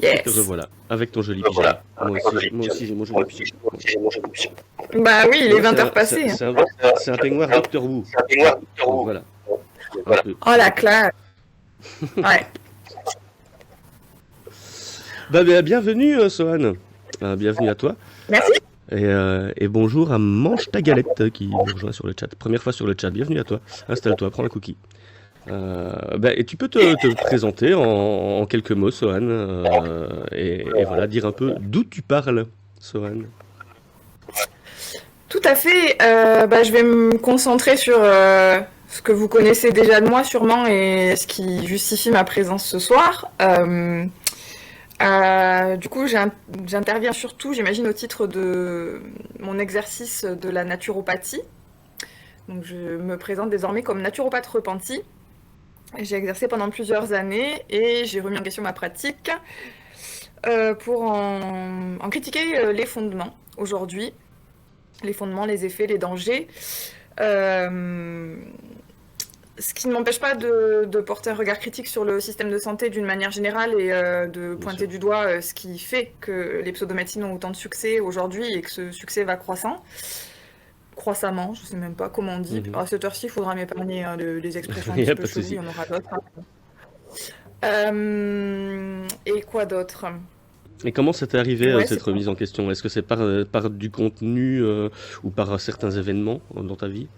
Et te Yes. revoilà, avec ton joli pyjama. Moi aussi j'ai mon joli pyjama. Bah oui, il est Moi, 20h passées. c'est un peignoir Doctor Who. Donc, voilà, un peu. Oh la classe. Ouais. Bienvenue, Sohan. Bienvenue à toi. Merci. Et bonjour à Mange ta galette qui nous rejoint sur le chat. Première fois sur le chat, bienvenue à toi. Installe-toi, prends un cookie. Et tu peux te présenter en quelques mots, Sohan, et voilà, dire un peu d'où tu parles, Sohan. Tout à fait. Je vais me concentrer sur ce que vous connaissez déjà de moi sûrement et ce qui justifie ma présence ce soir. Du coup, j'interviens surtout, j'imagine, au titre de mon exercice de la naturopathie. Donc, je me présente désormais comme naturopathe repentie. J'ai exercé pendant plusieurs années et j'ai remis en question ma pratique pour en critiquer les fondements aujourd'hui. Les fondements, les effets, les dangers. Ce qui ne m'empêche pas de porter un regard critique sur le système de santé d'une manière générale et de pointer du doigt ce qui fait que les pseudomédecines ont autant de succès aujourd'hui et que ce succès va croissamment, je ne sais même pas comment on dit. À cette heure-ci, il faudra m'épargner les expressions un petit peu cheloues, il y en aura d'autres. Et quoi d'autre ? Et comment ça t'est arrivé, cette remise en question? Est-ce que c'est par du contenu ou par certains événements dans ta vie?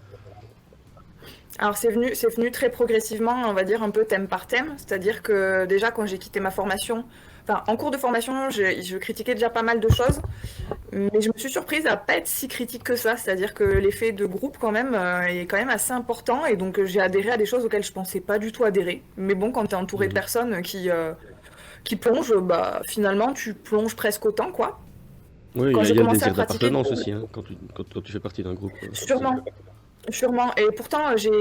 Alors c'est venu très progressivement, on va dire un peu thème par thème, c'est-à-dire que déjà quand j'ai quitté ma formation, enfin en cours de formation, je critiquais déjà pas mal de choses, mais je me suis surprise à pas être si critique que ça, c'est-à-dire que l'effet de groupe quand même est quand même assez important et donc j'ai adhéré à des choses auxquelles je pensais pas du tout adhérer. Mais bon, quand tu es entouré de personnes qui plongent, finalement tu plonges presque autant quoi. Oui, il y a le désir d'appartenance aussi, hein, quand tu fais partie d'un groupe. Sûrement. Et pourtant, je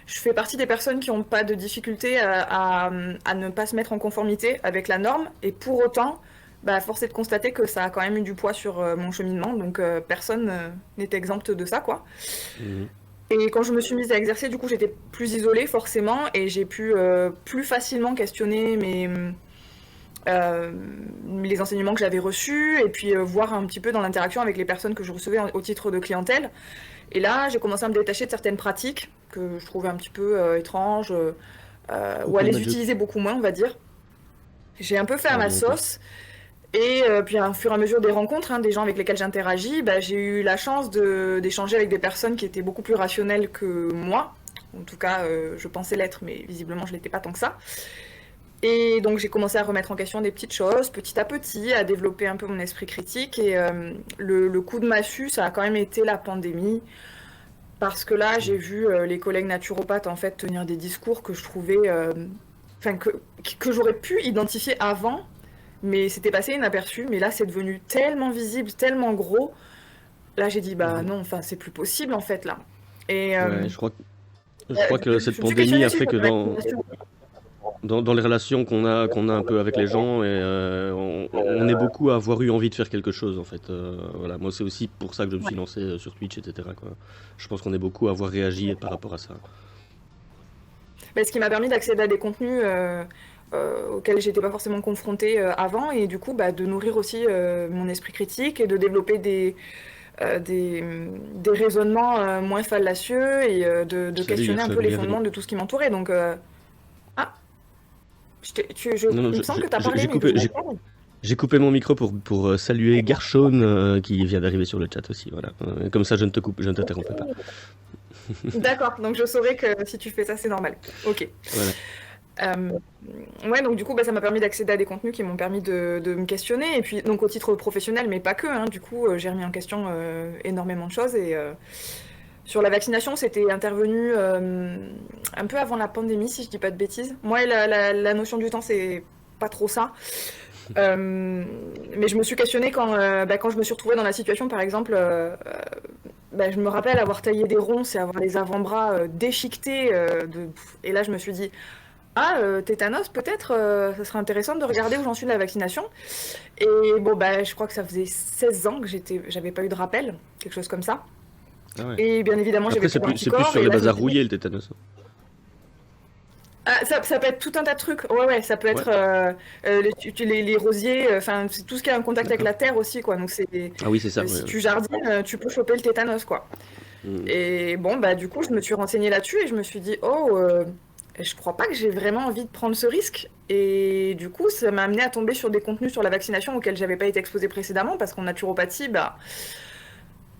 fais partie des personnes qui n'ont pas de difficulté à ne pas se mettre en conformité avec la norme. Et pour autant, force est de constater que ça a quand même eu du poids sur mon cheminement. Donc, personne n'est exempt de ça, quoi. Et quand je me suis mise à exercer, du coup, j'étais plus isolée, forcément. Et j'ai pu plus facilement questionner les enseignements que j'avais reçus. Et puis, voir un petit peu dans l'interaction avec les personnes que je recevais au titre de clientèle. Et là, j'ai commencé à me détacher de certaines pratiques que je trouvais un petit peu étranges, ou à les utiliser beaucoup moins, on va dire. J'ai un peu fait à ma sauce. Et puis, au fur et à mesure des rencontres, des gens avec lesquels j'interagis, j'ai eu la chance d'échanger avec des personnes qui étaient beaucoup plus rationnelles que moi. En tout cas, je pensais l'être, mais visiblement, je ne l'étais pas tant que ça. Et donc, j'ai commencé à remettre en question des petites choses, petit à petit, à développer un peu mon esprit critique. Et le coup de massue, ça a quand même été la pandémie. Parce que là, j'ai vu les collègues naturopathes en fait tenir des discours que je trouvais, que j'aurais pu identifier avant, mais c'était passé inaperçu. Mais là, c'est devenu tellement visible, tellement gros. Là, j'ai dit non, enfin, c'est plus possible en fait là. Et ouais, je crois que cette pandémie a fait que dans les relations qu'on a un peu avec les gens, et on est beaucoup à avoir eu envie de faire quelque chose en fait. Voilà, moi c'est aussi pour ça que je me suis lancé sur Twitch, etc. quoi. Je pense qu'on est beaucoup à avoir réagi par rapport à ça. Ce qui m'a permis d'accéder à des contenus auxquels j'étais pas forcément confrontée avant, et du coup de nourrir aussi mon esprit critique et de développer des raisonnements moins fallacieux et de questionner un peu les fondements de tout ce qui m'entourait. Donc il me semble que tu as parlé, j'ai coupé mon micro pour saluer Garchon qui vient d'arriver sur le chat aussi. Voilà. Comme ça, je ne t'interromps pas. D'accord, donc je saurais que si tu fais ça, c'est normal. Ok. Voilà. Donc du coup, ça m'a permis d'accéder à des contenus qui m'ont permis de me questionner. Et puis, donc au titre professionnel, mais pas que. Du coup, j'ai remis en question énormément de choses. Et sur la vaccination, c'était intervenu un peu avant la pandémie, si je dis pas de bêtises. Moi, la notion du temps, c'est pas trop ça. Mais je me suis questionnée quand je me suis retrouvée dans la situation, par exemple, je me rappelle avoir taillé des ronces et avoir les avant-bras déchiquetés. Et là, je me suis dit, tétanos, peut-être, ça serait intéressant de regarder où j'en suis de la vaccination. Et je crois que ça faisait 16 ans que j'avais pas eu de rappel, quelque chose comme ça. Ah ouais. Et bien évidemment, j'avais c'est plus sur les bazars rouillés, le tétanos. Ah, ça peut être tout un tas de trucs. Ouais, ouais, ça peut Ouais, être les rosiers, enfin, c'est tout ce qui a un contact avec d'accord. la terre aussi, quoi. Donc, Ah oui, c'est ça, ouais. si tu jardines, tu peux choper le tétanos, quoi. Mm. Et bon, bah, du coup, je me suis renseignée là-dessus et je me suis dit, oh, je crois pas que j'ai vraiment envie de prendre ce risque. Et du coup, ça m'a amené à tomber sur des contenus sur la vaccination auxquels j'avais pas été exposée précédemment, parce qu'en naturopathie, bah,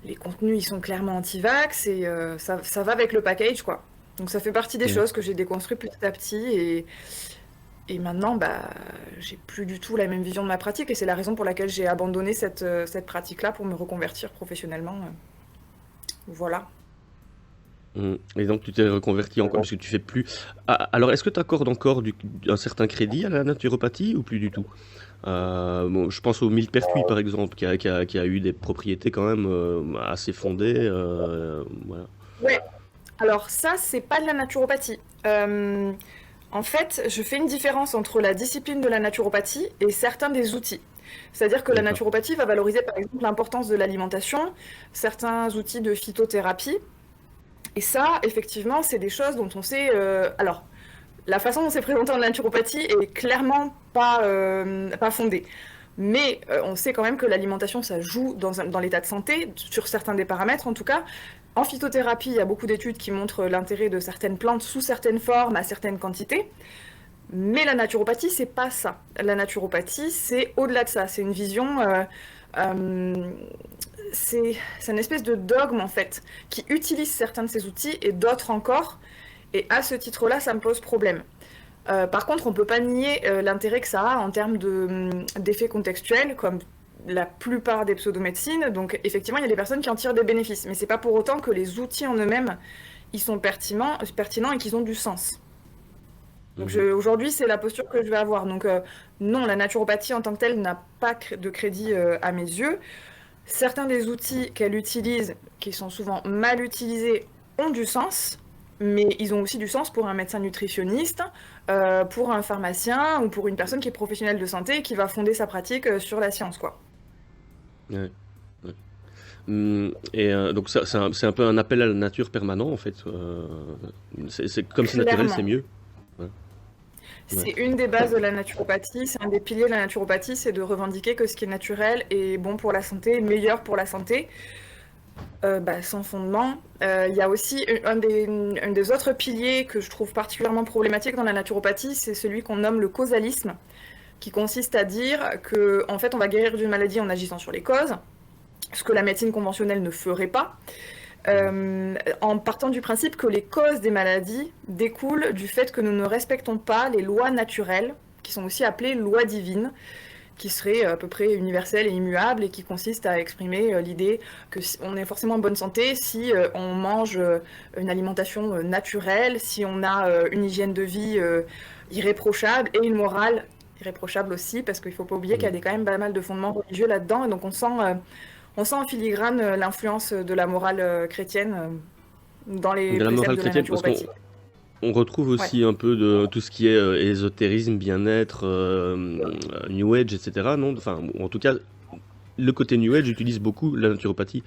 les contenus, ils sont clairement anti-vax et ça va avec le package, quoi. Donc ça fait partie des Ouais. choses que j'ai déconstruit petit à petit et maintenant, bah, j'ai plus du tout la même vision de ma pratique et c'est la raison pour laquelle j'ai abandonné cette pratique-là pour me reconvertir professionnellement. Voilà. Et donc tu t'es reconverti encore parce que tu fais plus. Ah, alors, est-ce que tu accordes encore un certain crédit à la naturopathie ou plus du tout? Bon, je pense au millepertuis par exemple, qui a eu des propriétés quand même assez fondées. Voilà. Ouais. Alors ça, c'est pas de la naturopathie. En fait, je fais une différence entre la discipline de la naturopathie et certains des outils. C'est-à-dire que la D'accord. naturopathie va valoriser par exemple l'importance de l'alimentation, certains outils de phytothérapie. Et ça, effectivement, c'est des choses dont on sait. Alors, la façon dont c'est présenté en naturopathie est clairement pas fondée. Mais on sait quand même que l'alimentation, ça joue dans l'état de santé, sur certains des paramètres en tout cas. En phytothérapie, il y a beaucoup d'études qui montrent l'intérêt de certaines plantes sous certaines formes, à certaines quantités. Mais la naturopathie, c'est pas ça. La naturopathie, c'est au-delà de ça. C'est une vision. Euh, c'est une espèce de dogme en fait, qui utilise certains de ces outils et d'autres encore. Et à ce titre-là, ça me pose problème. Par contre, on ne peut pas nier l'intérêt que ça a en termes d'effets contextuels, comme la plupart des pseudomédecines. Donc, effectivement, il y a des personnes qui en tirent des bénéfices, mais c'est pas pour autant que les outils en eux-mêmes, ils sont pertinents et qu'ils ont du sens. Donc, Mhm. aujourd'hui, c'est la posture que je vais avoir. Donc, non, la naturopathie en tant que telle n'a pas de crédit à mes yeux. Certains des outils qu'elle utilise, qui sont souvent mal utilisés, ont du sens, mais ils ont aussi du sens pour un médecin nutritionniste, pour un pharmacien ou pour une personne qui est professionnelle de santé et qui va fonder sa pratique sur la science, quoi. Ouais, ouais. Et donc ça, c'est un peu un appel à la nature permanent en fait. Comme c'est naturel, c'est Clairement. mieux. Ouais. Ouais. C'est une des bases de la naturopathie, c'est un des piliers de la naturopathie, c'est de revendiquer que ce qui est naturel est bon pour la santé, meilleur pour la santé. Bah, sans fondement. Il y a aussi un des autres piliers que je trouve particulièrement problématique dans la naturopathie, c'est celui qu'on nomme le causalisme, qui consiste à dire que en fait, on va guérir d'une maladie en agissant sur les causes, ce que la médecine conventionnelle ne ferait pas, Mhm. en partant du principe que les causes des maladies découlent du fait que nous ne respectons pas les lois naturelles, qui sont aussi appelées lois divines, qui serait à peu près universel et immuable et qui consiste à exprimer l'idée que on est forcément en bonne santé si on mange une alimentation naturelle, si on a une hygiène de vie irréprochable et une morale irréprochable aussi, parce qu'il ne faut pas oublier qu'il y Mhm. a quand même pas mal de fondements religieux là-dedans, et donc on sent en filigrane l'influence de la morale chrétienne dans les De la morale préceptes de la chrétienne, parce qu'on naturopathie. on retrouve Ouais. aussi un peu de tout ce qui est ésotérisme, bien-être, New Age, etc. Non? Enfin, en tout cas, le côté New Age utilise beaucoup la naturopathie.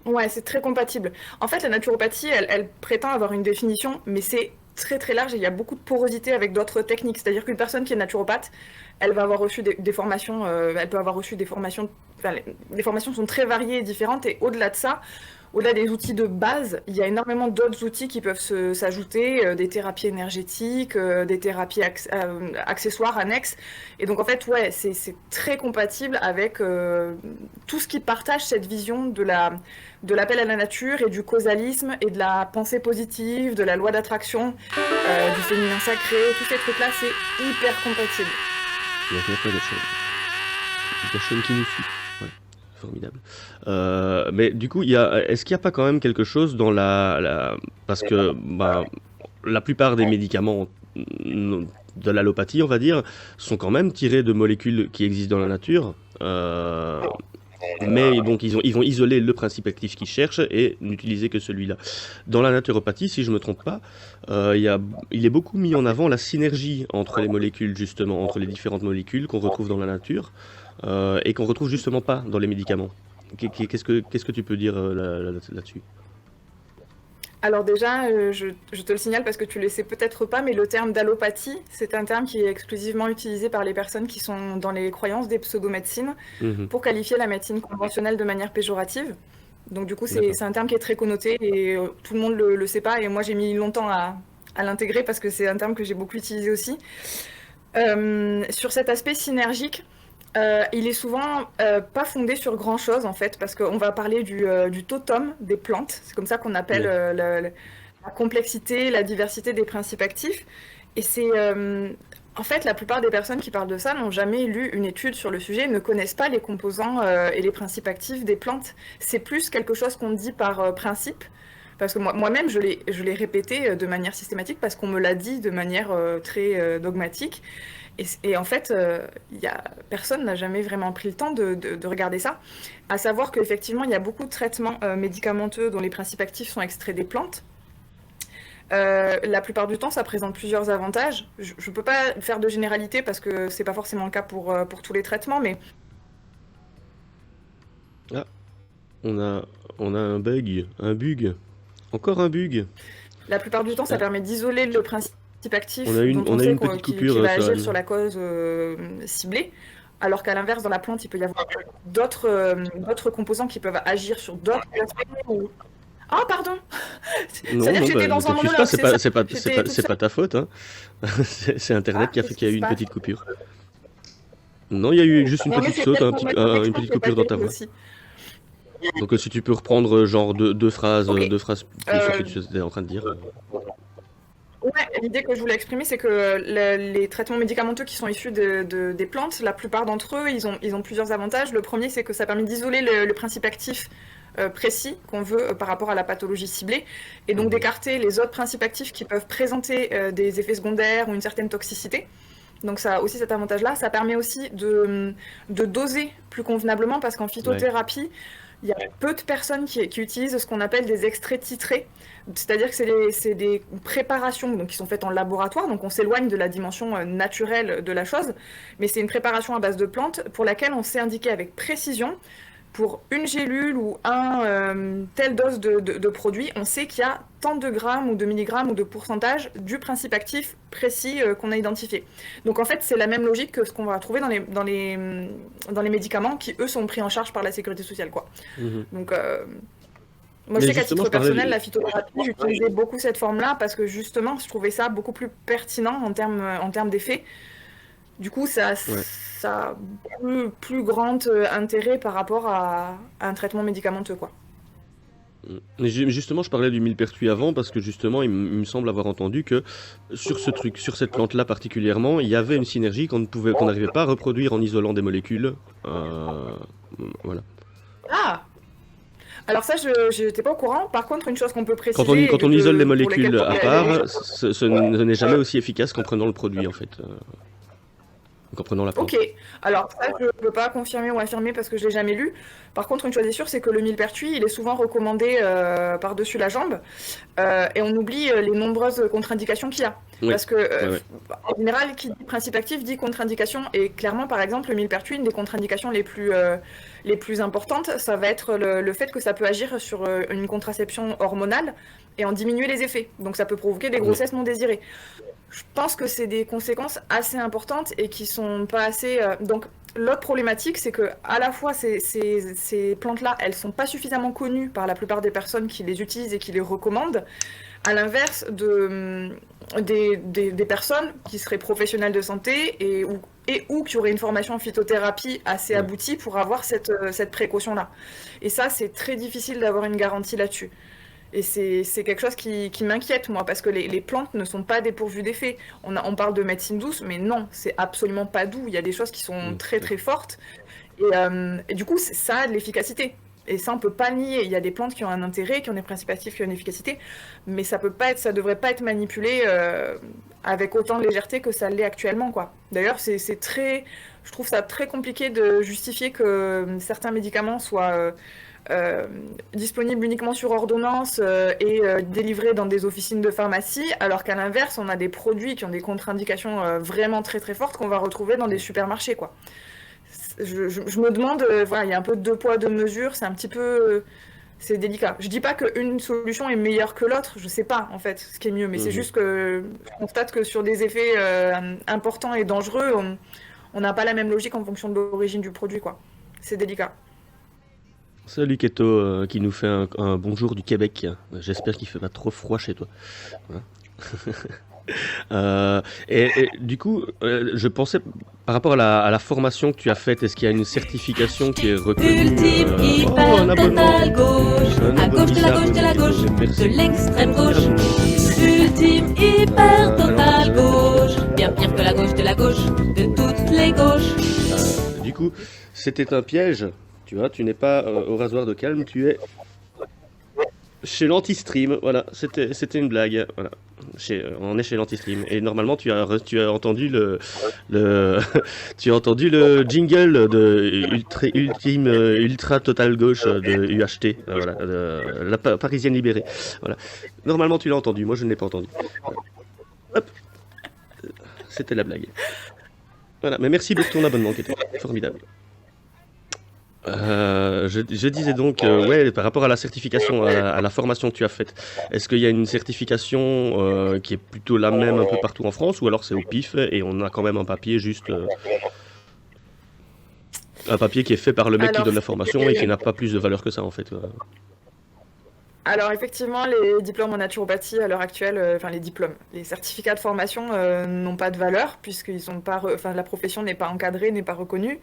Ouais, c'est très compatible. En fait, la naturopathie, elle prétend avoir une définition, mais c'est très très large et il y a beaucoup de porosité avec d'autres techniques. C'est-à-dire qu'une personne qui est naturopathe, elle va avoir reçu des formations, elle peut avoir reçu des formations, enfin, les formations sont très variées et différentes et au-delà de ça, au-delà des outils de base, il y a énormément d'autres outils qui peuvent s'ajouter, des thérapies énergétiques, des thérapies accessoires, annexes. Et donc en fait, ouais, c'est très compatible avec tout ce qui partage cette vision de l'appel à la nature et du causalisme et de la pensée positive, de la loi d'attraction, du féminin sacré, tous ces trucs-là, c'est hyper compatible. Il y a une personne qui nous suit. Ouais, formidable. Mais du coup, est-ce qu'il n'y a pas quand même quelque chose dans parce que bah, la plupart des médicaments de l'allopathie, on va dire, sont quand même tirés de molécules qui existent dans la nature. Mais donc ils vont isoler le principe actif qu'ils cherchent et n'utiliser que celui-là. Dans la naturopathie, si je ne me trompe pas, il est beaucoup mis en avant la synergie entre les molécules, justement, entre les différentes molécules qu'on retrouve dans la nature et qu'on retrouve justement pas dans les médicaments. Qu'est-ce que tu peux dire là-dessus? Alors déjà, je te le signale parce que tu le sais peut-être pas, mais le terme d'allopathie, c'est un terme qui est exclusivement utilisé par les personnes qui sont dans les croyances des pseudomédecines Mhm. pour qualifier la médecine conventionnelle de manière péjorative. Donc du coup, D'accord. c'est un terme qui est très connoté et tout le monde le sait pas. Et moi, j'ai mis longtemps à l'intégrer parce que c'est un terme que j'ai beaucoup utilisé aussi. Sur cet aspect synergique, il est souvent pas fondé sur grand-chose en fait, parce qu'on va parler du totem des plantes, c'est comme ça qu'on appelle Ouais. la complexité, la diversité des principes actifs. Et c'est en fait la plupart des personnes qui parlent de ça n'ont jamais lu une étude sur le sujet, ne connaissent pas les composants et les principes actifs des plantes. C'est plus quelque chose qu'on dit par principe. Parce que moi-même, je l'ai répété de manière systématique parce qu'on me l'a dit de manière très dogmatique. Et en fait, personne n'a jamais vraiment pris le temps de regarder ça. À savoir qu'effectivement, il y a beaucoup de traitements médicamenteux dont les principes actifs sont extraits des plantes. La plupart du temps, ça présente plusieurs avantages. Je ne peux pas faire de généralité parce que c'est pas forcément le cas pour tous les traitements, mais Ah, on a, on a un bug, encore un bug. la plupart du temps, ça Ah, permet d'isoler le principe actif dont on on a sait une petite qu'il coupure, va agir Solal. sur la cause ciblée. Alors qu'à l'inverse, dans la plante, il peut y avoir d'autres composants qui peuvent agir sur d'autres aspects. Ah, pardon. Non, C'est-à-dire non, que j'étais bah, ne dans un t'excuse pas, monologue, c'est ça? J'étais toute c'est seule. pas ta faute, hein. C'est Internet Ah, qui a fait qu'est-ce qu'il qui y a eu se une passe? petite coupure. Non, il y a eu juste une Non, mais petite c'est saute, peut-être pour ma une connexion petite qui est pas coupure dans ta terrible voix. aussi. Donc si tu peux reprendre genre Ok. deux phrases plus sur ce que Euh, tu étais en train de dire. ouais, l'idée que je voulais exprimer, c'est que les traitements médicamenteux qui sont issus des plantes, la plupart d'entre eux, ils ont plusieurs avantages. Le premier, c'est que ça permet d'isoler le principe actif précis qu'on veut par rapport à la pathologie ciblée, et donc Mhm. d'écarter les autres principes actifs qui peuvent présenter des effets secondaires ou une certaine toxicité. Donc ça a aussi cet avantage-là. Ça permet aussi de doser plus convenablement parce qu'en Ouais, phytothérapie, il y a peu de personnes qui utilisent ce qu'on appelle des extraits titrés. C'est-à-dire que c'est des préparations donc, qui sont faites en laboratoire, donc on s'éloigne de la dimension naturelle de la chose, mais c'est une préparation à base de plantes pour laquelle on sait indiquer avec précision pour une gélule ou telle dose de produit, on sait qu'il y a tant de grammes ou de milligrammes ou de pourcentage du principe actif précis qu'on a identifié. Donc en fait, c'est la même logique que ce qu'on va trouver dans les médicaments qui, eux, sont pris en charge par la sécurité sociale, quoi. mhm. Donc, moi, je Mais sais qu'à justement, titre je parlais personnel, la phytothérapie, j'utilisais beaucoup cette forme-là parce que justement, je trouvais ça beaucoup plus pertinent en termes d'effet. Du coup, ouais. ça a plus grand intérêt par rapport à un traitement médicamenteux, quoi. Mais justement, je parlais du millepertuis avant parce que justement, il me semble avoir entendu que sur ce truc, sur cette plante-là particulièrement, il y avait une synergie qu'on n'arrivait pas à reproduire en isolant des molécules. Euh, voilà. Ah! Alors ça, je n'étais pas au courant. Par contre, une chose qu'on peut préciser et Quand on isole les pour lesquelles molécules à les part, ce n'est jamais aussi efficace qu'en prenant le produit en fait, qu'en prenant la Ok, plante. alors ça je ne peux pas confirmer ou affirmer parce que je l'ai jamais lu. Par contre, une chose est sûre, c'est que le millepertuis, il est souvent recommandé par-dessus la jambe et on oublie les nombreuses contre-indications qu'il y a. Oui, Parce que ouais, ouais. en général, qui dit principe actif dit contre-indication et clairement, par exemple, le millepertuis, une des contre-indications les plus importantes, ça va être le fait que ça peut agir sur une contraception hormonale et en diminuer les effets. Donc ça peut provoquer des Ouais. grossesses non désirées. Je pense que c'est des conséquences assez importantes et qui sont pas assez. Donc, l'autre problématique, c'est que à la fois ces plantes-là, elles sont pas suffisamment connues par la plupart des personnes qui les utilisent et qui les recommandent. À l'inverse des personnes qui seraient professionnelles de santé et ou qui auraient une formation en phytothérapie assez Ouais. aboutie pour avoir cette précaution-là. Et ça, c'est très difficile d'avoir une garantie là-dessus. Et c'est quelque chose qui m'inquiète, moi, parce que les plantes ne sont pas dépourvues d'effets. On parle de médecine douce, mais non, c'est absolument pas doux. Il y a des choses qui sont très Ouais. très fortes. Et du coup, ça a de l'efficacité. Et ça, on peut pas le nier. Il y a des plantes qui ont un intérêt, qui ont des principes actifs, qui ont une efficacité, mais ça peut pas être, ça devrait pas être manipulé avec autant de légèreté que ça l'est actuellement, quoi. D'ailleurs, c'est très, je trouve ça très compliqué de justifier que certains médicaments soient disponible uniquement sur ordonnance et délivré dans des officines de pharmacie, alors qu'à l'inverse, on a des produits qui ont des contre-indications vraiment très très fortes qu'on va retrouver dans des supermarchés, quoi. Je me demande, voilà, il y a un peu de deux poids, deux mesures, c'est un petit peu... c'est délicat. Je dis pas qu'une solution est meilleure que l'autre, je sais pas en fait ce qui est mieux, mais c'est juste que je constate que sur des effets importants et dangereux, on n'a pas la même logique en fonction de l'origine du produit, quoi. C'est délicat. Salut Keto, qui nous fait un bonjour du Québec. J'espère qu'il fait pas trop froid chez toi. Voilà. Et du coup, je pensais par rapport à la formation que tu as faite, est-ce qu'il y a une certification qui est reconnue Ultime, hyper, un abonnement, total gauche, un à gauche de la abonnement gauche de la gauche, Merci. de l'extrême gauche. Ultime, hyper, total gauche, bien pire que la gauche de toutes les gauches. Du coup, c'était un piège. Tu vois, tu n'es pas au rasoir de calme, tu es chez l'anti-stream. Voilà, c'était une blague. Voilà. On est chez l'anti-stream. Et normalement, tu as entendu tu as entendu le jingle de Ultime Ultra Total Gauche de UHT. Voilà, la Parisienne libérée. Voilà. Normalement, tu l'as entendu. Moi, je ne l'ai pas entendu. Voilà. Hop. C'était la blague. Voilà, mais merci pour ton abonnement qui était formidable. Je disais donc, ouais, par rapport à la certification, à la formation que tu as faite, est-ce qu'il y a une certification qui est plutôt la même un peu partout en France, ou alors c'est au pif et on a quand même un papier juste, un papier qui est fait par le mec qui donne la formation et qui n'a pas plus de valeur que ça en fait. Alors effectivement, les diplômes en naturopathie à l'heure actuelle, les certificats de formation n'ont pas de valeur puisqu'ils sont pas, la profession n'est pas encadrée, n'est pas reconnue.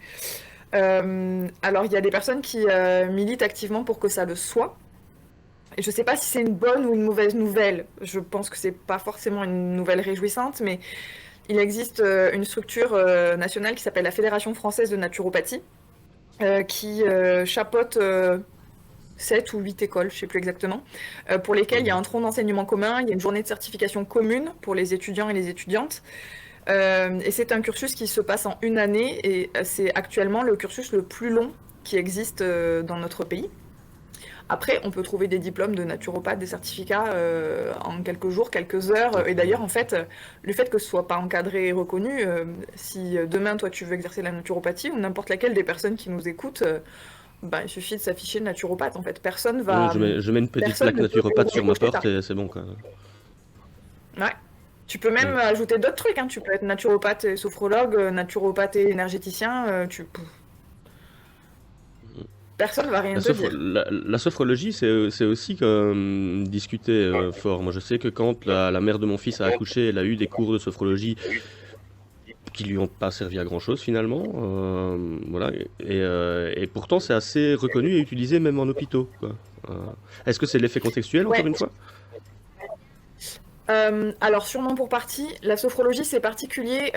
Alors il y a des personnes qui militent activement pour que ça le soit. Et je ne sais pas si c'est une bonne ou une mauvaise nouvelle. Je pense que c'est pas forcément une nouvelle réjouissante, mais il existe une structure nationale qui s'appelle la Fédération française de naturopathie, qui chapeaute 7 ou 8 écoles, je ne sais plus exactement, pour lesquelles il y a un tronc d'enseignement commun, il y a une journée de certification commune pour les étudiants et les étudiantes. Et c'est un cursus qui se passe en une année et c'est actuellement le cursus le plus long qui existe dans notre pays. Après, on peut trouver des diplômes de naturopathe, des certificats en quelques jours, quelques heures. Et d'ailleurs, en fait, le fait que ce soit pas encadré et reconnu, si demain, toi, tu veux exercer la naturopathie ou n'importe laquelle des personnes qui nous écoutent, il suffit de s'afficher naturopathe. En fait, personne va. Oui, je mets une petite plaque naturopathe sur ma porte et c'est bon quoi. Ouais. Tu peux même ajouter d'autres trucs, hein. Tu peux être naturopathe et sophrologue, naturopathe et énergéticien, personne ne va rien te dire. La sophrologie, c'est aussi discuté fort. Moi, je sais que quand la mère de mon fils a accouché, elle a eu des cours de sophrologie qui lui ont pas servi à grand chose finalement. Voilà. Et pourtant, c'est assez reconnu et utilisé même en hôpitaux, quoi. Est-ce que c'est l'effet contextuel, encore une fois? Alors sûrement pour partie, la sophrologie c'est particulier,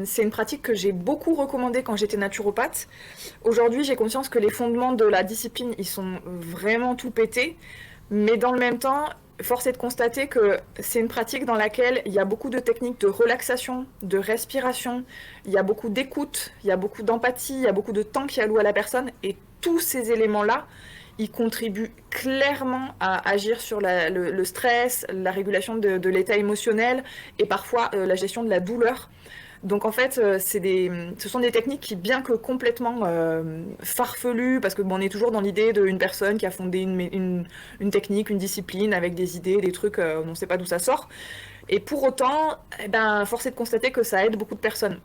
c'est une pratique que j'ai beaucoup recommandée quand j'étais naturopathe. Aujourd'hui j'ai conscience que les fondements de la discipline ils sont vraiment tout pétés, mais dans le même temps, force est de constater que c'est une pratique dans laquelle il y a beaucoup de techniques de relaxation, de respiration, il y a beaucoup d'écoute, il y a beaucoup d'empathie, il y a beaucoup de temps qui est alloué à la personne, et tous ces éléments-là, ils contribuent clairement à agir sur le stress, la régulation de l'état émotionnel et parfois la gestion de la douleur. Donc en fait, ce sont des techniques qui, bien que complètement farfelues, parce que on est toujours dans l'idée d'une personne qui a fondé une technique, une discipline avec des idées, des trucs, on ne sait pas d'où ça sort. Et pour autant, force est de constater que ça aide beaucoup de personnes.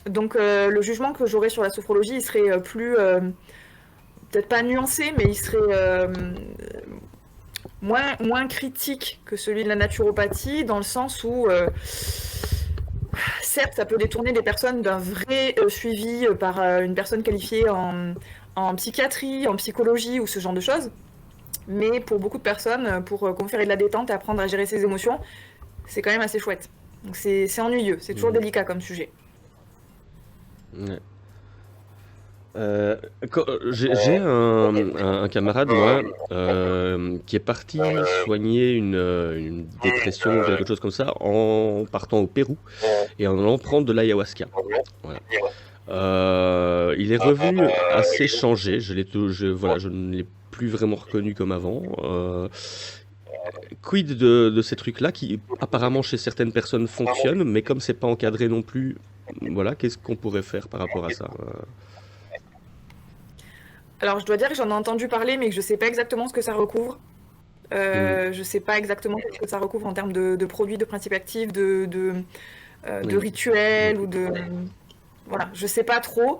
Donc le jugement que j'aurais sur la sophrologie, il serait plus... peut-être pas nuancé, mais il serait moins critique que celui de la naturopathie, dans le sens où, certes, ça peut détourner des personnes d'un vrai suivi par une personne qualifiée en psychiatrie, en psychologie ou ce genre de choses, mais pour beaucoup de personnes, pour conférer de la détente et apprendre à gérer ses émotions, c'est quand même assez chouette. Donc c'est ennuyeux, c'est toujours délicat comme sujet. Ouais. J'ai un camarade, moi, qui est parti soigner une dépression ou quelque chose comme ça en partant au Pérou et en allant prendre de l'ayahuasca. Voilà. Il est revenu assez changé. Je ne l'ai plus vraiment reconnu comme avant. Quid de ces trucs-là qui apparemment chez certaines personnes fonctionnent, mais comme c'est pas encadré non plus, voilà, qu'est-ce qu'on pourrait faire par rapport à ça? Alors, je dois dire que j'en ai entendu parler, mais que je sais pas exactement ce que ça recouvre. Je sais pas exactement ce que ça recouvre en termes de produits, de principes actifs, de Oui. rituels ou de... Voilà, je sais pas trop.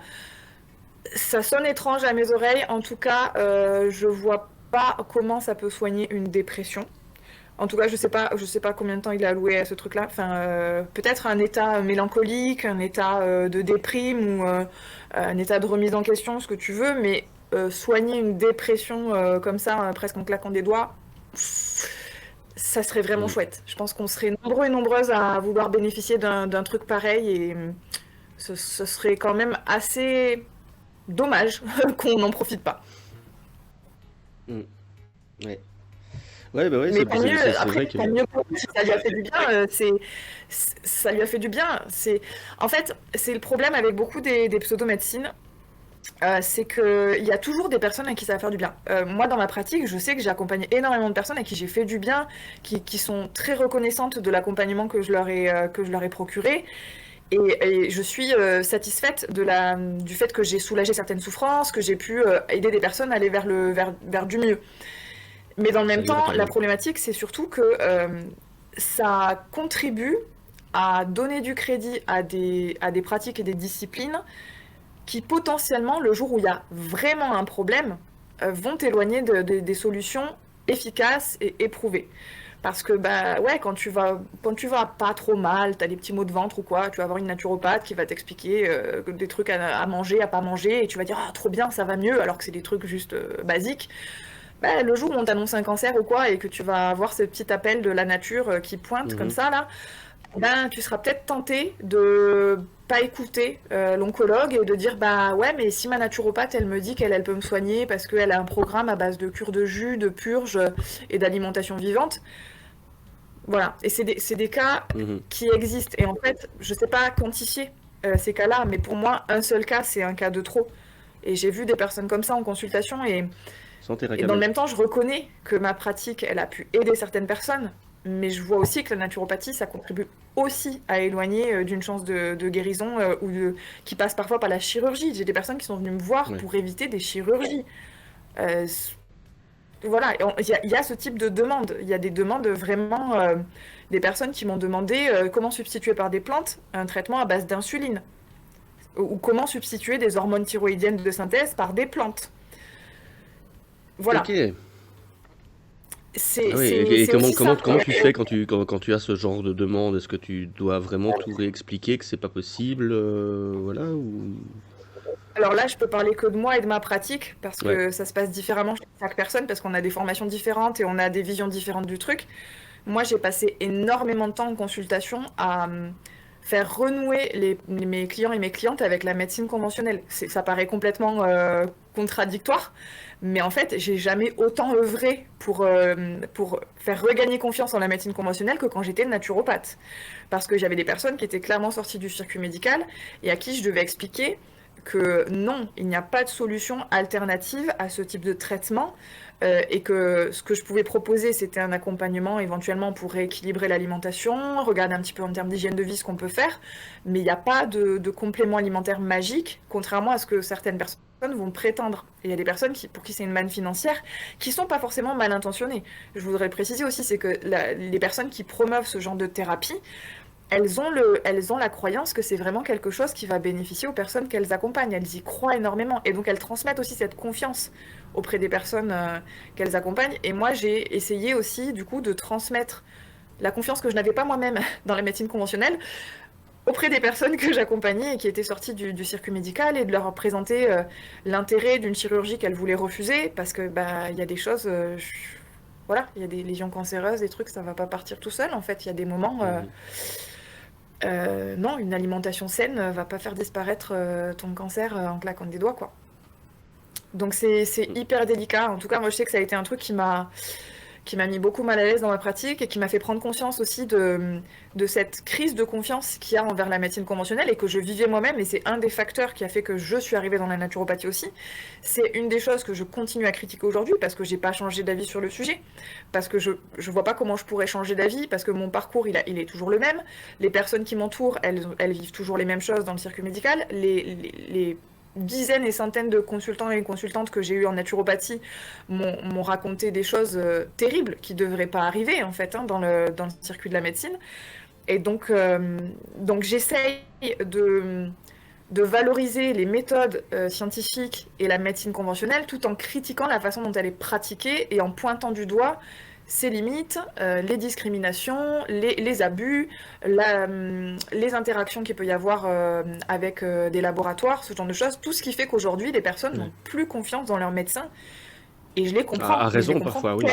Ça sonne étrange à mes oreilles. En tout cas, je vois pas comment ça peut soigner une dépression. En tout cas, je sais pas combien de temps il a alloué à ce truc-là. Enfin, peut-être un état mélancolique, un état de déprime ou un état de remise en question, ce que tu veux, mais soigner une dépression comme ça, presque en claquant des doigts, ça serait vraiment chouette. Je pense qu'on serait nombreux et nombreuses à vouloir bénéficier d'un truc pareil et ce serait quand même assez dommage qu'on n'en profite pas. Ouais. Ouais, bah ouais, Mais c'est tant mieux, c'est après, vrai que. tant mieux pour lui, si ça lui a fait du bien, ça lui a fait du bien. En fait, c'est le problème avec beaucoup des pseudomédecines, c'est qu'il y a toujours des personnes à qui ça va faire du bien. Moi, dans ma pratique, je sais que j'ai accompagné énormément de personnes à qui j'ai fait du bien, qui sont très reconnaissantes de l'accompagnement que je leur ai procuré. Et je suis satisfaite du fait que j'ai soulagé certaines souffrances, que j'ai pu aider des personnes à aller vers du mieux. Mais dans le même temps, la problématique, c'est surtout que ça contribue à donner du crédit à des pratiques et des disciplines qui potentiellement, le jour où il y a vraiment un problème, vont t'éloigner des solutions efficaces et éprouvées. Parce que bah ouais, quand tu vas pas trop mal, t'as des petits maux de ventre ou quoi, tu vas avoir une naturopathe qui va t'expliquer des trucs à manger, à pas manger, et tu vas dire ah trop bien, ça va mieux, alors que c'est des trucs juste basiques. Bah, le jour où on t'annonce un cancer ou quoi, et que tu vas avoir ce petit appel de la nature qui pointe comme ça là, ben tu seras peut-être tenté de pas écouter l'oncologue et de dire bah ouais, mais si ma naturopathe elle me dit qu'elle peut me soigner parce qu'elle a un programme à base de cure de jus, de purge et d'alimentation vivante. Voilà, et c'est des cas qui existent. Et en fait, je sais pas quantifier ces cas-là, mais pour moi, un seul cas, c'est un cas de trop. Et j'ai vu des personnes comme ça en consultation, et dans le même temps, je reconnais que ma pratique, elle a pu aider certaines personnes, mais je vois aussi que la naturopathie, ça contribue aussi à éloigner d'une chance de guérison qui passe parfois par la chirurgie. J'ai des personnes qui sont venues me voir pour éviter des chirurgies. Voilà, il y a ce type de demande. Il y a des demandes vraiment des personnes qui m'ont demandé comment substituer par des plantes un traitement à base d'insuline ou comment substituer des hormones thyroïdiennes de synthèse par des plantes. Voilà. Ok. Et comment tu fais quand tu as ce genre de demande? Est-ce que tu dois vraiment tout réexpliquer, que c'est pas possible, voilà, ou... Alors là, je peux parler que de moi et de ma pratique, parce que ça se passe différemment chez chaque personne, parce qu'on a des formations différentes et on a des visions différentes du truc. Moi, j'ai passé énormément de temps en consultation à faire renouer mes clients et mes clientes avec la médecine conventionnelle. Ça paraît complètement contradictoire, mais en fait, j'ai jamais autant œuvré pour faire regagner confiance en la médecine conventionnelle que quand j'étais naturopathe. Parce que j'avais des personnes qui étaient clairement sorties du circuit médical et à qui je devais expliquer que non, il n'y a pas de solution alternative à ce type de traitement et que ce que je pouvais proposer, c'était un accompagnement éventuellement pour rééquilibrer l'alimentation, regarder un petit peu en termes d'hygiène de vie ce qu'on peut faire, mais il n'y a pas de complément alimentaire magique, contrairement à ce que certaines personnes vont prétendre. Et il y a des personnes pour qui c'est une manne financière, qui sont pas forcément mal intentionnées. Je voudrais préciser aussi, c'est que les personnes qui promeuvent ce genre de thérapie, elles ont la croyance que c'est vraiment quelque chose qui va bénéficier aux personnes qu'elles accompagnent. Elles y croient énormément. Et donc, elles transmettent aussi cette confiance auprès des personnes qu'elles accompagnent. Et moi, j'ai essayé aussi, du coup, de transmettre la confiance que je n'avais pas moi-même dans la médecine conventionnelle auprès des personnes que j'accompagnais et qui étaient sorties du circuit médical, et de leur présenter l'intérêt d'une chirurgie qu'elles voulaient refuser, parce que y a des choses... voilà, il y a des lésions cancéreuses, des trucs, ça va pas partir tout seul. En fait, il y a des moments... non, une alimentation saine va pas faire disparaître ton cancer en claquant des doigts, quoi. Donc c'est hyper délicat. En tout cas, moi je sais que ça a été un truc qui m'a mis beaucoup mal à l'aise dans ma pratique et qui m'a fait prendre conscience aussi de cette crise de confiance qu'il y a envers la médecine conventionnelle et que je vivais moi-même, et c'est un des facteurs qui a fait que je suis arrivée dans la naturopathie aussi. C'est une des choses que je continue à critiquer aujourd'hui parce que j'ai pas changé d'avis sur le sujet, parce que je vois pas comment je pourrais changer d'avis, parce que mon parcours il est toujours le même, les personnes qui m'entourent elles vivent toujours les mêmes choses dans le circuit médical, les dizaines et centaines de consultants et consultantes que j'ai eu en naturopathie m'ont raconté des choses terribles qui devraient pas arriver en fait dans le circuit de la médecine. Et donc j'essaye de valoriser les méthodes scientifiques et la médecine conventionnelle tout en critiquant la façon dont elle est pratiquée et en pointant du doigt ses limites, les discriminations, les abus, les interactions qu'il peut y avoir avec des laboratoires, ce genre de choses, tout ce qui fait qu'aujourd'hui les personnes n'ont plus confiance dans leurs médecins. Et je les comprends. À raison parfois, oui.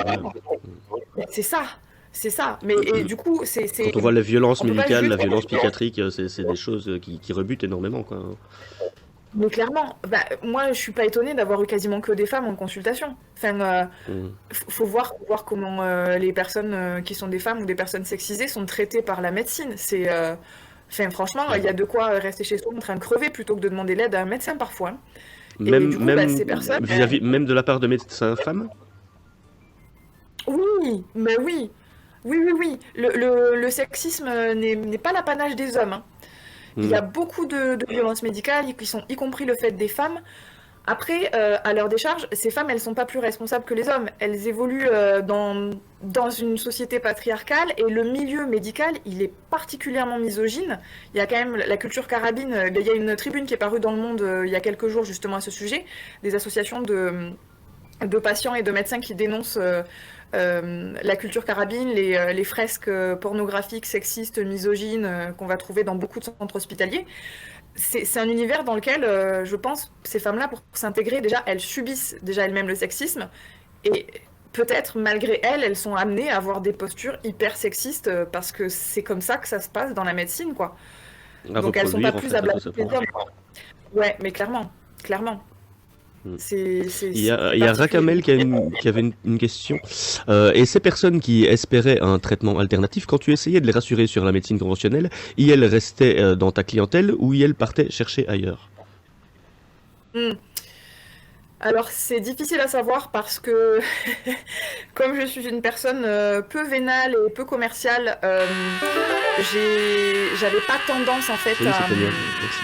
C'est ça. C'est ça, mais et du coup, c'est... Quand on voit la violence on peut pas médicale, la juste- violence psychiatrique, c'est des choses qui rebutent énormément, quoi. Mais clairement, moi je suis pas étonnée d'avoir eu quasiment que des femmes en consultation. Enfin, faut voir comment les personnes qui sont des femmes ou des personnes sexisées sont traitées par la médecine. Enfin, franchement, il y a de quoi rester chez soi en train de crever plutôt que de demander l'aide à un médecin parfois. Et Même, du coup, même ces personnes... vis-à-vis, même de la part de médecins femmes? Oui, mais oui. Oui. Le sexisme n'est pas l'apanage des hommes, hein. Il y a beaucoup de violences médicales, y compris le fait des femmes. Après, à leur décharge, ces femmes, elles sont pas plus responsables que les hommes. Elles évoluent dans une société patriarcale et le milieu médical, il est particulièrement misogyne. Il y a quand même la culture carabine. Il y a une tribune qui est parue dans Le Monde il y a quelques jours justement à ce sujet, des associations de patients et de médecins qui dénoncent la culture carabine, les fresques pornographiques, sexistes, misogynes qu'on va trouver dans beaucoup de centres hospitaliers. C'est un univers dans lequel, je pense, ces femmes-là, pour s'intégrer, déjà, elles subissent déjà elles-mêmes le sexisme. Et peut-être, malgré elles, elles sont amenées à avoir des postures hyper sexistes parce que c'est comme ça que ça se passe dans la médecine, quoi. À Donc elles sont pas reproduire, en plus fait, à tout blâmer que les simplement. hommes. Ouais, mais clairement. Il y a Rakamel qui avait une question. Et ces personnes qui espéraient un traitement alternatif, quand tu essayais de les rassurer sur la médecine conventionnelle, elles restaient dans ta clientèle ou elles partaient chercher ailleurs? Alors c'est difficile à savoir parce que comme je suis une personne peu vénale et peu commerciale, j'avais pas tendance en fait Oui, c'était bien. Merci.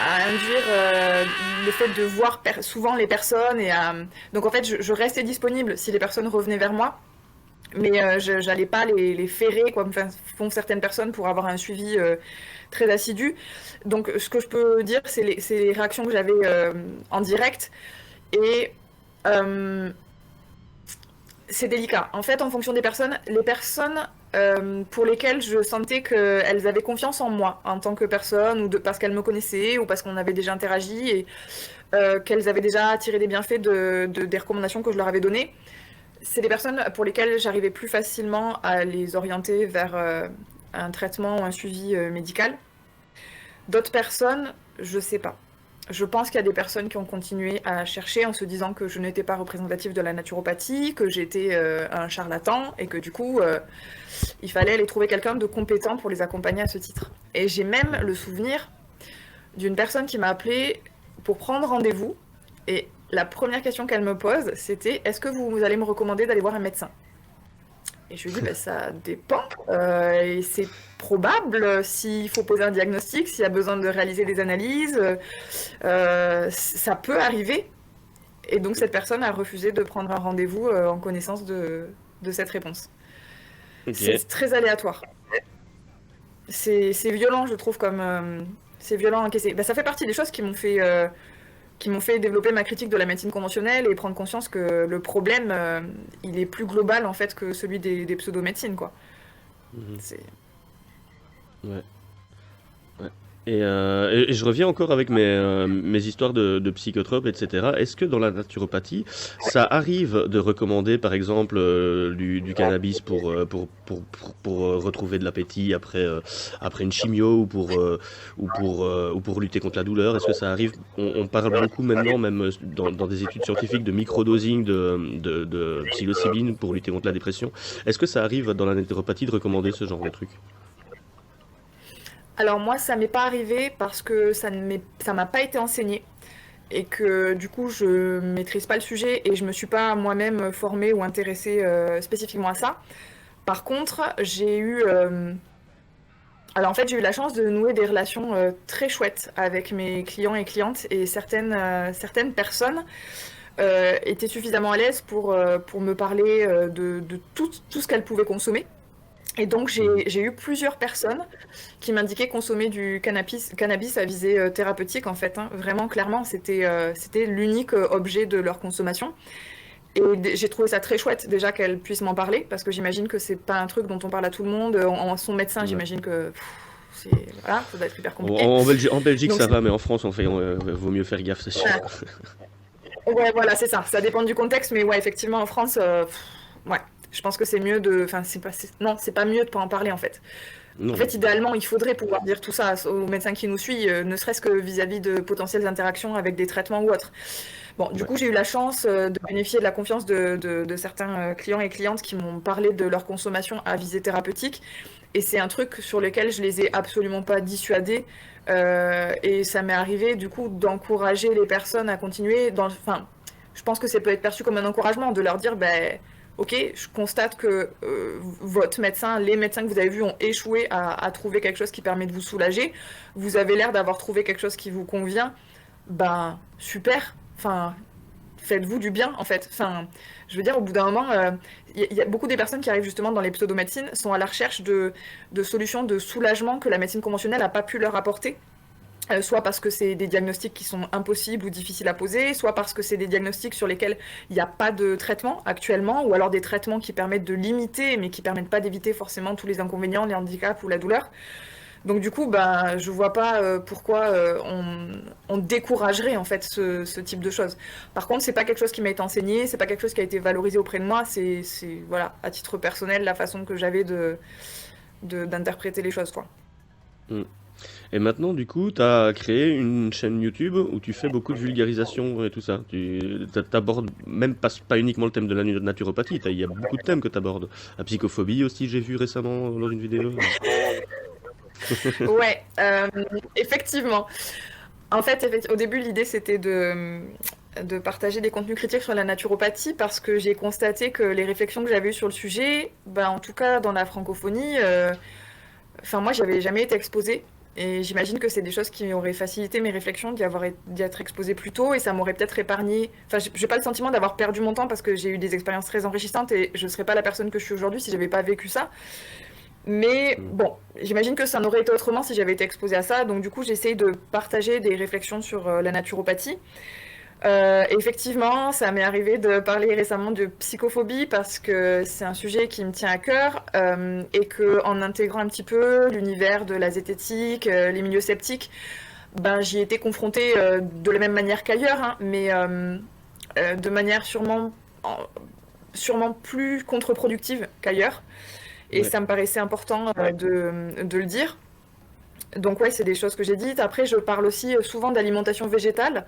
à induire le fait de voir souvent les personnes donc en fait je restais disponible si les personnes revenaient vers moi, mais j'allais pas les ferrer comme font certaines personnes pour avoir un suivi très assidu. Donc ce que je peux dire c'est les réactions que j'avais en direct et c'est délicat. En fait, en fonction des personnes, les personnes pour lesquelles je sentais qu'elles avaient confiance en moi en tant que personne, ou parce qu'elles me connaissaient, ou parce qu'on avait déjà interagi, et qu'elles avaient déjà tiré des bienfaits des recommandations que je leur avais données, c'est des personnes pour lesquelles j'arrivais plus facilement à les orienter vers un traitement ou un suivi médical. D'autres personnes, je sais pas. Je pense qu'il y a des personnes qui ont continué à chercher en se disant que je n'étais pas représentative de la naturopathie, que j'étais un charlatan et que du coup, il fallait aller trouver quelqu'un de compétent pour les accompagner à ce titre. Et j'ai même le souvenir d'une personne qui m'a appelée pour prendre rendez-vous et la première question qu'elle me pose, c'était « Est-ce que vous allez me recommander d'aller voir un médecin ?» Et je lui dis, ça dépend. Et c'est probable s'il faut poser un diagnostic, s'il y a besoin de réaliser des analyses. Ça peut arriver. Et donc, cette personne a refusé de prendre un rendez-vous en connaissance de cette réponse. Ok. C'est très aléatoire. C'est violent, je trouve, comme... c'est violent à encaisser. Ça fait partie des choses qui m'ont fait développer ma critique de la médecine conventionnelle et prendre conscience que le problème, il est plus global en fait que celui des pseudo-médecines, quoi. Ouais. Et je reviens encore avec mes histoires de psychotropes, etc. Est-ce que dans la naturopathie, ça arrive de recommander, par exemple, du cannabis pour retrouver de l'appétit après une chimio ou pour lutter contre la douleur? Est-ce que ça arrive? On parle beaucoup maintenant, même dans des études scientifiques, de microdosing de psilocybine pour lutter contre la dépression. Est-ce que ça arrive dans la naturopathie de recommander ce genre de truc? Alors moi, ça m'est pas arrivé parce que ça m'a pas été enseigné et que du coup, je maîtrise pas le sujet et je me suis pas moi-même formée ou intéressée spécifiquement à ça. Par contre, j'ai eu Alors en fait, j'ai eu la chance de nouer des relations très chouettes avec mes clients et clientes, et certaines personnes étaient suffisamment à l'aise pour me parler de tout ce qu'elles pouvaient consommer. Et donc j'ai eu plusieurs personnes qui m'indiquaient consommer du cannabis à visée thérapeutique en fait, hein. Vraiment, clairement, c'était l'unique objet de leur consommation. Et j'ai trouvé ça très chouette déjà qu'elles puissent m'en parler, parce que j'imagine que c'est pas un truc dont on parle à tout le monde. En son médecin, Ouais. j'imagine que voilà, ça doit être hyper compliqué. En Belgique, Donc, ça va, mais en France, vaut mieux faire gaffe, c'est sûr. ouais, voilà, c'est ça. Ça dépend du contexte, mais ouais, effectivement, en France, ouais, je pense que c'est mieux de. Enfin, non, c'est pas mieux de pas en parler en fait. Non. En fait, idéalement, il faudrait pouvoir dire tout ça aux médecins qui nous suivent, ne serait-ce que vis-à-vis de potentielles interactions avec des traitements ou autres. Bon, du coup, j'ai eu la chance de bénéficier de la confiance de certains clients et clientes qui m'ont parlé de leur consommation à visée thérapeutique. Et c'est un truc sur lequel je les ai absolument pas dissuadés. Et ça m'est arrivé, du coup, d'encourager les personnes à continuer. Enfin, je pense que ça peut être perçu comme un encouragement, de leur dire, ben, ok, je constate que votre médecin, les médecins que vous avez vus ont échoué à trouver quelque chose qui permet de vous soulager. Vous avez l'air d'avoir trouvé quelque chose qui vous convient. Ben, super. Enfin, faites-vous du bien, en fait. Enfin, je veux dire, au bout d'un moment, y a beaucoup des personnes qui arrivent justement dans les pseudomédecines sont à la recherche de solutions de soulagement que la médecine conventionnelle n'a pas pu leur apporter. Soit parce que c'est des diagnostics qui sont impossibles ou difficiles à poser, soit parce que c'est des diagnostics sur lesquels il n'y a pas de traitement actuellement, ou alors des traitements qui permettent de limiter, mais qui ne permettent pas d'éviter forcément tous les inconvénients, les handicaps ou la douleur. Donc du coup, bah, je vois pas pourquoi on découragerait en fait ce type de choses. Par contre, c'est pas quelque chose qui m'a été enseigné, c'est pas quelque chose qui a été valorisé auprès de moi, c'est voilà, à titre personnel, la façon que j'avais d'interpréter les choses, quoi. Mm. Et maintenant, du coup, tu as créé une chaîne YouTube où tu fais beaucoup de vulgarisation et tout ça. Tu abordes même pas uniquement le thème de la naturopathie, il y a beaucoup de thèmes que tu abordes. La psychophobie aussi, j'ai vu récemment dans une vidéo. Ouais, effectivement. En fait, au début, l'idée c'était de partager des contenus critiques sur la naturopathie parce que j'ai constaté que les réflexions que j'avais eues sur le sujet, bah, en tout cas dans la francophonie, enfin moi j'avais jamais été exposée. Et j'imagine que c'est des choses qui auraient facilité mes réflexions d'y être exposée plus tôt et ça m'aurait peut-être épargné. Enfin, j'ai pas le sentiment d'avoir perdu mon temps parce que j'ai eu des expériences très enrichissantes et je serais pas la personne que je suis aujourd'hui si j'avais pas vécu ça. Mais bon, j'imagine que ça n'aurait été autrement si j'avais été exposée à ça. Donc du coup, j'essaye de partager des réflexions sur la naturopathie. Effectivement, ça m'est arrivé de parler récemment de psychophobie parce que c'est un sujet qui me tient à cœur et que en intégrant un petit peu l'univers de la zététique, les milieux sceptiques, ben j'y ai été confrontée de la même manière qu'ailleurs, hein, mais de manière sûrement plus contre-productive qu'ailleurs. Et Ouais. ça me paraissait important de le dire. Donc ouais, c'est des choses que j'ai dites. Après, je parle aussi souvent d'alimentation végétale.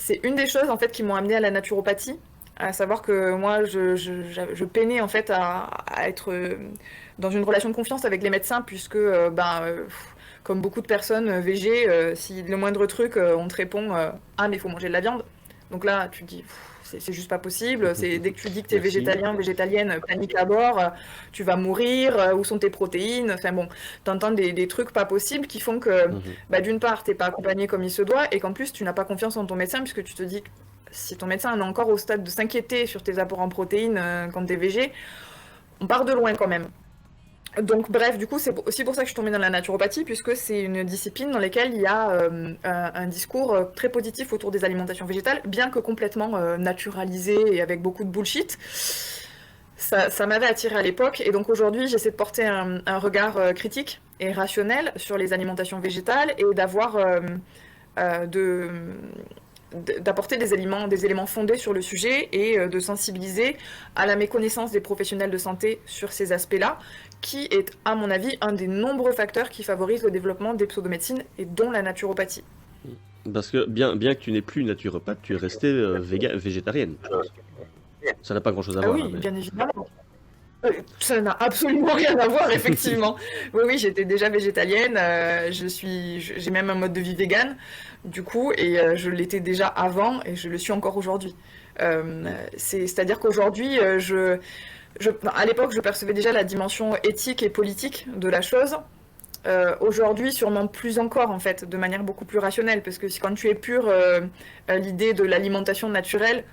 C'est une des choses en fait qui m'ont amenée à la naturopathie, à savoir que moi je peinais en fait à être dans une relation de confiance avec les médecins puisque comme beaucoup de personnes végé, si le moindre truc on te répond ah mais il faut manger de la viande. Donc là tu te dis c'est juste pas possible, dès que tu dis que tu es Merci. végétalien, végétalienne, panique à bord, tu vas mourir, où sont tes protéines, enfin bon, t'entends des trucs pas possibles qui font que bah, d'une part, t'es pas accompagné comme il se doit, et qu'en plus, tu n'as pas confiance en ton médecin, puisque tu te dis que si ton médecin en est encore au stade de s'inquiéter sur tes apports en protéines quand t'es végé, on part de loin quand même. Donc bref, du coup, c'est aussi pour ça que je suis tombée dans la naturopathie, puisque c'est une discipline dans laquelle il y a un discours très positif autour des alimentations végétales, bien que complètement naturalisé et avec beaucoup de bullshit. Ça m'avait attiré à l'époque, et donc aujourd'hui, j'essaie de porter un regard critique et rationnel sur les alimentations végétales et d'apporter des éléments fondés sur le sujet et de sensibiliser à la méconnaissance des professionnels de santé sur ces aspects-là, qui est, à mon avis, un des nombreux facteurs qui favorisent le développement des pseudomédecines et dont la naturopathie. Parce que bien que tu n'es plus naturopathe, tu es restée végétarienne, je pense. Ça n'a pas grand-chose à Ah voir. oui, hein, mais- bien évidemment. Ça n'a absolument rien à voir, effectivement. Oui, j'étais déjà végétalienne. J'ai même un mode de vie vegan, du coup, et je l'étais déjà avant, et je le suis encore aujourd'hui. C'est-à-dire qu'aujourd'hui, à l'époque, je percevais déjà la dimension éthique et politique de la chose. Aujourd'hui, sûrement plus encore, en fait, de manière beaucoup plus rationnelle, parce que quand tu épures l'idée de l'alimentation naturelle,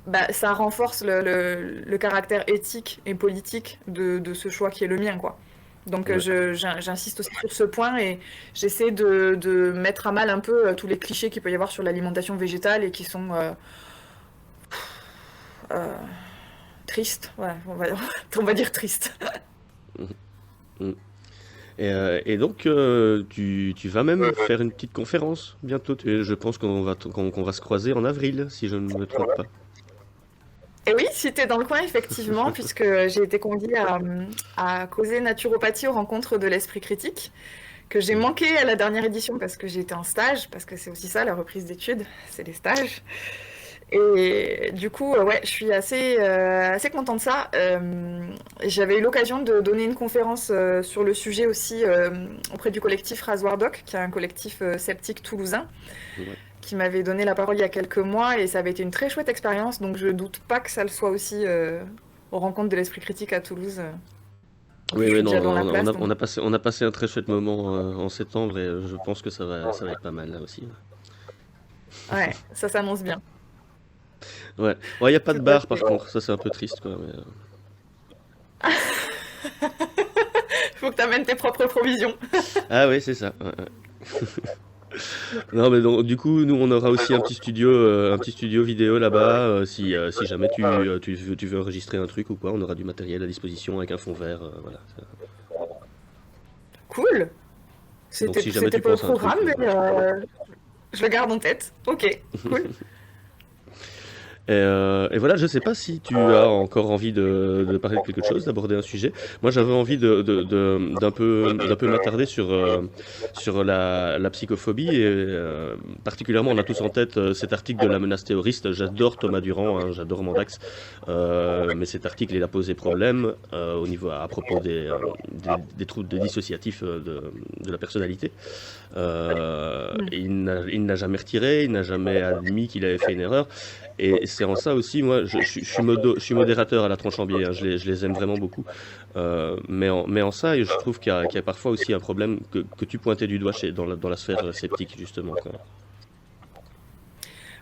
bah, ça renforce le caractère éthique et politique de ce choix qui est le mien, quoi. Donc Ouais. j'insiste aussi sur ce point et j'essaie de mettre à mal un peu tous les clichés qu'il peut y avoir sur l'alimentation végétale et qui sont euh, tristes. Ouais, on va dire tristes. Mm. Et donc, tu vas même faire une petite conférence bientôt. Je pense qu'on va se croiser en avril, si je ne me trompe pas. Et oui, si t'es dans le coin, effectivement, puisque j'ai été conviée à causer naturopathie aux rencontres de l'esprit critique, que j'ai manqué à la dernière édition parce que j'ai été en stage, parce que c'est aussi ça, la reprise d'études, c'est les stages. Et du coup, ouais, je suis assez contente de ça. J'avais eu l'occasion de donner une conférence sur le sujet aussi auprès du collectif Rasoir Doc, qui est un collectif sceptique toulousain, Ouais. qui m'avait donné la parole il y a quelques mois, et ça avait été une très chouette expérience, donc je doute pas que ça le soit aussi aux rencontres de l'esprit critique à Toulouse. En plus, Oui, je oui, suis non, déjà dans la place, donc... on a passé un très chouette moment en septembre et je pense que ça va être pas mal là aussi. Ouais, ça s'annonce bien. Ouais, il n'y a pas de Tout à bar par fait. contre, ça c'est un peu triste quoi. Faut que tu amènes tes propres provisions. Ah oui, c'est ça. Ouais, ouais. Non, mais donc, du coup, nous on aura aussi un petit studio vidéo là-bas. Si jamais tu veux enregistrer un truc ou quoi, on aura du matériel à disposition avec un fond vert. Voilà. Cool. Donc si jamais C'était tu pas au penses à un truc, programme, mais je le garde en tête. Ok, cool. Et voilà, je sais pas si tu as encore envie de parler de quelque chose, d'aborder un sujet. Moi, j'avais envie d'un peu m'attarder sur la psychophobie et particulièrement, on a tous en tête cet article de la menace terroriste. J'adore Thomas Durand, hein, j'adore Mandax, mais cet article, il a posé problème au niveau à propos des troubles dissociatifs de la personnalité. Et il n'a jamais retiré, il n'a jamais admis qu'il avait fait une erreur. Et c'est en ça aussi, moi, je suis modérateur à la Tronchambier, hein, je les aime vraiment beaucoup. Mais en ça, je trouve qu'il y a parfois aussi un problème que tu pointais du doigt dans la sphère sceptique, justement, quoi.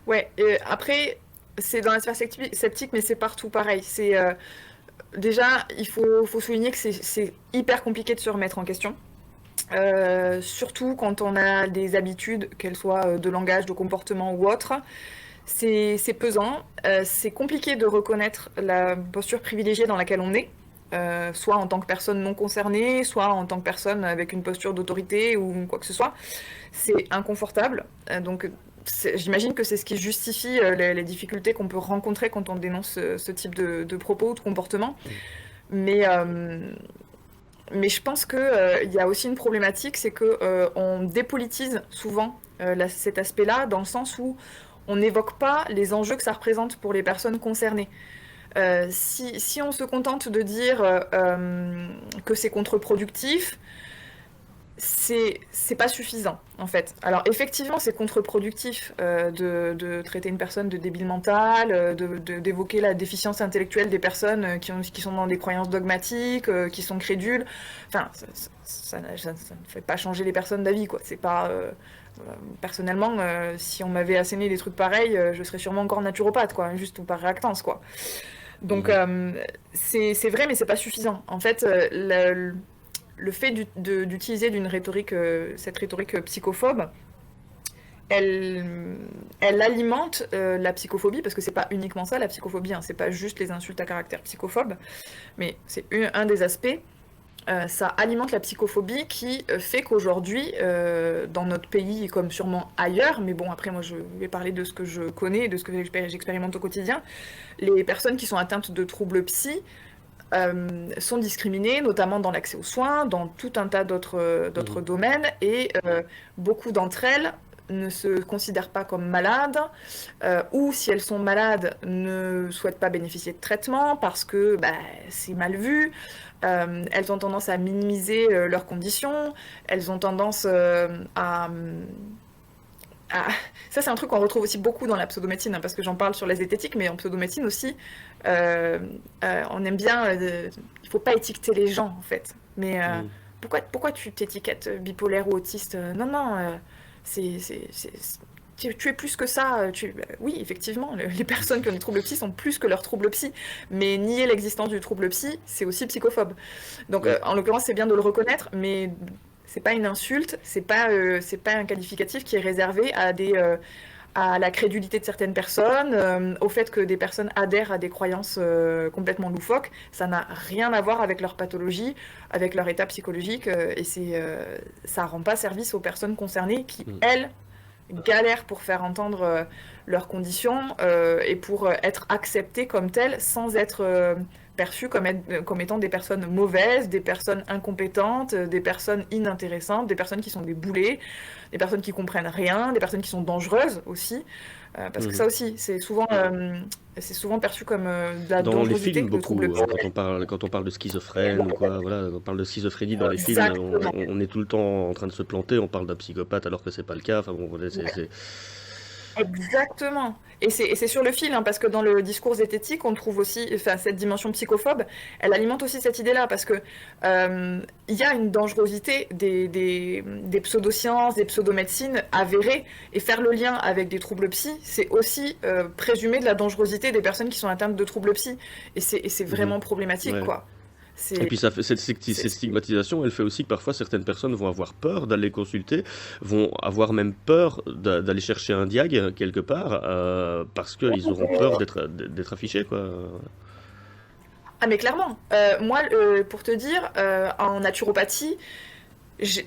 Ouais, après, c'est dans la sphère sceptique, mais c'est partout pareil. Déjà, il faut souligner que c'est hyper compliqué de se remettre en question. Surtout quand on a des habitudes, qu'elles soient de langage, de comportement ou autre. C'est pesant, c'est compliqué de reconnaître la posture privilégiée dans laquelle on est, soit en tant que personne non concernée, soit en tant que personne avec une posture d'autorité ou quoi que ce soit. C'est inconfortable, donc j'imagine que c'est ce qui justifie les difficultés qu'on peut rencontrer quand on dénonce ce type de propos ou de comportement. Mais, mais je pense qu'il y a aussi une problématique, c'est qu'on dépolitise souvent cet aspect-là, dans le sens où on n'évoque pas les enjeux que ça représente pour les personnes concernées. Si on se contente de dire que c'est contre-productif, c'est pas suffisant, en fait. Alors, effectivement, c'est contre-productif de traiter une personne de débile mental, d'évoquer la déficience intellectuelle des personnes qui sont dans des croyances dogmatiques, qui sont crédules. Enfin, ça ne fait pas changer les personnes d'avis, quoi. C'est pas... personnellement, si on m'avait asséné des trucs pareils, je serais sûrement encore naturopathe, quoi, juste par réactance, quoi. Donc, c'est vrai, mais c'est pas suffisant. En fait, le fait d'utiliser cette rhétorique psychophobe, elle alimente la psychophobie, parce que c'est pas uniquement ça, la psychophobie, hein, c'est pas juste les insultes à caractère psychophobe, mais c'est un des aspects. Ça alimente la psychophobie qui fait qu'aujourd'hui, dans notre pays, comme sûrement ailleurs, mais bon, après moi je vais parler de ce que je connais, de ce que j'expérimente au quotidien, les personnes qui sont atteintes de troubles psy sont discriminées, notamment dans l'accès aux soins, dans tout un tas d'autres domaines, et beaucoup d'entre elles ne se considèrent pas comme malades, ou si elles sont malades, ne souhaitent pas bénéficier de traitement parce que c'est mal vu. Elles ont tendance à minimiser leurs conditions, elles ont tendance à... Ça, c'est un truc qu'on retrouve aussi beaucoup dans la pseudomédecine, hein, parce que j'en parle sur la zététique, mais en pseudomédecine aussi, on aime bien... il faut pas étiqueter les gens, en fait. Mais pourquoi tu t'étiquettes bipolaire ou autiste? Non, non, tu es plus que ça. Oui, effectivement, les personnes qui ont des troubles psy sont plus que leurs troubles psy. Mais nier l'existence du trouble psy, c'est aussi psychophobe. Donc, Ouais. en l'occurrence, c'est bien de le reconnaître, mais c'est pas une insulte, c'est pas un qualificatif qui est réservé à la crédulité de certaines personnes, au fait que des personnes adhèrent à des croyances complètement loufoques. Ça n'a rien à voir avec leur pathologie, avec leur état psychologique, et ça rend pas service aux personnes concernées qui, Mm. elles, galèrent pour faire entendre leurs conditions et pour être acceptées comme telles sans être perçues comme étant des personnes mauvaises, des personnes incompétentes, des personnes inintéressantes, des personnes qui sont des boulets, des personnes qui comprennent rien, des personnes qui sont dangereuses aussi. Parce que ça Mhm. aussi, c'est souvent perçu comme de la Dans les dangerosité, films, le trouble beaucoup, psy. quand on parle de schizophrène ou quoi, voilà, on parle de schizophrénie dans les films, Exactement. on est tout le temps en train de se planter, on parle d'un psychopathe alors que c'est pas le cas. Enfin bon, Exactement. Et c'est sur le fil, hein, parce que dans le discours zététique, on trouve aussi, enfin, cette dimension psychophobe, elle alimente aussi cette idée-là, parce que il y a une dangerosité des pseudosciences, des pseudomédecines avérées, et faire le lien avec des troubles psy, c'est aussi présumer de la dangerosité des personnes qui sont atteintes de troubles psy. Et c'est vraiment problématique, Ouais. quoi. Et puis cette stigmatisation, elle fait aussi que parfois certaines personnes vont avoir peur d'aller consulter, vont avoir même peur d'aller chercher un diag quelque part, parce qu'ils auront peur d'être affichés, quoi. Ah mais clairement, moi pour te dire, en naturopathie,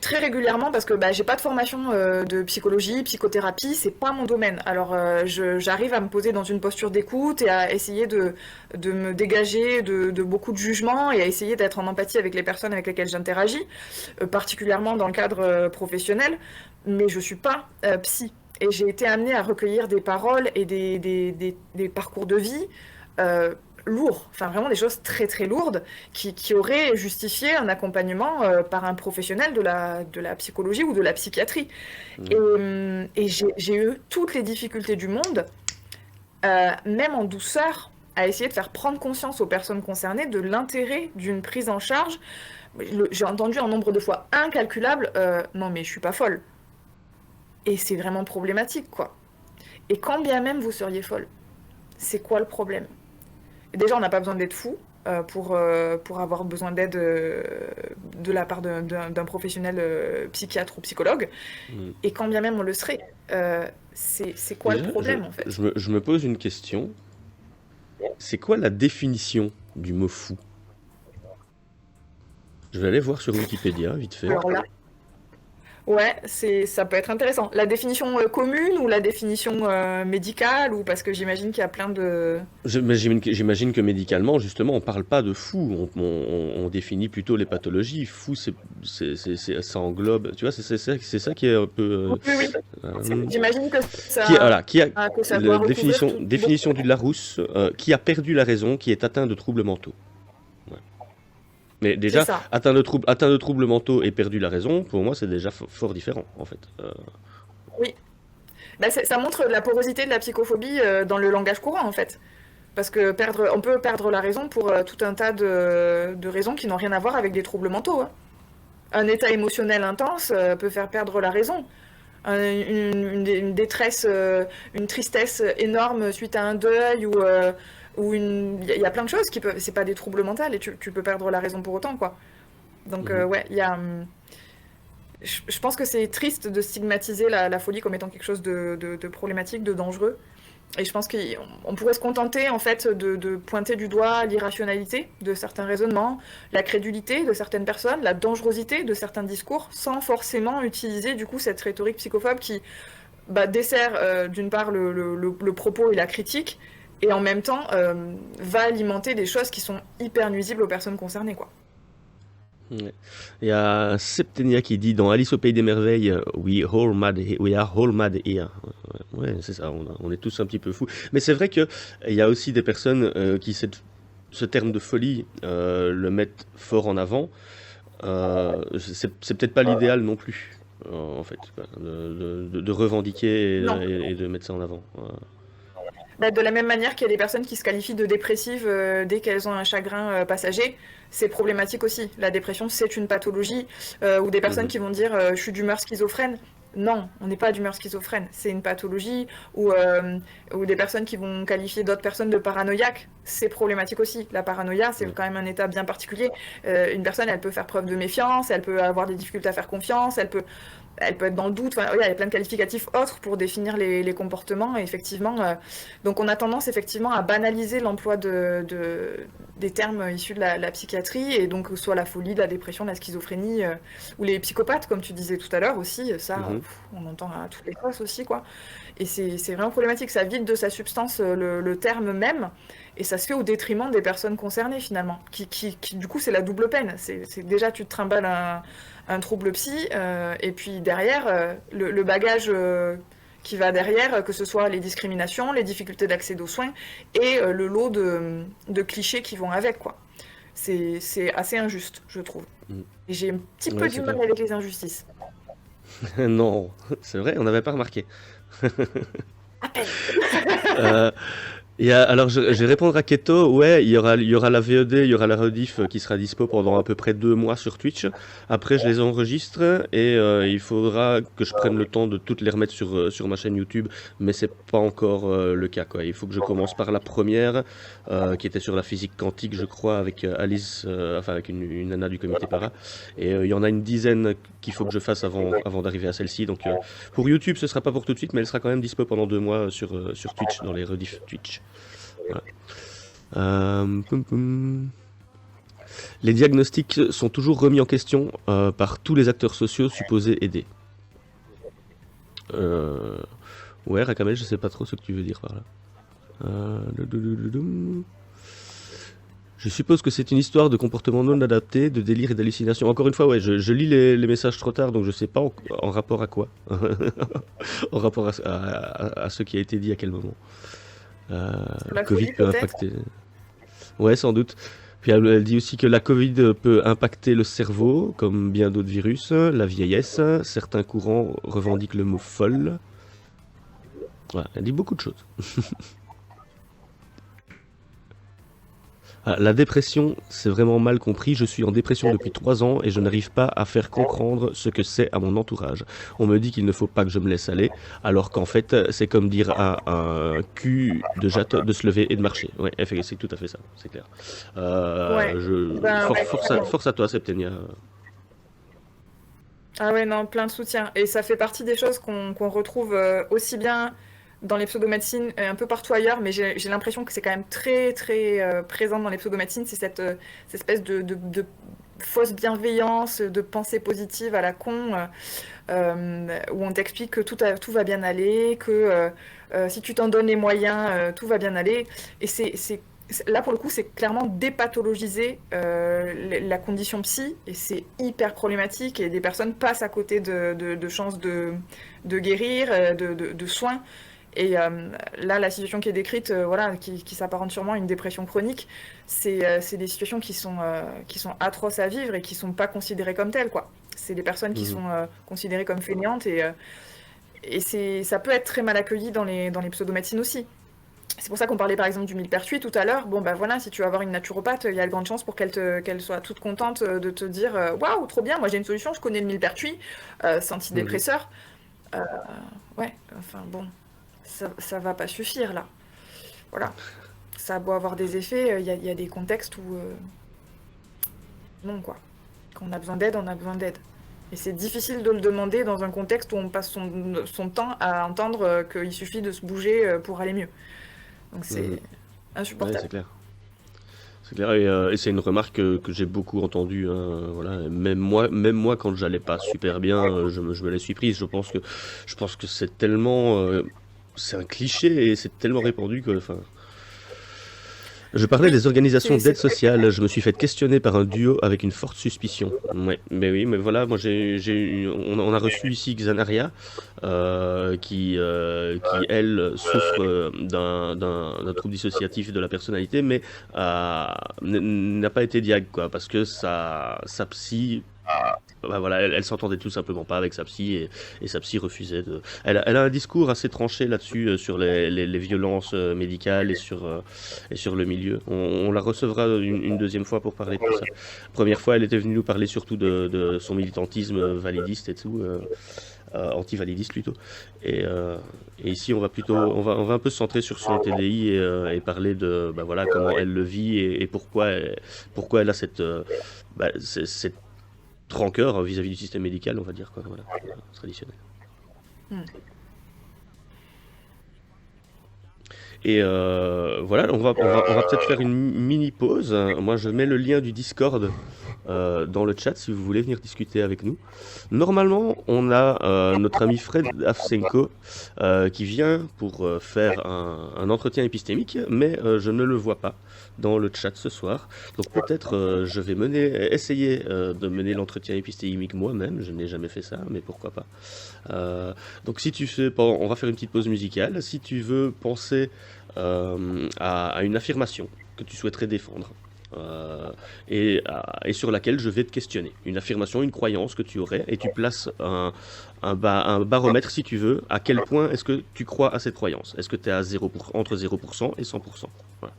très régulièrement, parce que j'ai pas de formation de psychologie, psychothérapie, c'est pas mon domaine. Alors j'arrive à me poser dans une posture d'écoute et à essayer de me dégager de beaucoup de jugements et à essayer d'être en empathie avec les personnes avec lesquelles j'interagis, particulièrement dans le cadre professionnel, mais je suis pas psy. Et j'ai été amenée à recueillir des paroles et des parcours de vie lourds, enfin vraiment des choses très très lourdes qui auraient justifié un accompagnement par un professionnel de la psychologie ou de la psychiatrie. Et j'ai eu toutes les difficultés du monde, même en douceur, à essayer de faire prendre conscience aux personnes concernées de l'intérêt d'une prise en charge. J'ai entendu un nombre de fois incalculable, non mais je suis pas folle. Et c'est vraiment problématique, quoi. Et quand bien même vous seriez folle, c'est quoi le problème? Déjà, on n'a pas besoin d'être fou pour avoir besoin d'aide de la part d'un professionnel psychiatre ou psychologue. Et quand bien même on le serait, c'est quoi le problème, en fait? Je me pose une question. C'est quoi la définition du mot fou? Je vais aller voir sur Wikipédia, vite fait. Alors là, ouais, ça peut être intéressant. La définition commune ou la définition médicale, ou parce que j'imagine qu'il y a plein de... J'imagine que médicalement, justement, on parle pas de fou, on définit plutôt les pathologies. Fou, ça englobe, tu vois, c'est ça qui est un peu... Oui. J'imagine que ça... que ça doit définition du Larousse, qui a perdu la raison, qui est atteint de troubles mentaux. Mais déjà, atteint de troubles mentaux et perdu la raison, pour moi, c'est déjà fort différent, en fait. Oui. Ça montre la porosité de la psychophobie dans le langage courant, en fait. Parce que on peut perdre la raison pour tout un tas de raisons qui n'ont rien à voir avec des troubles mentaux. Hein. Un état émotionnel intense peut faire perdre la raison. Une détresse, une tristesse énorme suite à un deuil il y a plein de choses qui peuvent, c'est pas des troubles mentaux et tu peux perdre la raison pour autant, quoi. Donc ouais, il y a, je pense que c'est triste de stigmatiser la folie comme étant quelque chose de problématique, de dangereux. Et je pense qu'on pourrait se contenter en fait de pointer du doigt l'irrationalité de certains raisonnements, la crédulité de certaines personnes, la dangerosité de certains discours, sans forcément utiliser du coup cette rhétorique psychophobe qui dessert d'une part le propos et la critique, et en même temps va alimenter des choses qui sont hyper nuisibles aux personnes concernées, quoi. Ouais. Il y a Septenia qui dit dans Alice au Pays des Merveilles, we are all mad here. Ouais, c'est ça, on est tous un petit peu fous. Mais c'est vrai qu'il y a aussi des personnes qui, ce terme de folie, le mettent fort en avant. C'est peut-être pas l'idéal non plus, en fait, quoi, de revendiquer et de mettre ça en avant. Bah, de la même manière qu'il y a des personnes qui se qualifient de dépressives dès qu'elles ont un chagrin passager, c'est problématique aussi. La dépression, c'est une pathologie. Ou des personnes Mhm. qui vont dire je suis d'humeur schizophrène. Non, on n'est pas d'humeur schizophrène, c'est une pathologie. Ou des personnes qui vont qualifier d'autres personnes de paranoïaques, c'est problématique aussi. La paranoïa, c'est Mhm. quand même un état bien particulier. Une personne, elle peut faire preuve de méfiance, elle peut avoir des difficultés à faire confiance, elle peut être dans le doute. Enfin, il y a plein de qualificatifs autres pour définir les comportements. Et effectivement, donc on a tendance effectivement à banaliser l'emploi des termes issus de la psychiatrie, et donc soit la folie, la dépression, la schizophrénie, ou les psychopathes, comme tu disais tout à l'heure aussi. Ça, Mhm. on entend à toutes les sauces aussi, quoi. Et c'est vraiment problématique. Ça vide de sa substance le terme même, et ça se fait au détriment des personnes concernées finalement. Du coup, c'est la double peine. Déjà, tu te trimbales un trouble psy, et puis derrière, le bagage qui va derrière, que ce soit les discriminations, les difficultés d'accès aux soins, et le lot de clichés qui vont avec, quoi. C'est assez injuste, je trouve. Mhm. Et j'ai un petit peu Ouais, du c'est mal clair. avec les injustices. Non, c'est vrai, on n'avait pas remarqué. À peine. Euh, alors, je vais répondre à Keto. Ouais, il y aura la VOD, il y aura la rediff qui sera dispo pendant à peu près 2 mois sur Twitch. Après, je les enregistre et il faudra que je prenne le temps de toutes les remettre sur ma chaîne YouTube, mais c'est pas encore le cas, quoi. Il faut que je commence par la première, qui était sur la physique quantique, je crois, avec Alice, enfin avec une nana du comité para. Et il y en a une dizaine qu'il faut que je fasse avant d'arriver à celle-ci. Donc, pour YouTube, ce sera pas pour tout de suite, mais elle sera quand même dispo pendant 2 mois sur Twitch, dans les rediffs Twitch. Voilà. Poum, poum. Les diagnostics sont toujours remis en question par tous les acteurs sociaux supposés aider. Euh, Ouais, Rakamel, je sais pas trop ce que tu veux dire par là. Je suppose que c'est une histoire de comportement non adapté, de délire et d'hallucination. Encore une fois, ouais, je lis les messages trop tard, donc je sais pas en rapport à quoi. En rapport à ce qui a été dit à quel moment. La Covid folie, peut peut-être. impacter. Ouais, sans doute. Puis elle dit aussi que la Covid peut impacter le cerveau, comme bien d'autres virus, la vieillesse. Certains courants revendiquent le mot folle. Voilà, elle dit beaucoup de choses. La dépression, c'est vraiment mal compris. Je suis en dépression depuis 3 ans et je n'arrive pas à faire comprendre ce que c'est à mon entourage. On me dit qu'il ne faut pas que je me laisse aller, alors qu'en fait, c'est comme dire à un cul de se lever et de marcher. Ouais, c'est tout à fait ça, c'est clair. Ouais. Ben, ouais, Force à toi, Septenia. ah ouais, non, plein de soutien. Et ça fait partie des choses qu'on retrouve aussi bien dans les pseudomédecines et un peu partout ailleurs, mais j'ai l'impression que c'est quand même très, très présent dans les pseudomédecines. C'est cette espèce de fausse bienveillance, de pensée positive à la con, où on t'explique que tout va bien aller, que si tu t'en donnes les moyens, tout va bien aller. Et là, pour le coup, c'est clairement dépathologiser la condition psy, et c'est hyper problématique, et des personnes passent à côté de chances de guérir, de soins. Et là, la situation qui est décrite, voilà, qui s'apparente sûrement à une dépression chronique, c'est des situations qui sont atroces à vivre et qui sont pas considérées comme telles, quoi. C'est des personnes qui Mhm. sont considérées comme fainéantes, et ça peut être très mal accueilli dans les pseudomédecines aussi. C'est pour ça qu'on parlait par exemple du millepertuis tout à l'heure. Bon, bah voilà, si tu vas voir une naturopathe, il y a de grandes chances pour qu'elle soit toute contente de te dire waouh, trop bien, moi j'ai une solution, je connais le millepertuis, c'est Mhm. antidépresseur. Euh, ouais, enfin bon, ça va pas suffire là. Voilà. Ça a beau avoir des effets, il y a des contextes où non, quoi. Quand on a besoin d'aide, on a besoin d'aide. Et c'est difficile de le demander dans un contexte où on passe son temps à entendre qu'il suffit de se bouger pour aller mieux. Donc Mhm. c'est Ouais, c'est insupportable. clair. C'est clair, et c'est une remarque que j'ai beaucoup entendue, hein, voilà. Même moi, quand j'allais pas super bien, je me la suis prise. Je pense que c'est tellement, c'est un cliché et c'est tellement répandu que, enfin. Je parlais Oui, des organisations c'est d'aide vrai. sociale. Je me suis fait questionner par un duo avec une forte suspicion. Ouais, mais oui, mais voilà, moi on a reçu ici Xanaria, qui elle souffre d'un trouble dissociatif de la personnalité, mais n'a pas été diag, quoi, parce que sa psy bah voilà, elle s'entendait tout simplement pas avec sa psy et sa psy refusait de. Elle a un discours assez tranché là-dessus sur les violences médicales et sur le milieu. On la recevra une deuxième fois pour parler de tout ça. Première fois, elle était venue nous parler surtout de son militantisme validiste et tout. Anti-validiste plutôt. Et ici, on va un peu se centrer sur son TDI et parler de bah, voilà, comment elle le vit et pourquoi elle a cette rancœur vis-à-vis du système médical, on va dire, quoi, voilà, traditionnel. Et voilà, on va peut-être faire une mini pause. Moi, je mets le lien du Discord dans le chat si vous voulez venir discuter avec nous. Normalement, on a notre ami Fred Avsenko qui vient pour faire un entretien épistémique, mais je ne le vois pas dans le chat ce soir. Donc peut-être je vais essayer de mener l'entretien épistémique moi-même. Je n'ai jamais fait ça, mais pourquoi pas. Donc si tu fais, on va faire une petite pause musicale. Si tu veux penser à une affirmation que tu souhaiterais défendre et sur laquelle je vais te questionner. Une affirmation, une croyance que tu aurais et tu places un baromètre si tu veux. À quel point est-ce que tu crois à cette croyance? Est-ce que tu es à entre 0% et 100%? Voilà.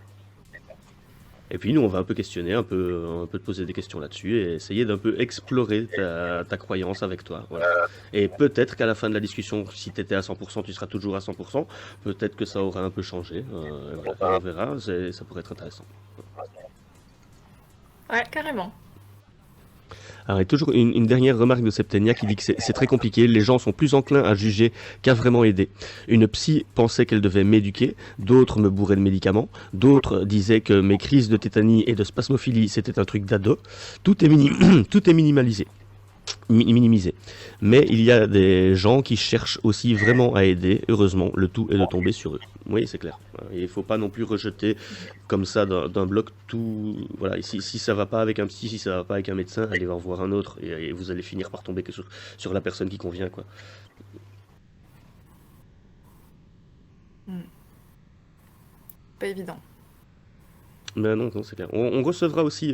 Et puis nous on va un peu questionner, un peu te poser des questions là-dessus et essayer d'un peu explorer ta croyance avec toi. Voilà. Et peut-être qu'à la fin de la discussion, si tu étais à 100%, tu seras toujours à 100%. Peut-être que ça aura un peu changé. Voilà, on verra, ça pourrait être intéressant. Ouais, carrément. Alors, il y a toujours une dernière remarque de Septenia qui dit que c'est très compliqué, les gens sont plus enclins à juger qu'à vraiment aider. Une psy pensait qu'elle devait m'éduquer, d'autres me bourraient de médicaments, d'autres disaient que mes crises de tétanie et de spasmophilie c'était un truc d'ado. Tout est minimisé. Mais il y a des gens qui cherchent aussi vraiment à aider, heureusement, le tout est de tomber sur eux. Oui, c'est clair. Il ne faut pas non plus rejeter comme ça d'un bloc tout... Voilà, si ça va pas avec un psy, si ça va pas avec un médecin, allez voir un autre et vous allez finir par tomber sur la personne qui convient, quoi. Pas évident. Ben non, c'est clair. On recevra aussi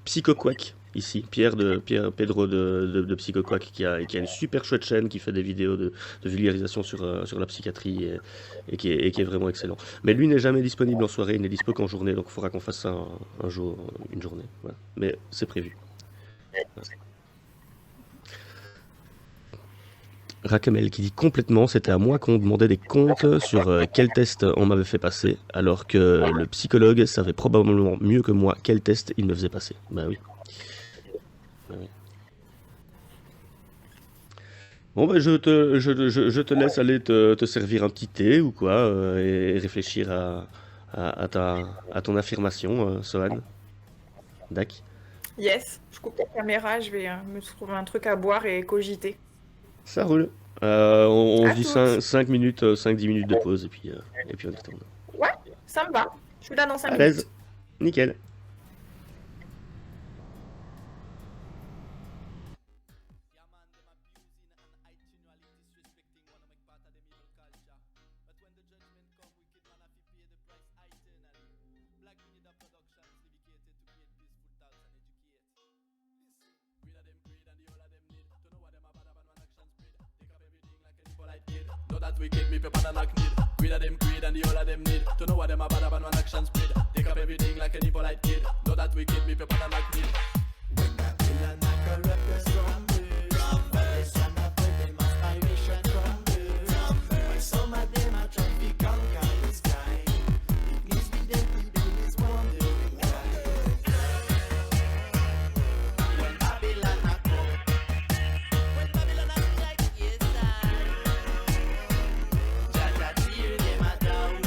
Psychoquack ici, Pedro de Psychoquack qui a une super chouette chaîne qui fait des vidéos de vulgarisation sur la psychiatrie et qui est vraiment excellent. Mais lui n'est jamais disponible en soirée, il n'est dispo qu'en journée, donc il faudra qu'on fasse ça un jour, une journée. Voilà. Mais c'est prévu. Voilà. Rakamel qui dit complètement, c'était à moi qu'on demandait des comptes sur quel test on m'avait fait passer, alors que le psychologue savait probablement mieux que moi quel test il me faisait passer. Bah oui. Bon bah je te laisse aller te servir un petit thé ou quoi et réfléchir à ton affirmation, Sohan. Dac. Yes, je coupe la caméra, je vais me trouver un truc à boire et cogiter. Ça roule. On se dit toutes. 5 minutes, 5-10 minutes de pause et puis on y retourne. Ouais, ça me va. Je suis là dans 5 À l'aise. minutes. Nickel. Know that wicked me people and knock need. Greed of them greed and the whole of them need to know what them a bad about one action spread. Take up everything like an impolite kid. Know that wicked me people and knock need. When that villain a corrupt the zombies, some of them aspiration crumbles. While some of them are trying to conquer the sky. It needs be them people is wondering why. When Babylon a come, when Babylon a strike, yes I. Jaja tear them a down.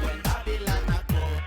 When Babylon a come.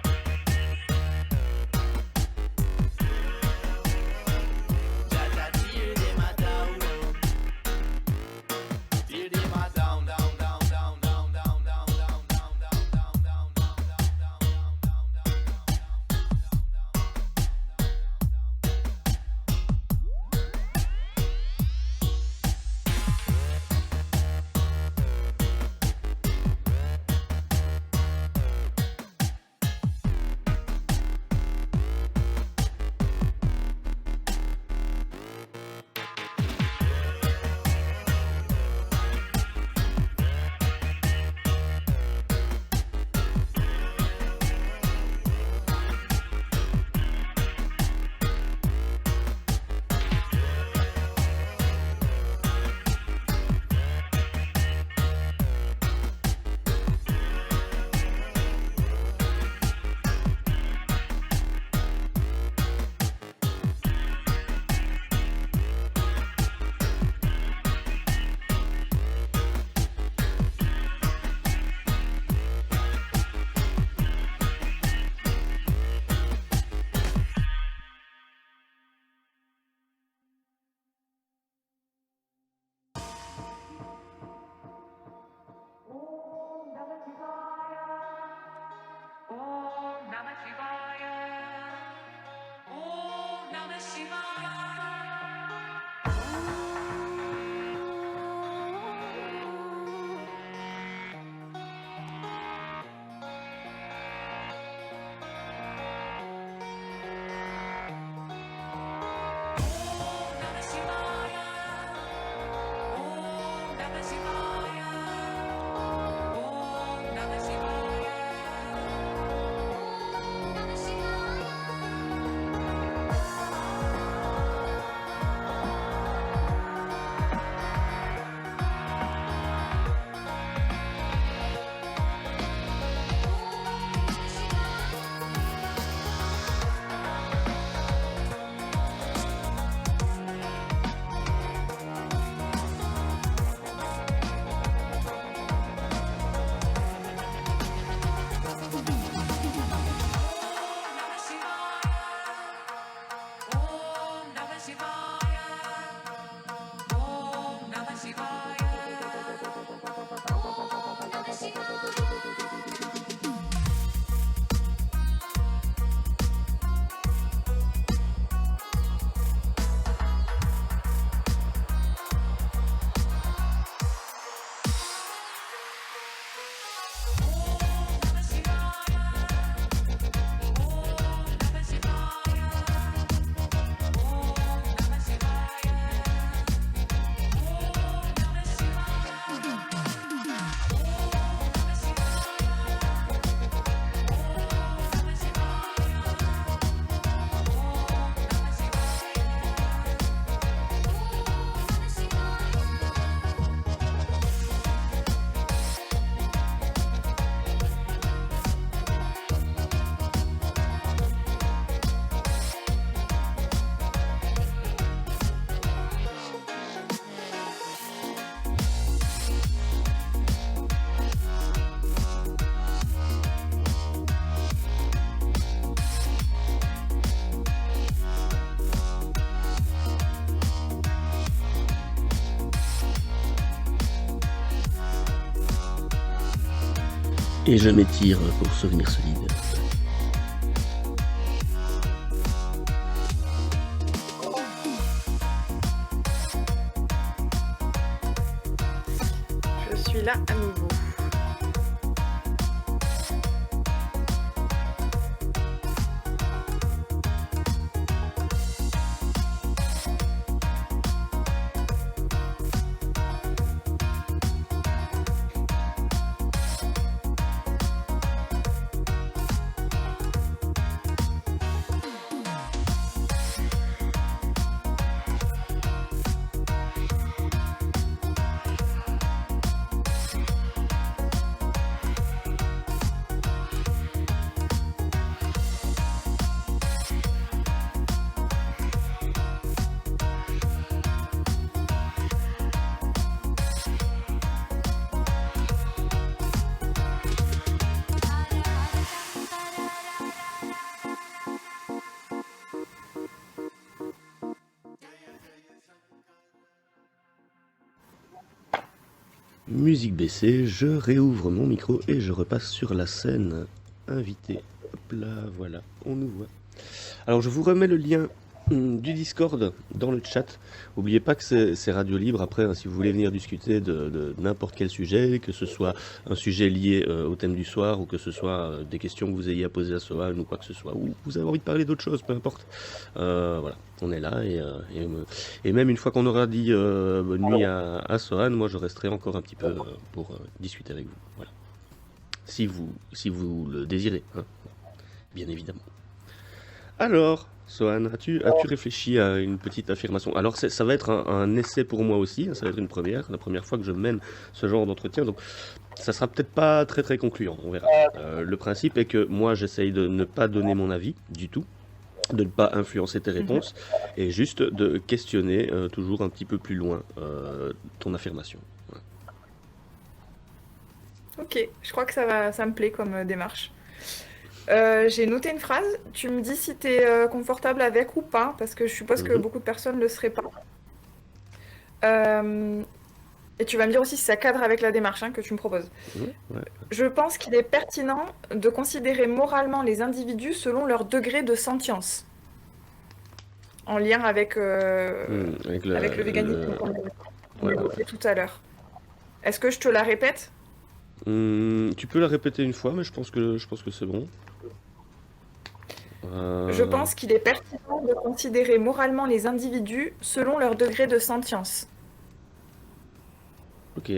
Et je m'étire pour souvenir solide. Je suis là à nouveau. Musique baissée, je réouvre mon micro et je repasse sur la scène invitée. Hop là, voilà, on nous voit. Alors je vous remets le lien du Discord dans le chat. N'oubliez pas que c'est radio libre. Après, hein, si vous voulez venir discuter de n'importe quel sujet, que ce soit un sujet lié au thème du soir ou que ce soit des questions que vous ayez à poser à Sohan ou quoi que ce soit, ou vous avez envie de parler d'autre chose, peu importe. Voilà, on est là et même une fois qu'on aura dit bonne nuit à Sohan, moi je resterai encore un petit peu pour discuter avec vous. Voilà. Si vous le désirez, hein, bien évidemment. Alors, Sohan, as-tu réfléchi à une petite affirmation? Alors, ça va être un essai pour moi aussi, hein, ça va être la première fois que je mène ce genre d'entretien, donc ça sera peut-être pas très très concluant, on verra. Le principe est que moi, j'essaye de ne pas donner mon avis du tout, de ne pas influencer tes réponses, et juste de questionner toujours un petit peu plus loin ton affirmation. Ouais. Ok, je crois que ça me plaît comme démarche. J'ai noté une phrase, tu me dis si tu es confortable avec ou pas, parce que je suppose que beaucoup de personnes ne le seraient pas. Et tu vas me dire aussi si ça cadre avec la démarche que tu me proposes. Ouais. Je pense qu'il est pertinent de considérer moralement les individus selon leur degré de sentience. En lien avec le véganisme qu'on évoquait tout à l'heure. Est-ce que je te la répète? Tu peux la répéter une fois, mais je pense que c'est bon. Je pense qu'il est pertinent de considérer moralement les individus selon leur degré de sentience. Ok.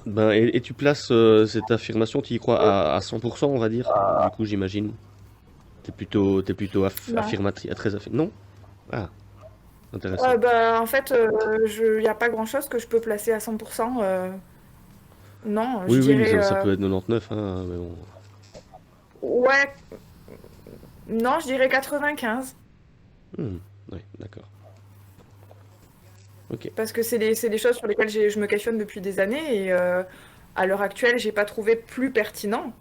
Et tu places cette affirmation, tu y crois à 100%, on va dire, du coup, j'imagine. T'es plutôt affirmatif, très affirmatif. Non? Ah, intéressant. En fait, il n'y a pas grand-chose que je peux placer à 100%. Non, je Oui, dirais... mais ça peut être 99, hein, mais bon. Ouais. Non, je dirais 95. Ouais, d'accord. Ok. Parce que c'est des choses sur lesquelles je me questionne depuis des années et à l'heure actuelle, j'ai pas trouvé plus pertinent.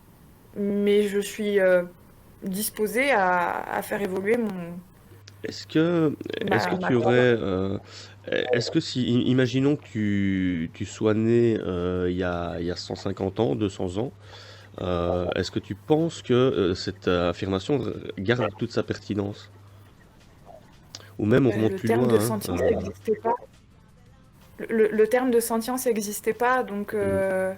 Mais je suis disposée à faire évoluer mon... Est-ce que tu aurais... est-ce que si, imaginons que tu sois né il y a 150 ans, 200 ans, est-ce que tu penses que cette affirmation garde toute sa pertinence? Ou même on remonte plus loin. Le terme de sentience n'existait pas. Le terme de sentience n'existait pas, donc le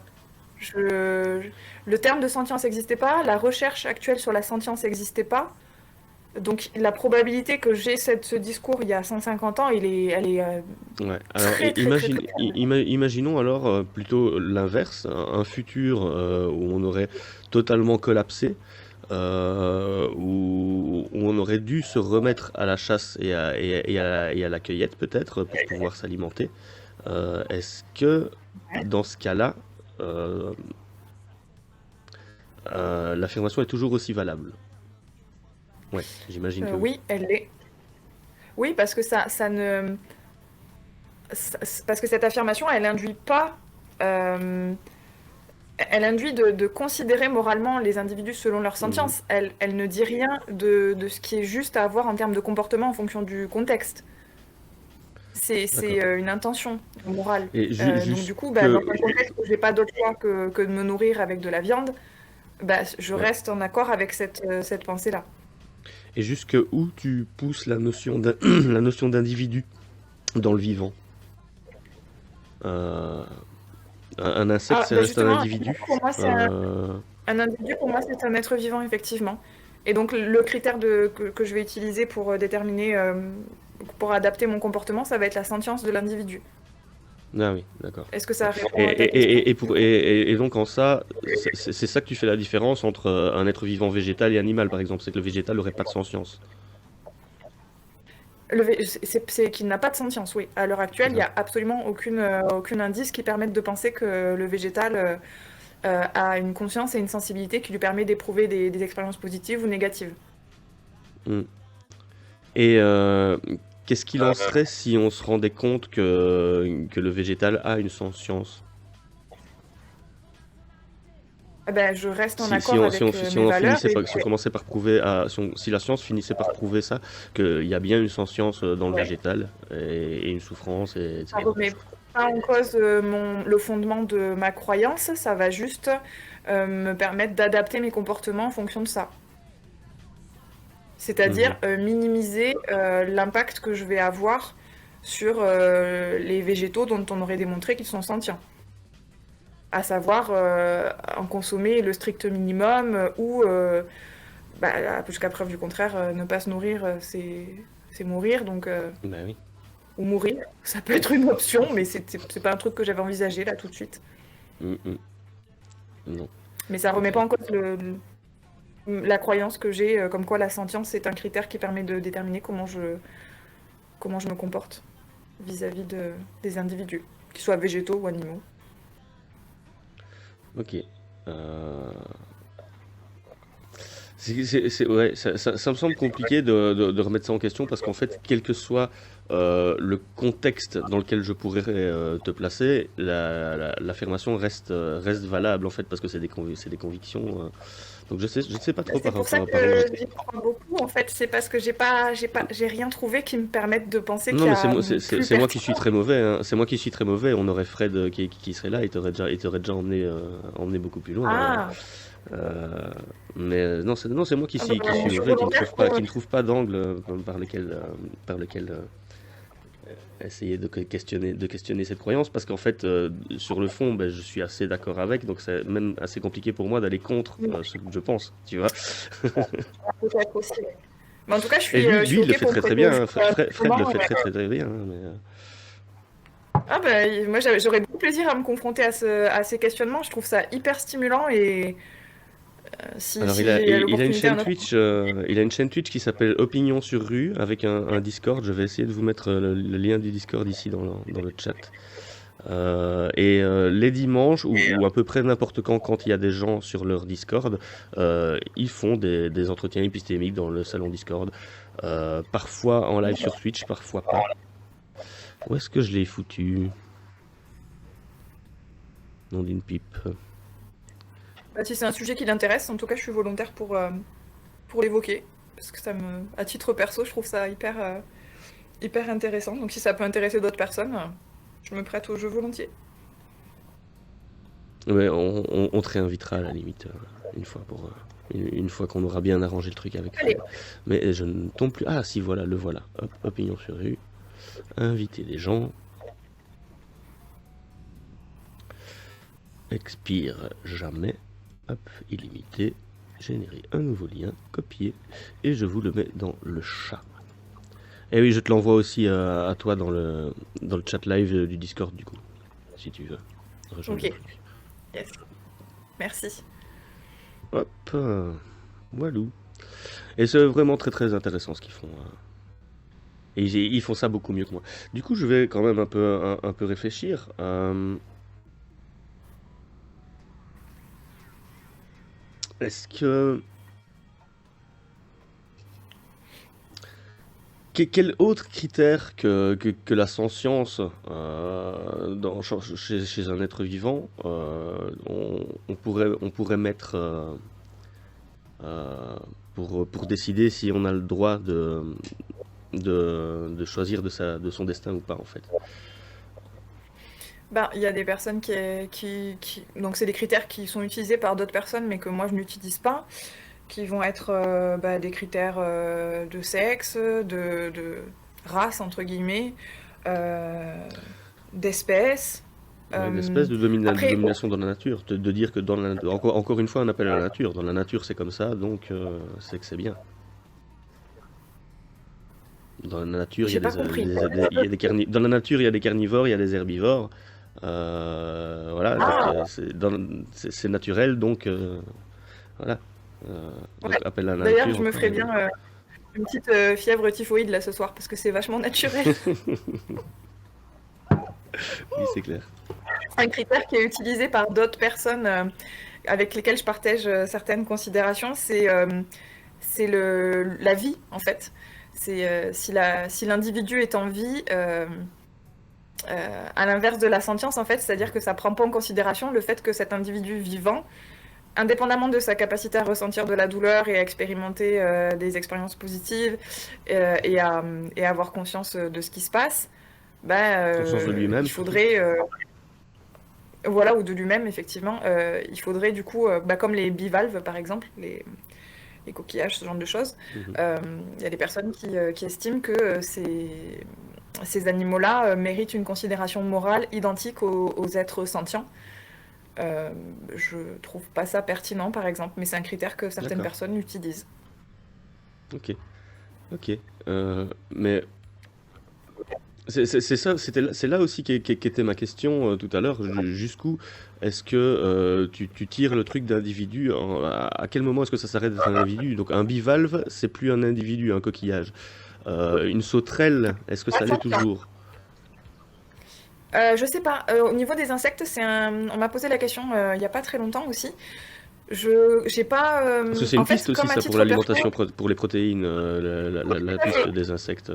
terme de sentience n'existait pas, la recherche actuelle sur la sentience n'existait pas. Donc la probabilité que j'ai ce discours il y a 150 ans, elle est Ouais. Alors très imaginons alors plutôt l'inverse, un futur où on aurait totalement collapsé, où on aurait dû se remettre à la chasse et à la cueillette peut-être pour pouvoir s'alimenter. Est-ce que dans ce cas-là, l'affirmation est toujours aussi valable? Ouais, j'imagine que oui, elle l'est. Oui, parce que parce que cette affirmation, elle induit pas... elle induit de considérer moralement les individus selon leur sentience. Elle ne dit rien de ce qui est juste à avoir en termes de comportement en fonction du contexte. C'est une intention morale. Et Donc du coup, dans un contexte où j'ai pas d'autre choix que de me nourrir avec de la viande, je reste en accord avec cette pensée-là. Et jusque où tu pousses la notion d'individu dans le vivant? Un insecte, ça reste un individu. Pour moi, un individu, pour moi, c'est un être vivant, effectivement. Et donc, le critère que je vais utiliser pour déterminer, pour adapter mon comportement, ça va être la sentience de l'individu. Ah oui, d'accord. Est-ce que ça répond à ta question ? Et donc en ça, c'est ça que tu fais la différence entre un être vivant végétal et animal, par exemple, c'est que le végétal n'aurait pas de sentience. C'est qu'il n'a pas de sentience, oui. À l'heure actuelle, il n'y a absolument aucun indice qui permette de penser que le végétal a une conscience et une sensibilité qui lui permet d'éprouver des expériences positives ou négatives. Et qu'est-ce qu'il en serait si on se rendait compte que le végétal a une sentience? Je reste en accord avec mes valeurs. Si la science finissait par prouver ça, qu'il y a bien une sentience dans le végétal et une souffrance, etc. Ça remet pas en cause le fondement de ma croyance, ça va juste me permettre d'adapter mes comportements en fonction de ça. C'est-à-dire minimiser l'impact que je vais avoir sur les végétaux dont on aurait démontré qu'ils sont sentients. À savoir en consommer le strict minimum ou, jusqu'à preuve du contraire, ne pas se nourrir, c'est mourir. Donc, oui. Ou mourir, ça peut être une option, mais c'est pas un truc que j'avais envisagé là tout de suite. Non. Mais ça remet pas en cause la croyance que j'ai, comme quoi la sentience c'est un critère qui permet de déterminer comment je me comporte vis-à-vis des individus, qu'ils soient végétaux ou animaux. Ok. Ouais, ça me semble compliqué de remettre ça en question parce qu'en fait, quel que soit le contexte dans lequel je pourrais te placer, l'affirmation reste valable en fait parce que c'est des convictions. Donc je sais pas trop C'est pour ça que j'y crois beaucoup en fait. C'est parce que j'ai rien trouvé qui me permette de penser qu'il y a. Non mais c'est moi qui suis très mauvais. Hein. C'est moi qui suis très mauvais. On aurait Fred qui serait là. Il t'aurait déjà emmené beaucoup plus loin. Ah. Mais non, c'est moi qui suis mauvais, qui ne trouve pas d'angle par lequel essayer de questionner cette croyance, parce qu'en fait, sur le fond, je suis assez d'accord avec, donc c'est même assez compliqué pour moi d'aller contre ce que je pense, tu vois. Peut-être aussi. Mais en tout cas, je suis. Et lui, il le fait très bien. Hein. Fred le fait très bien. Mais... moi, j'aurais beaucoup plaisir à me confronter à ces questionnements. Je trouve ça hyper stimulant et. Alors il a une chaîne Twitch, qui s'appelle Opinion sur rue avec un Discord. Je vais essayer de vous mettre le lien du Discord ici dans le chat. Les dimanches ou à peu près n'importe quand il y a des gens sur leur Discord, ils font des entretiens épistémiques dans le salon Discord. Parfois en live sur Twitch, parfois pas. Où est-ce que je l'ai foutu? Nom d'une pipe. Si c'est un sujet qui l'intéresse, en tout cas, je suis volontaire pour l'évoquer, parce que à titre perso, je trouve ça hyper intéressant. Donc, si ça peut intéresser d'autres personnes, je me prête au jeu volontiers. Ouais, on te réinvitera à la limite une fois qu'on aura bien arrangé le truc avec Fred. Mais je ne tombe plus. Ah si, voilà, le voilà. Hop, Opinion sur rue. Inviter les gens. Expire jamais. Hop, illimité, générer un nouveau lien, copier, et je vous le mets dans le chat. Et oui, je te l'envoie aussi à toi dans le chat live du Discord, du coup, si tu veux rejoindre. Ok, yes. Merci. Hop, voilou. Et c'est vraiment très très intéressant ce qu'ils font. Et ils font ça beaucoup mieux que moi. Du coup, je vais quand même un peu réfléchir. Est-ce que... Quel autre critère que la sentience chez un être vivant on pourrait mettre pour décider si on a le droit de choisir de son destin ou pas, en fait. Ben, il y a des personnes donc c'est des critères qui sont utilisés par d'autres personnes, mais que moi je n'utilise pas, qui vont être des critères de sexe, de race, entre guillemets, d'espèce. Une espèce de Après, domination dans la nature, de dire que dans la encore une fois, un appel à la nature. Dans la nature, c'est comme ça, donc c'est que c'est bien. Dans la nature, il y j'ai a pas compris. il y a dans la nature, il y a des carnivores, il y a des herbivores. Voilà, donc, c'est naturel, donc voilà. Donc Ouais. appel à la D'ailleurs, nature. je me ferais bien une petite fièvre typhoïde là ce soir, parce que c'est vachement naturel. Oui, c'est clair. Un critère qui est utilisé par d'autres personnes avec lesquelles je partage certaines considérations, c'est la vie, en fait. C'est si l'individu est en vie, à l'inverse de la sentience, en fait, c'est-à-dire que ça prend pas en considération le fait que cet individu vivant, indépendamment de sa capacité à ressentir de la douleur et à expérimenter des expériences positives et à avoir conscience de ce qui se passe, Conscience de lui-même, il faudrait... voilà, ou de lui-même, effectivement. Il faudrait du coup, comme les bivalves par exemple, les coquillages, ce genre de choses, il y a des personnes qui estiment que ces animaux-là méritent une considération morale identique aux êtres sentients. Je trouve pas ça pertinent, par exemple, mais c'est un critère que certaines D'accord. personnes utilisent. Ok, ok. Mais c'est ça, c'est là aussi qu'était ma question tout à l'heure. Jusqu'où est-ce que tu tires le truc d'individu à quel moment est-ce que ça s'arrête d'être un individu? Donc un bivalve, c'est plus un individu, un coquillage. Une sauterelle, est-ce que ça l'est toujours? Je sais pas. Au niveau des insectes, on m'a posé la question il y a pas très longtemps aussi. J'ai pas. Parce que c'est En une fait, piste aussi, comme à ça, pour titre l'alimentation, personnel, pour les protéines, la piste des insectes.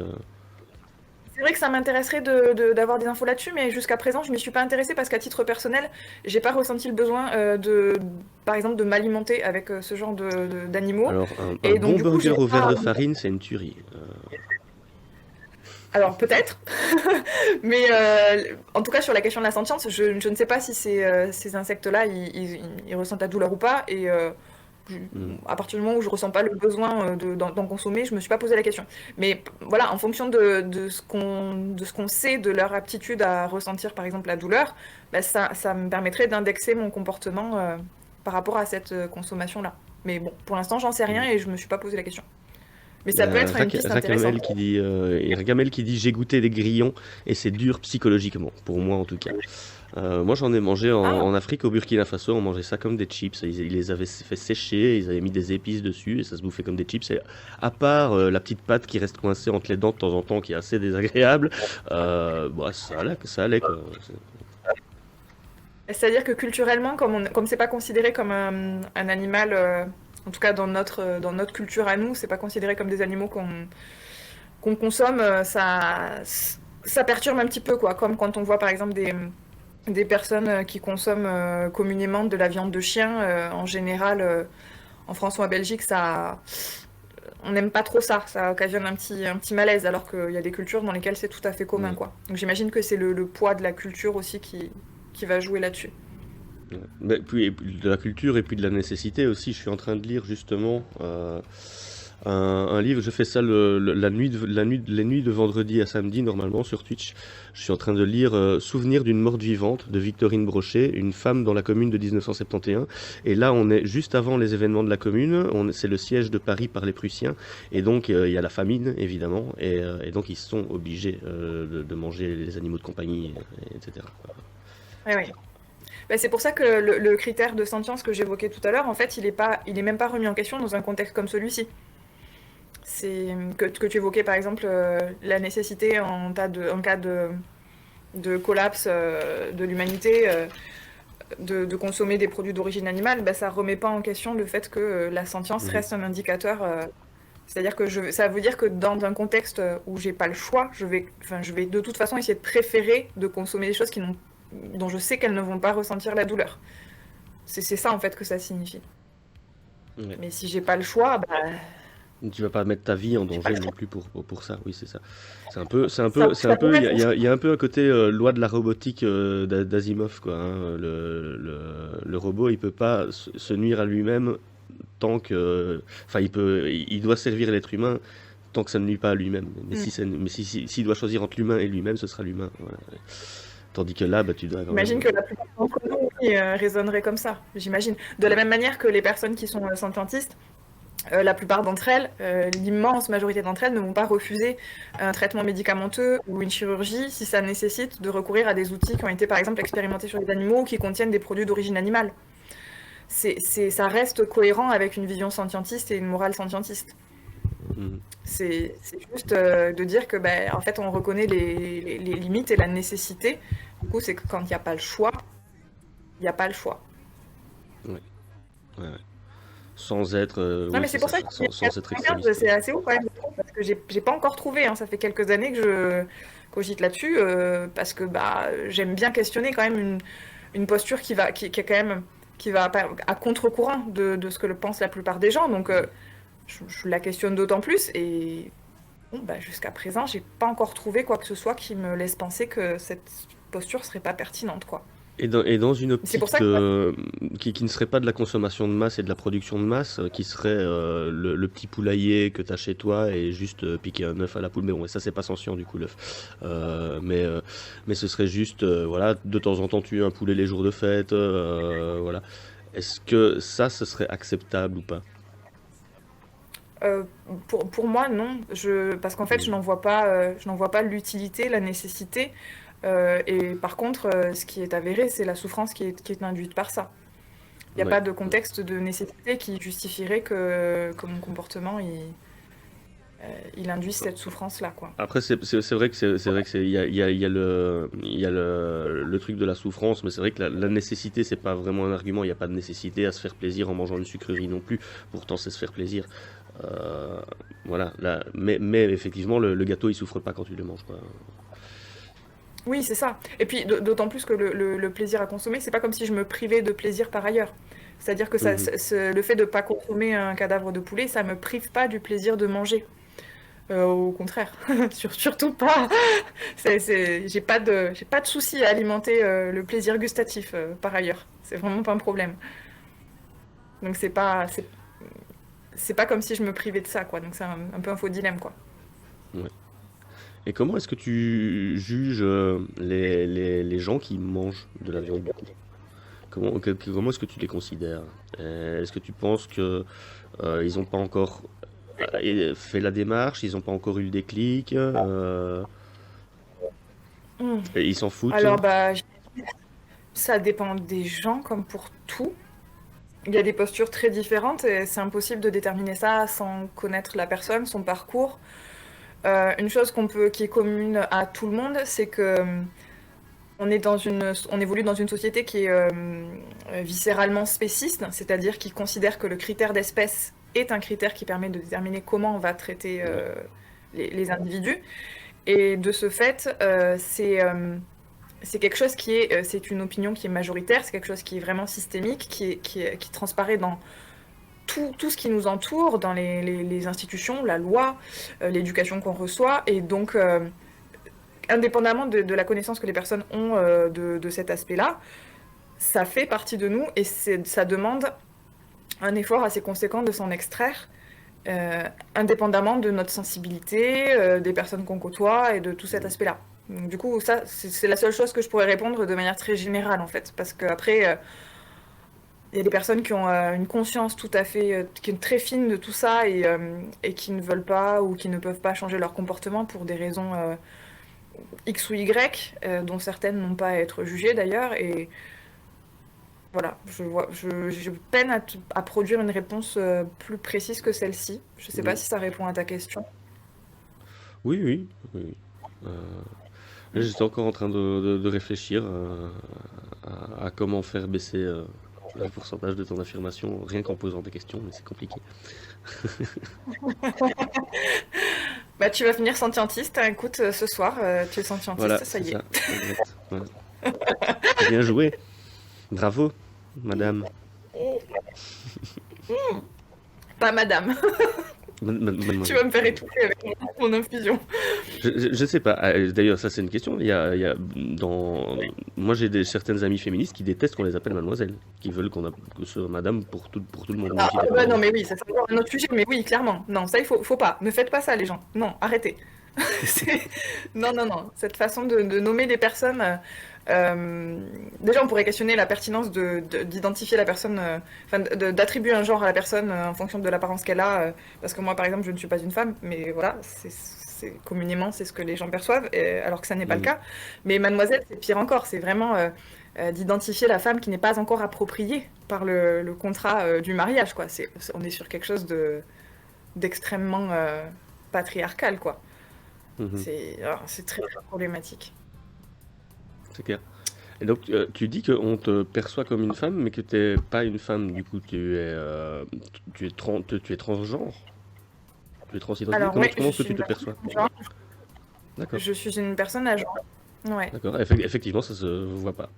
c'est vrai que ça m'intéresserait d'avoir des infos là-dessus, mais jusqu'à présent, je m'y suis pas intéressée parce qu'à titre personnel, j'ai pas ressenti le besoin par exemple, de m'alimenter avec ce genre d'animaux. Alors, un Et donc, bon du coup, j'ai burger au verre pas. de farine, c'est une tuerie. Alors peut-être, mais en tout cas sur la question de la sentience, je ne sais pas si ces insectes-là, ils ressentent la douleur ou pas, et à partir du moment où je ressens pas le besoin d'en consommer, je me suis pas posé la question. Mais voilà, en fonction de ce qu'on sait de leur aptitude à ressentir par exemple la douleur, ça me permettrait d'indexer mon comportement par rapport à cette consommation-là. Mais bon, pour l'instant j'en sais rien et je me suis pas posé la question. Mais ça peut être une piste intéressante. Ragamel qui dit j'ai goûté des grillons et c'est dur psychologiquement, pour moi en tout cas. Moi j'en ai mangé en Afrique, au Burkina Faso, on mangeait ça comme des chips. Ils les avaient fait sécher, ils avaient mis des épices dessus et ça se bouffait comme des chips. Et à part la petite pâte qui reste coincée entre les dents de temps en temps, qui est assez désagréable, ça allait quoi. C'est-à-dire que culturellement, comme c'est pas considéré comme un animal, en tout cas dans notre culture à nous, c'est pas considéré comme des animaux qu'on consomme, ça perturbe un petit peu, quoi. Comme quand on voit par exemple des personnes qui consomment communément de la viande de chien, en général, en France ou en Belgique, on n'aime pas trop ça, ça occasionne un petit malaise, alors qu'il y a des cultures dans lesquelles c'est tout à fait commun, quoi. Donc j'imagine que c'est le poids de la culture aussi qui va jouer là-dessus. Mais puis de la culture et puis de la nécessité aussi. Je suis en train de lire justement un livre. Je fais ça les nuits de vendredi à samedi normalement sur Twitch. Je suis en train de lire Souvenir d'une morte vivante de Victorine Brochet, une femme dans la commune de 1971. Et là, on est juste avant les événements de la commune. C'est le siège de Paris par les Prussiens. Et donc, il y a la famine, évidemment. Et donc, ils sont obligés de manger les animaux de compagnie, etc. Oui, oui. C'est pour ça que le critère de sentience que j'évoquais tout à l'heure, en fait, il est même pas remis en question dans un contexte comme celui-ci. C'est que tu évoquais par exemple la nécessité en cas de collapse de l'humanité de consommer des produits d'origine animale, ça remet pas en question le fait que la sentience reste un indicateur. C'est-à-dire que ça veut dire que dans un contexte où j'ai pas le choix, je vais de toute façon essayer de préférer de consommer des choses dont je sais qu'elles ne vont pas ressentir la douleur. C'est ça en fait que ça signifie. Ouais. Mais si j'ai pas le choix, Tu vas pas mettre ta vie en J'ai pas danger le non choix. plus pour ça. Oui, c'est ça. Ça pourrait Il y fonctionner. y a un peu un côté loi de la robotique d'Asimov, quoi. Hein. Le robot, il peut pas se nuire à lui-même tant que, enfin, il doit servir l'être humain tant que ça ne nuit pas à lui-même. Mais Mm. s'il doit choisir entre l'humain et lui-même, ce sera l'humain. Voilà. Tandis que là, bah, tu dois quand même. J'imagine que la plupart d'entre nous oui, raisonneraient comme ça, j'imagine. De la même manière que les personnes qui sont scientistes, la plupart d'entre elles, l'immense majorité d'entre elles ne vont pas refuser un traitement médicamenteux ou une chirurgie si ça nécessite de recourir à des outils qui ont été par exemple expérimentés sur les animaux ou qui contiennent des produits d'origine animale. Ça reste cohérent avec une vision scientiste et une morale scientiste. Mhm. C'est juste de dire que en fait on reconnaît les limites et la nécessité. Du coup, c'est que quand il n'y a pas le choix, il n'y a pas le choix. Ouais, ouais. Sans être, Non, oui, mais c'est c'est pour ça, ça que sans être extrémiste. c'est assez ouf quand même, je trouve, parce que j'ai pas encore trouvé, hein, ça fait quelques années que je cogite là-dessus, parce que j'aime bien questionner quand même une posture qui est quand même qui va à contre-courant de ce que le pensent la plupart des gens, donc je la questionne d'autant plus, et bon, jusqu'à présent, j'ai pas encore trouvé quoi que ce soit qui me laisse penser que cette posture serait pas pertinente, quoi. Et dans une C'est pour optique ça que qui ne serait pas de la consommation de masse et de la production de masse, qui serait le petit poulailler que tu as chez toi et juste piquer un œuf à la poule. Mais bon, et ça, c'est pas sentient du coup, l'œuf. Mais ce serait juste, voilà, de temps en temps tuer un poulet les jours de fête. Voilà. Est-ce que ça, ce serait acceptable ou pas? Euh, pour moi, non. Parce qu'en fait, Mm. je n'en vois pas l'utilité, la nécessité. Et par contre, ce qui est avéré, c'est la souffrance qui est induite par ça. Il n'y a Ouais. pas de contexte de nécessité qui justifierait que mon comportement il induise cette souffrance-là, quoi. Après, c'est vrai que il y a le truc de la souffrance, mais c'est vrai que la nécessité, c'est pas vraiment un argument. Il n'y a pas de nécessité à se faire plaisir en mangeant une sucrerie non plus. Pourtant, c'est se faire plaisir. Euh, voilà. Mais effectivement, le gâteau, il souffre pas quand tu le manges, quoi. Oui, c'est ça. Et puis d'autant plus que le plaisir à consommer, c'est pas comme si je me privais de plaisir par ailleurs. C'est-à-dire que Mhm. le fait de ne pas consommer un cadavre de poulet, ça me prive pas du plaisir de manger. Au contraire, surtout pas. J'ai pas de souci à alimenter le plaisir gustatif par ailleurs. C'est vraiment pas un problème. Donc c'est pas comme si je me privais de ça, quoi. Donc c'est un peu un faux dilemme, quoi. Ouais. Et comment est-ce que tu juges les gens qui mangent de la viande, du coup? Comment est-ce que tu les considères? Est-ce que tu penses que ils n'ont pas encore fait la démarche, ils n'ont pas encore eu le déclic, Hmm. et ils s'en foutent? Alors ça dépend des gens comme pour tout. Il y a des postures très différentes et c'est impossible de déterminer ça sans connaître la personne, son parcours. Une chose qui est commune à tout le monde, c'est que on évolue dans une société qui est viscéralement spéciste, c'est-à-dire qui considère que le critère d'espèce est un critère qui permet de déterminer comment on va traiter Ouais. les individus. Et de ce fait, c'est quelque chose c'est une opinion qui est majoritaire, c'est quelque chose qui est vraiment systémique, qui transparaît dans tout ce qui nous entoure, dans les institutions, la loi, l'éducation qu'on reçoit, et donc indépendamment de la connaissance que les personnes ont de cet aspect-là, ça fait partie de nous et ça demande un effort assez conséquent de s'en extraire, indépendamment de notre sensibilité, des personnes qu'on côtoie et de tout cet aspect-là. Donc, du coup, ça, c'est la seule chose que je pourrais répondre de manière très générale, en fait. Parce qu'après, il y a des personnes qui ont une conscience tout à fait, qui est très fine de tout ça et qui ne veulent pas ou qui ne peuvent pas changer leur comportement pour des raisons X ou Y, dont certaines n'ont pas à être jugées d'ailleurs. Et voilà, je peine à produire une réponse plus précise que celle-ci. Je ne sais pas Mm. si ça répond à ta question. Oui, oui, oui. Oui. Euh, là, j'étais encore en train de réfléchir à comment faire baisser le pourcentage de ton affirmation, rien qu'en posant des questions, mais c'est compliqué. Bah, tu vas finir scientiste. Hein, écoute, ce soir, tu es Voilà, scientiste, ça c'est y est. ça, exact. Ouais. Bien joué, bravo, madame. Pas madame. Tu Mademoiselle. vas me faire étouffer avec mon infusion. Je sais pas. D'ailleurs, ça c'est une question. Il y a moi j'ai certaines amies féministes qui détestent qu'on les appelle mademoiselle, qui veulent que ce soit madame pour tout le monde. Moi Ah, aussi, d'accord. bah non, mais oui, ça c'est encore un autre sujet, mais oui, clairement. Non, ça, faut pas. Ne faites pas ça, les gens. Non, arrêtez. Non, non, non. Cette façon de nommer des personnes. Déjà, on pourrait questionner la pertinence d'identifier la personne, enfin, d'attribuer un genre à la personne en fonction de l'apparence qu'elle a. Parce que moi, par exemple, je ne suis pas une femme, mais voilà, communément, c'est ce que les gens perçoivent, alors que ça n'est pas le Mhm. cas. Mais mademoiselle, c'est pire encore. C'est vraiment d'identifier la femme qui n'est pas encore appropriée par le contrat du mariage, quoi. On est sur quelque chose d'extrêmement patriarcal, quoi. Mhm. C'est très, très problématique. C'est clair. Et donc, tu dis qu'on te perçoit comme une femme, mais que t'es pas une femme. Du coup, tu es transgenre. Tu es transidentifié. Alors, oui, Comment je est-ce que suis tu une te personne perçois? à genre. D'accord. Je suis une personne à genre. Ouais. D'accord. Effectivement, ça se voit pas.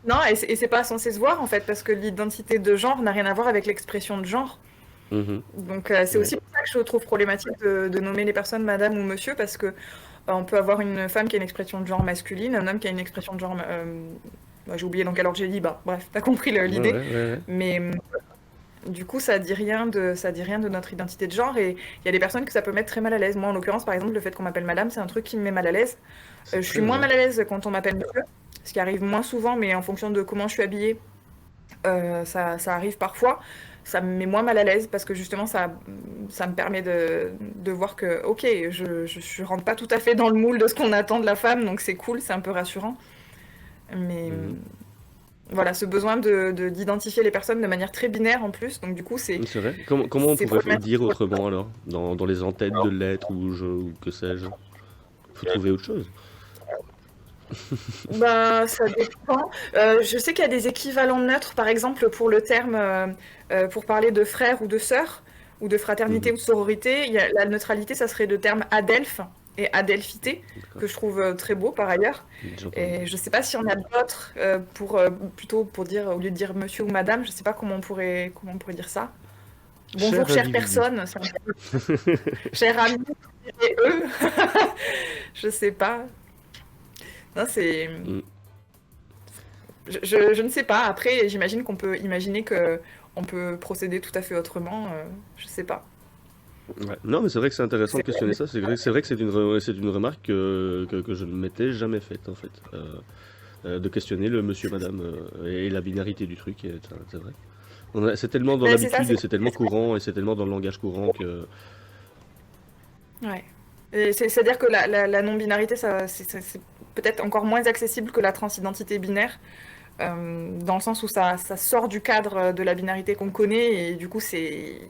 Non, et c'est pas censé se voir, en fait, parce que l'identité de genre n'a rien à voir avec l'expression de genre. Mhm. Donc, c'est Ouais. aussi pour ça que je trouve problématique de nommer les personnes madame ou monsieur, parce que on peut avoir une femme qui a une expression de genre masculine, un homme qui a une expression de genre. Bah, j'ai oublié dans quel ordre j'ai dit, bah, bref, t'as compris Ouais, l'idée. ouais. Mais du coup, ça dit rien de notre identité de genre, et il y a des personnes que ça peut mettre très mal à l'aise. Moi, en l'occurrence, par exemple, le fait qu'on m'appelle madame, c'est un truc qui me met mal à l'aise. C'est Je suis très moins vrai. mal à l'aise quand on m'appelle monsieur, ce qui arrive moins souvent, mais en fonction de comment je suis habillée, ça arrive parfois. Ça me met moins mal à l'aise parce que justement, ça me permet de voir que, ok, je rentre pas tout à fait dans le moule de ce qu'on attend de la femme, donc c'est cool, c'est un peu rassurant. Mais Mhm. voilà, ce besoin d'identifier les personnes de manière très binaire en plus, donc du coup, C'est vrai. Comment on c'est pourrait problématique. dire autrement alors? Dans les entêtes de lettres ou que sais-je? Faut trouver autre chose. Ben, ça dépend. Je sais qu'il y a des équivalents neutres, par exemple, pour le terme, pour parler de frère ou de sœur, ou de fraternité Mhm. ou de sororité. La neutralité, ça serait le terme adelphe et adelphité, D'accord. que je trouve très beau par ailleurs. J'ai entendu. Et je sais pas si on a d'autres, plutôt pour dire, au lieu de dire monsieur ou madame, je sais pas comment on pourrait dire ça. Bonjour, Cher chère individu. personne, cher ami, et eux, je sais pas. Non, c'est. Mm. Je ne sais pas. Après, j'imagine qu'on peut imaginer que on peut procéder tout à fait autrement. Je sais pas. Ouais. Non, mais c'est vrai que c'est intéressant de C'est- questionner ça. C'est vrai que c'est une remarque que je ne m'étais jamais faite en fait. De questionner le monsieur, madame et la binarité du truc. C'est vrai. C'est tellement dans Mais c'est ça, l'habitude et c'est tellement courant et c'est tellement dans le langage courant que. ouais. Et c'est-à-dire que la non-binarité, c'est peut-être encore moins accessible que la transidentité binaire, dans le sens où ça sort du cadre de la binarité qu'on connaît, et du coup, c'est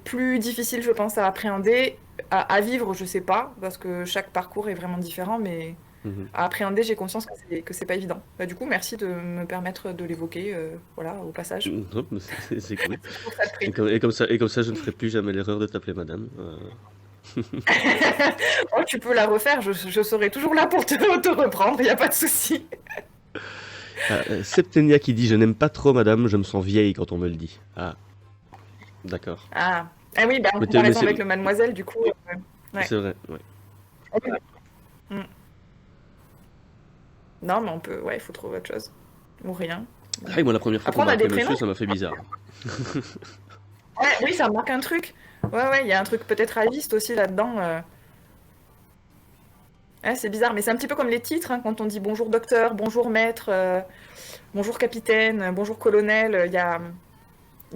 plus difficile, je pense, à appréhender, à vivre, je sais pas, parce que chaque parcours est vraiment différent, mais Mhm. à appréhender, j'ai conscience que c'est pas évident. Bah, du coup, merci de me permettre de l'évoquer, voilà, au passage. Non, mais c'est cool. Je trouve ça très- Et comme ça, je ne ferai plus jamais l'erreur de t'appeler madame. Oh, tu peux la refaire, je serai toujours là pour te reprendre, y a pas de souci. Septenia qui dit: je n'aime pas trop madame, je me sens vieille quand on me le dit. Ah, d'accord. Ah, ah oui, bah, en Mais comparaison c'est avec le mademoiselle, du coup. Ouais. c'est vrai, ouais. Mm. Non, mais on peut, ouais, il faut trouver autre chose. Ou rien. Ah, et moi, la première fois Après, qu'on on m'a a des appelé monsieur, prénoms. ça m'a fait bizarre. Ouais, oui, ça me marque un truc. Ouais, il y a un truc peut-être réaliste aussi là-dedans. Ouais, c'est bizarre, mais c'est un petit peu comme les titres, hein, quand on dit bonjour docteur, bonjour maître, bonjour capitaine, bonjour colonel. Il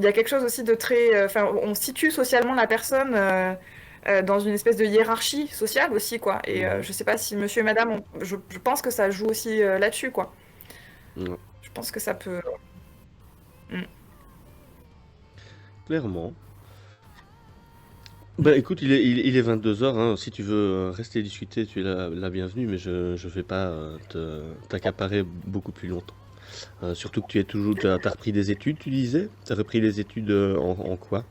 y a quelque chose aussi de très. Enfin, on situe socialement la personne dans une espèce de hiérarchie sociale aussi, quoi. Et Mhm. je sais pas si monsieur et madame, je pense que ça joue aussi là-dessus, quoi. Ouais, Je pense que ça peut. Mm. clairement. Bah écoute, il est 22h, hein. Si tu veux rester discuter, tu es la bienvenue, mais je vais pas t'accaparer beaucoup plus longtemps. Surtout que t'as repris des études, tu disais? T'as repris les études en quoi?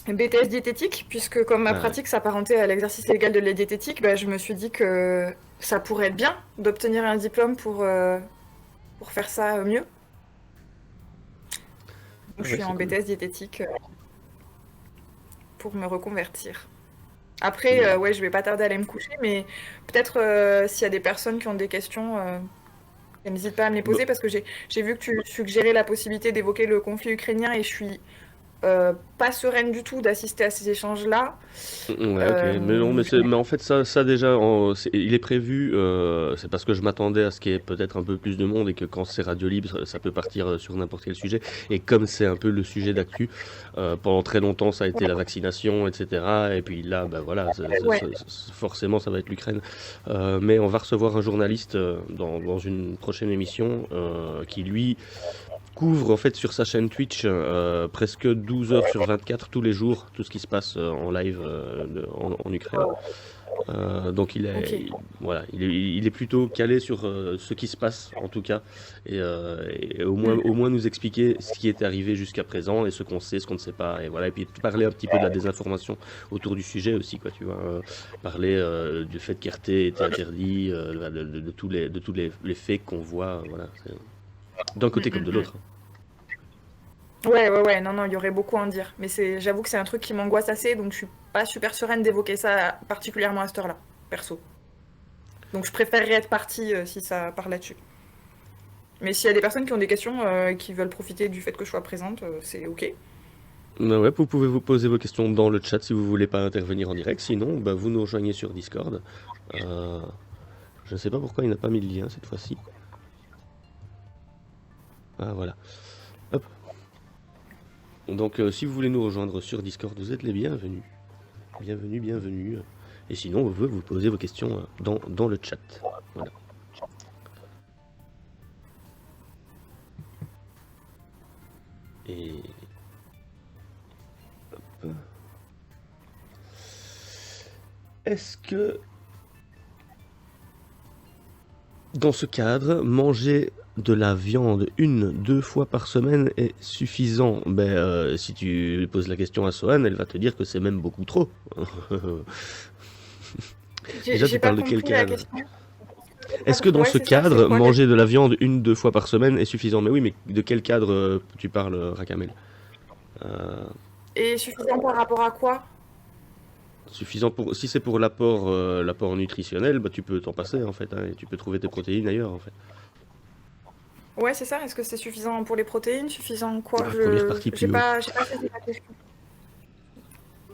BTS diététique, puisque comme ma Ah ouais. pratique s'apparentait à l'exercice légal de la diététique, bah, je me suis dit que ça pourrait être bien d'obtenir un diplôme pour faire ça mieux. Donc, je ouais, suis c'est en cool. BTS diététique pour me reconvertir. Après, Mm. ouais, je vais pas tarder à aller me coucher, mais peut-être s'il y a des personnes qui ont des questions, n'hésite pas à me les Bah, poser parce que j'ai vu que tu suggérais la possibilité d'évoquer le conflit ukrainien et je suis pas sereine du tout d'assister à ces échanges-là. Ouais, ok. Mais non, mais, Je- mais en fait, ça déjà, il est prévu. C'est parce que je m'attendais à ce qu'il y ait peut-être un peu plus de monde et que quand c'est radio libre, ça peut partir sur n'importe quel sujet. Et comme c'est un peu le sujet d'actu, pendant très longtemps, ça a été la vaccination, etc. Et puis là, bah voilà, Ouais, forcément, ça va être l'Ukraine. Mais on va recevoir un journaliste dans une prochaine émission qui, lui, couvre en fait sur sa chaîne Twitch presque 12 heures sur 24 tous les jours tout ce qui se passe en live en Ukraine. Donc ok. voilà, il est plutôt calé sur ce qui se passe en tout cas et au moins nous expliquer ce qui est arrivé jusqu'à présent et ce qu'on sait, ce qu'on ne sait pas et voilà et puis parler un petit peu de la désinformation autour du sujet aussi quoi tu vois parler du fait qu'RT était interdit de tous les faits qu'on voit voilà d'un côté comme de l'autre. Ouais, non, non, il y aurait beaucoup à en dire. Mais j'avoue que c'est un truc qui m'angoisse assez, donc je suis pas super sereine d'évoquer ça particulièrement à cette heure-là, perso. Donc je préférerais être partie si ça part là-dessus. Mais s'il y a des personnes qui ont des questions et qui veulent profiter du fait que je sois présente, c'est ok. Ouais, vous pouvez vous poser vos questions dans le chat si vous voulez pas intervenir en direct. Sinon, bah, vous nous rejoignez sur Discord. Euh, je ne sais pas pourquoi il n'a pas mis le lien cette fois-ci. Ah voilà. Hop. Donc si vous voulez nous rejoindre sur Discord, vous êtes les bienvenus. Bienvenue. Et sinon, vous pouvez vous poser vos questions dans le chat. Voilà. Et... hop. Est-ce que dans ce cadre, manger de la viande 1-2 fois par semaine est suffisant? Si tu poses la question à Sohan, elle va te dire que c'est même beaucoup trop. Déjà, tu J'ai pas parles de quel compris la cadre? question. Est-ce que dans Ouais, ce c'est ça, c'est cadre, quoi manger de la viande 1-2 fois par semaine est suffisant? Mais oui, mais de quel cadre tu parles, Rakamel? Euh, Et suffisant par rapport à quoi? Suffisant pour... Si c'est pour l'apport nutritionnel, bah, tu peux t'en passer en fait, hein, et tu peux trouver tes protéines ailleurs en fait. Ouais, c'est ça. Est-ce que c'est suffisant pour les protéines? Suffisant quoi? La première partie plus J'ai haut. pas saisi la question.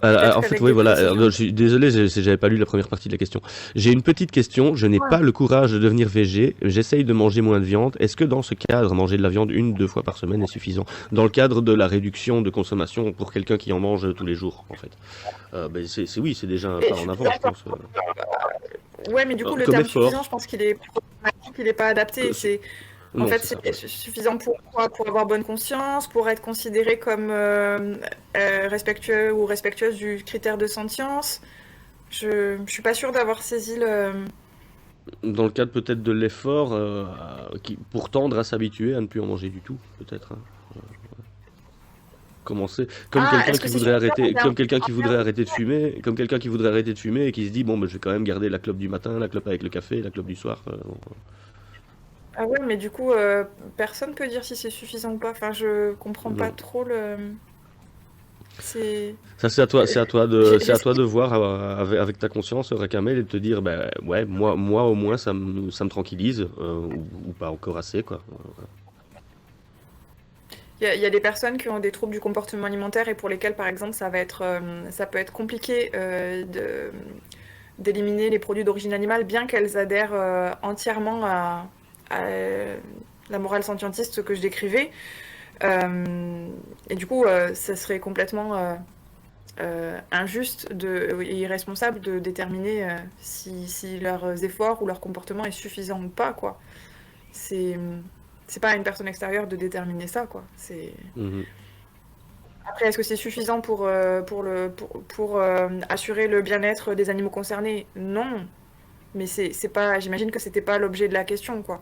Peut-être En fait, qu'avec oui, des voilà. précisions. Je suis désolé, j'avais pas lu la première partie de la question. J'ai une petite question. Je n'ai Ouais. pas le courage de devenir végé. J'essaye de manger moins de viande. Est-ce que dans ce cadre, manger de la viande 1-2 fois par semaine est suffisant? Dans le cadre de la réduction de consommation pour quelqu'un qui en mange tous les jours, en fait. Oui, c'est déjà un Et pas en avant, je pense. Ouais, mais du coup, le Comme terme effort. suffisant, je pense qu'il est problématique, il est pas adapté. En Non, fait, c'est ça. c'est suffisant pour quoi? Pour avoir bonne conscience, pour être considéré comme respectueux ou respectueuse du critère de sentience. Je suis pas sûre d'avoir saisi le. Dans le cadre peut-être de l'effort, pour tendre à s'habituer à ne plus en manger du tout, peut-être. Hein. Commencer comme Ah, quelqu'un est-ce qui que c'est voudrait suffisant en arrêter, termes comme quelqu'un qui voudrait en arrêter de fumer, comme quelqu'un qui voudrait arrêter de fumer et qui se dit bon, je vais quand même garder la clope du matin, la clope avec le café, la clope du soir. Bon. Ah ouais, mais du coup, personne peut dire si c'est suffisant ou pas. Enfin, je comprends pas Non. trop le. C'est. Ça c'est à toi, J'ai- c'est à toi de voir avec ta conscience, Rakamel, et de te dire ouais, moi au moins ça me tranquillise ou pas encore assez quoi. Il y a des personnes qui ont des troubles du comportement alimentaire et pour lesquelles, par exemple, ça peut être compliqué d'éliminer les produits d'origine animale, bien qu'elles adhèrent entièrement à la morale scientiste que je décrivais. Et du coup, ça serait complètement injuste et irresponsable de déterminer si leurs efforts ou leur comportement est suffisant ou pas, quoi. C'est pas à une personne extérieure de déterminer ça, quoi. Mhm. Après, est-ce que c'est suffisant pour assurer le bien-être des animaux concernés? Non. Mais c'est pas. J'imagine que c'était pas l'objet de la question, quoi.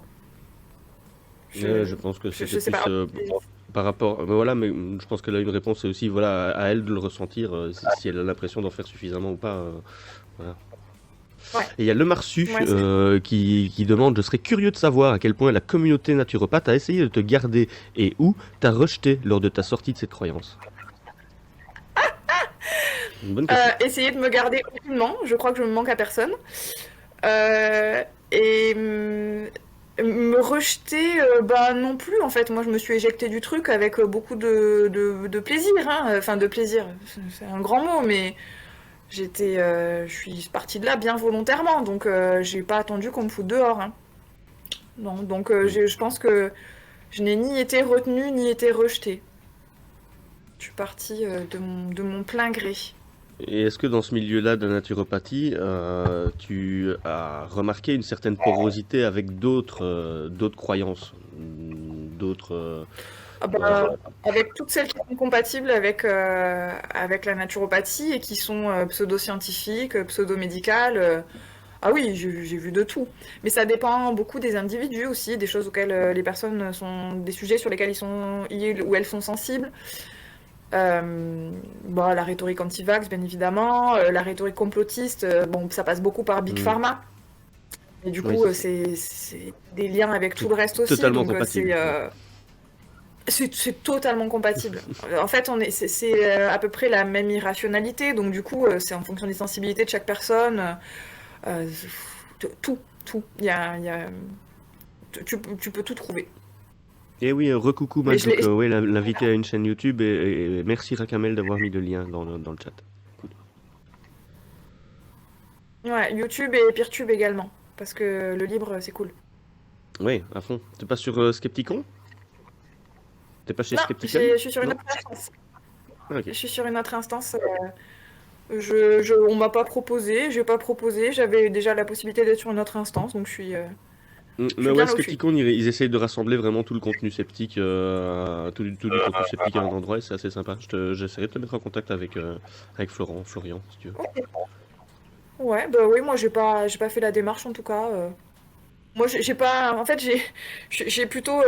Je pense que Je c'était sais plus pas. par rapport. Mais voilà, mais je pense qu'elle a une réponse, c'est aussi voilà, à elle de le ressentir, si elle a l'impression d'en faire suffisamment ou pas. Voilà. Ouais. Et il y a le Marsu Ouais, qui demande: je serais curieux de savoir à quel point la communauté naturopathe a essayé de te garder et où t'as rejeté lors de ta sortie de cette croyance. Une bonne question. essayer de me garder aucunement, je crois que je me manque à personne. Euh, et me rejeter, bah non plus en fait. Moi je me suis éjectée du truc avec beaucoup de plaisir, hein. Enfin de plaisir, c'est un grand mot, mais je suis partie de là bien volontairement, donc j'ai pas attendu qu'on me foute dehors, hein. Non, donc je pense que je n'ai ni été retenue ni été rejetée. Je suis partie de mon plein gré. Et est-ce que dans ce milieu-là de la naturopathie, tu as remarqué une certaine porosité avec d'autres croyances, d'autres... Ah bah, avec toutes celles qui sont compatibles avec la naturopathie et qui sont pseudo-scientifiques, pseudo-médicales. Ah oui, j'ai vu de tout. Mais ça dépend beaucoup des individus aussi, des choses auxquelles les personnes sont, des sujets sur lesquels ils ou elles sont sensibles. Bon, la rhétorique anti-vax, bien évidemment, la rhétorique complotiste, bon, ça passe beaucoup par Big Hmm. Pharma. Et du Oui, coup, c'est ça. c'est des liens avec tout C'est le reste aussi, totalement donc compatible. c'est totalement compatible. En fait, c'est à peu près la même irrationalité, donc du coup, c'est en fonction des sensibilités de chaque personne. euh, tout. Tu peux tout trouver. Et oui, recoucou Mais je Majouk, l'ai. ouais, l'invité à une chaîne YouTube et merci Rakamel d'avoir mis le lien dans le chat. Cool. Ouais, YouTube et Peertube également, parce que le libre, c'est cool. Ouais, à fond. T'es pas sur Skepticon? T'es pas chez Non, Skeptical? je suis sur une Non? autre instance. Ah, ok. Je suis sur une autre instance. On m'a pas proposé, j'ai pas proposé. J'avais déjà la possibilité d'être sur une autre instance, donc je Mais suis ouais, bien là où je suis. Skepticon, ils essayent de rassembler vraiment tout le contenu sceptique, tout du contenu sceptique à un endroit et c'est assez sympa. J'essaierai de te mettre en contact avec Florian, si tu veux. Ouais, bah oui, moi j'ai pas fait la démarche en tout cas. Moi j'ai pas, en fait j'ai plutôt,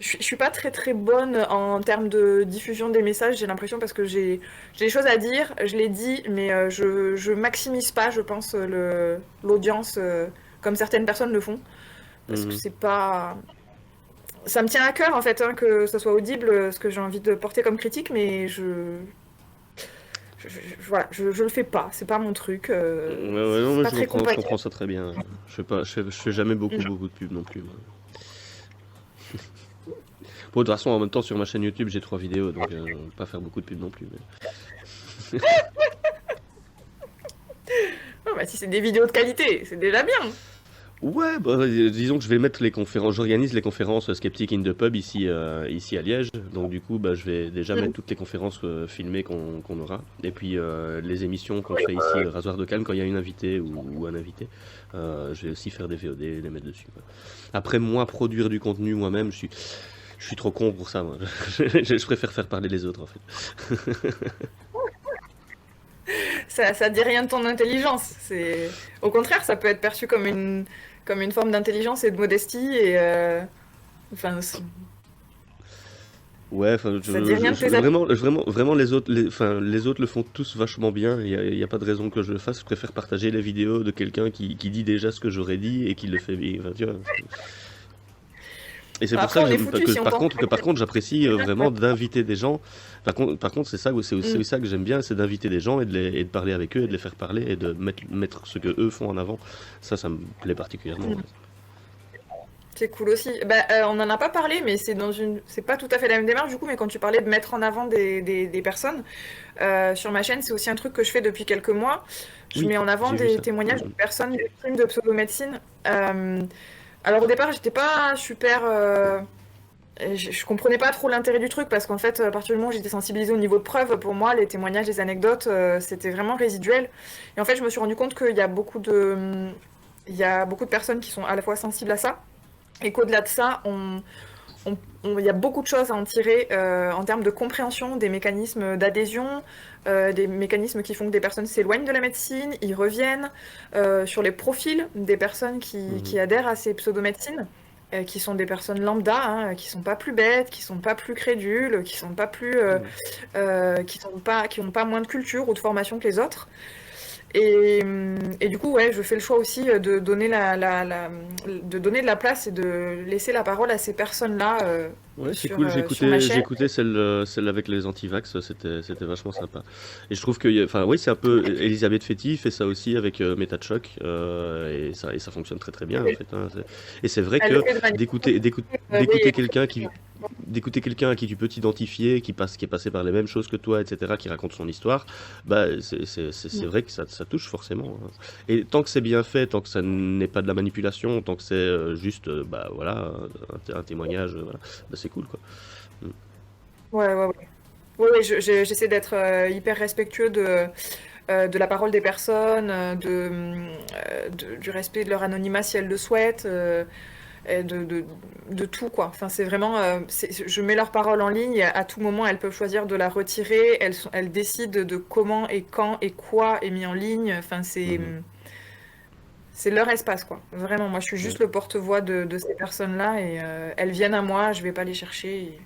je suis pas très très bonne en termes de diffusion des messages. J'ai l'impression parce que j'ai des choses à dire, je les dis, mais je maximise pas, je pense l'audience comme certaines personnes le font, parce que Mhm. c'est pas, ça me tient à cœur en fait hein, que ça soit audible ce que j'ai envie de porter comme critique, mais voilà, je le fais pas, c'est pas mon truc, Ouais, ouais, non, c'est mais pas très je compatible. comprends ça très bien. Je fais jamais beaucoup de pubs non plus, moi. Bon, de toute façon, en même temps, sur ma chaîne YouTube, j'ai 3 vidéos, donc pas faire beaucoup de pubs non plus. Ah, bah, si c'est des vidéos de qualité, c'est déjà bien. Ouais, bah, disons que je vais mettre les conférences, j'organise les conférences Skeptic in the Pub ici à Liège, donc du coup bah, je vais déjà mettre toutes les conférences filmées qu'on aura, et puis les émissions qu'on fait ici, Rasoir de Calme, quand il y a une invitée ou un invité, je vais aussi faire des VOD et les mettre dessus, quoi. Après, moi, produire du contenu moi-même, je suis trop con pour ça, moi. Je préfère faire parler les autres, en fait. Ça dit rien de ton intelligence. Au contraire, ça peut être perçu comme une forme d'intelligence et de modestie. Et enfin, Ouais, enfin, ça dit rien de tes appuis. vraiment, enfin, les autres le font tous vachement bien. Il y a pas de raison que je le fasse. Je préfère partager les vidéos de quelqu'un qui dit déjà ce que j'aurais dit et qui le fait. Enfin, tu vois, et c'est pour Après, ça on est foutu si on pense. que par contre, j'apprécie vraiment d'inviter des gens. Par contre, c'est ça, c'est aussi ça que j'aime bien, c'est d'inviter des gens et de parler avec eux et de les faire parler et de mettre ce que eux font en avant. Ça me plaît particulièrement. En fait. C'est cool aussi. Bah, on n'en a pas parlé, mais c'est pas tout à fait la même démarche du coup. Mais quand tu parlais de mettre en avant des personnes sur ma chaîne, c'est aussi un truc que je fais depuis quelques mois. Je Oui, mets en avant j'ai vu des ça. témoignages de personnes victimes de pseudomédecine. Alors au départ, j'étais pas super. Je comprenais pas trop l'intérêt du truc parce qu'en fait, à partir du moment où j'étais sensibilisée au niveau de preuve, pour moi, les témoignages, les anecdotes, c'était vraiment résiduel. Et en fait, je me suis rendu compte qu'il y a il y a beaucoup de personnes qui sont à la fois sensibles à ça et qu'au-delà de ça, il y a beaucoup de choses à en tirer en termes de compréhension des mécanismes d'adhésion, des mécanismes qui font que des personnes s'éloignent de la médecine, y reviennent, sur les profils des personnes qui adhèrent à ces pseudomédecines, qui sont des personnes lambda, hein, qui sont pas plus bêtes, qui sont pas plus crédules, qui sont pas plus, qui ont pas moins de culture ou de formation que les autres. Et du coup, ouais, je fais le choix aussi de donner de donner de la place et de laisser la parole à ces personnes-là Ouais, c'est sur, cool. sur ma J'ai chaîne. écouté celle avec les antivax. C'était vachement sympa. Et je trouve que, enfin, oui, c'est un peu. Elisabeth Fetty fait ça aussi avec Méta de choc, et ça fonctionne très très bien en fait, hein. Et c'est vrai Elle le que fait de manière d'écouter bienveillante. quelqu'un à qui tu peux t'identifier, qui est passé par les mêmes choses que toi, etc., qui raconte son histoire, bah, c'est vrai que ça touche forcément, hein. Et tant que c'est bien fait, tant que ça n'est pas de la manipulation, tant que c'est juste, bah voilà, un témoignage, voilà, bah, c'est cool quoi. Mm. Ouais, ouais, ouais. Ouais, ouais, j'essaie d'être hyper respectueux de la parole des personnes, du respect de leur anonymat si elles le souhaitent, et de tout, quoi. Enfin, c'est vraiment, je mets leur parole en ligne, et à tout moment, elles peuvent choisir de la retirer, elles décident de comment et quand et quoi est mis en ligne. Enfin, Mhm. c'est leur espace, quoi. Vraiment, moi, je suis Ouais. juste le porte-voix de ces personnes-là, et elles viennent à moi, je vais pas les chercher, et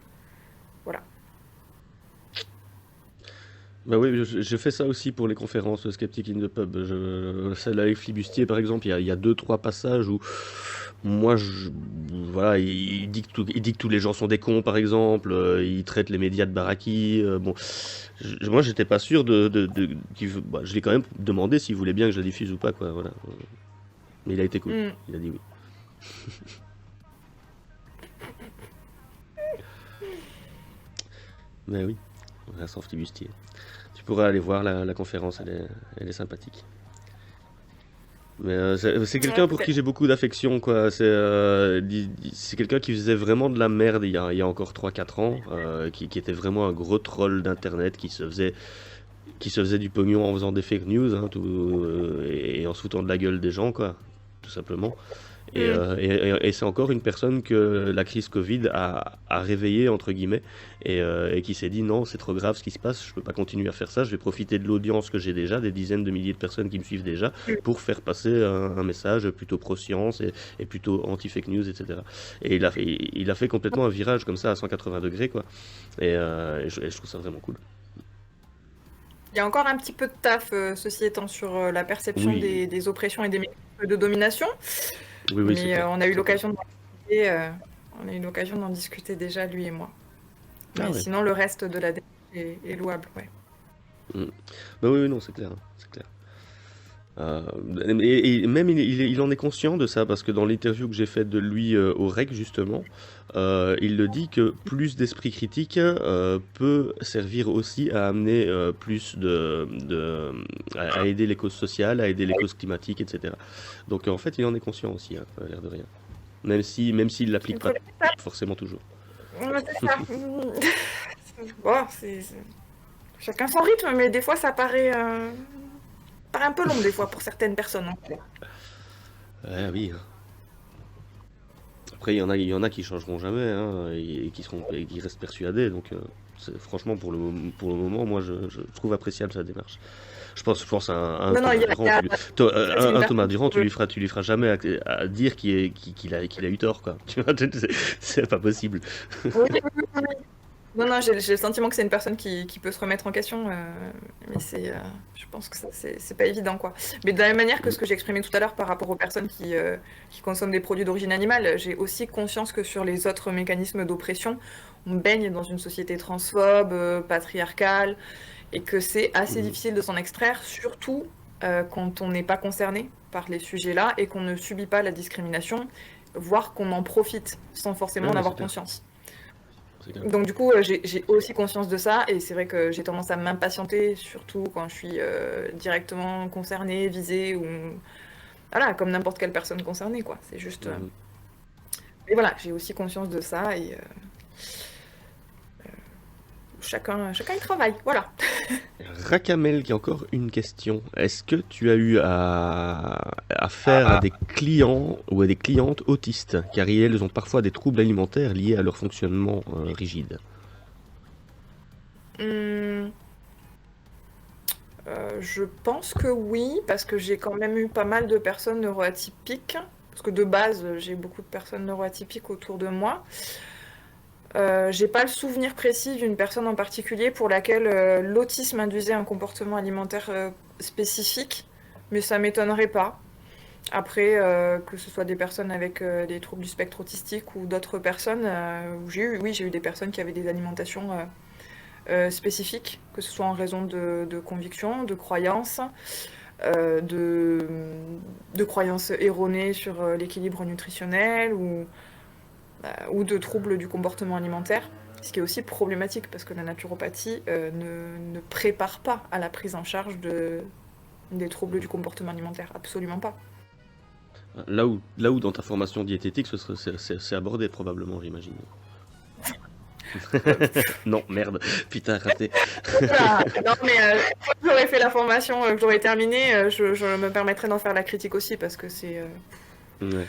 voilà. Bah oui, je fais ça aussi pour les conférences Skeptic in the Pub. Celle avec Flibustier, par exemple, il y a deux, trois passages où moi, voilà, il dit que tous les gens sont des cons, par exemple. Il traite les médias de baraki. Bon, moi, j'étais pas sûr bah, je l'ai quand même demandé s'il voulait bien que je la diffuse ou pas, quoi. Voilà. Mais il a été cool. Mm. Il a dit oui. Mais oui, Vincent Flibustier. Tu pourras aller voir la conférence, elle est sympathique. Mais c'est Ouais, quelqu'un pour qui peut-être. j'ai beaucoup d'affection, quoi. C'est quelqu'un qui faisait vraiment de la merde il y a encore 3 4 ans, qui était vraiment un gros troll d'internet, qui se faisait du pognon en faisant des fake news, hein, et en se foutant de la gueule des gens, quoi, tout simplement. Mm. Et c'est encore une personne que la crise Covid a réveillée, entre guillemets, et qui s'est dit non, c'est trop grave ce qui se passe, je peux pas continuer à faire ça, je vais profiter de l'audience que j'ai déjà, des dizaines de milliers de personnes qui me suivent déjà, pour faire passer un message plutôt pro-science et plutôt anti-fake news, etc. Et il a fait complètement un virage comme ça à 180 degrés, quoi. Et je trouve ça vraiment cool. Il y a encore un petit peu de taf, ceci étant, sur la perception Oui, des oppressions et des mécanismes de domination, oui, oui, c'est mais clair, on a eu c'est clair. l'occasion d'en discuter, on a eu l'occasion d'en discuter déjà, lui et moi. Ah Mais ouais. sinon, le reste de la démarche est louable, ouais. Mm. Bah oui, oui, non, c'est clair, hein, c'est clair. Euh, et même il en est conscient de ça parce que dans l'interview que j'ai faite de lui au REC justement, il le dit que plus d'esprit critique peut servir aussi à amener plus à aider les causes sociales, à aider les causes climatiques, etc. Donc en fait il en est conscient aussi, hein, à l'air de rien. Même s'il l'applique Le pas problème, c'est ça. forcément toujours. Ouais, c'est ça. Bon, chacun son rythme, mais des fois, ça paraît un peu long, des fois, pour certaines personnes, hein. Ah oui, hein. Après, il y en a qui changeront jamais, hein, et qui restent persuadés. Donc, franchement, pour le moment, moi, je trouve appréciable sa démarche. Je pense à un Non, non, Thomas Durand. c'est une Un Thomas personne qui Durand, tu peut. lui feras, tu lui feras jamais à dire qu'il a eu tort, quoi. Tu vois, c'est pas possible. Oui, oui, oui, oui. Non, non, j'ai le sentiment que c'est une personne qui peut se remettre en question, mais je pense que ça, c'est pas évident, quoi. Mais de la même manière que Mm. ce que j'ai exprimé tout à l'heure par rapport aux personnes qui consomment des produits d'origine animale, j'ai aussi conscience que sur les autres mécanismes d'oppression, on baigne dans une société transphobe, patriarcale, et que c'est assez Mhm. difficile de s'en extraire, surtout quand on n'est pas concerné par les sujets-là et qu'on ne subit pas la discrimination, voire qu'on en profite sans forcément Ouais, en ouais, c'est avoir clair. conscience. C'est clair. Donc du coup, j'ai aussi conscience de ça et c'est vrai que j'ai tendance à m'impatienter, surtout quand je suis directement concernée, visée ou voilà, comme n'importe quelle personne concernée, quoi. C'est juste. Mhm. Et voilà, j'ai aussi conscience de ça et chacun y travaille, voilà. Rakamel qui a encore une question. Est-ce que tu as eu à faire à des clients ou à des clientes autistes, car elles ont parfois des troubles alimentaires liés à leur fonctionnement rigide? Hum, je pense que oui, parce que j'ai quand même eu pas mal de personnes neuroatypiques, parce que de base, j'ai beaucoup de personnes neuroatypiques autour de moi. J'ai pas le souvenir précis d'une personne en particulier pour laquelle l'autisme induisait un comportement alimentaire spécifique. mais ça m'étonnerait pas. Après, que ce soit des personnes avec des troubles du spectre autistique ou d'autres personnes, où j'ai eu des personnes qui avaient des alimentations spécifiques, que ce soit en raison de convictions, de croyances, euh, de, de croyances erronées sur l'équilibre nutritionnel ou de troubles du comportement alimentaire. Ce qui est aussi problématique parce que la naturopathie ne prépare pas à la prise en charge des troubles du comportement alimentaire, absolument pas. Là où dans ta formation diététique, c'est abordé probablement, j'imagine. Non, merde, putain, raté. Voilà. Non, mais quand j'aurais fait la formation, que j'aurais terminée, je me permettrais d'en faire la critique aussi parce que c'est. Ouais.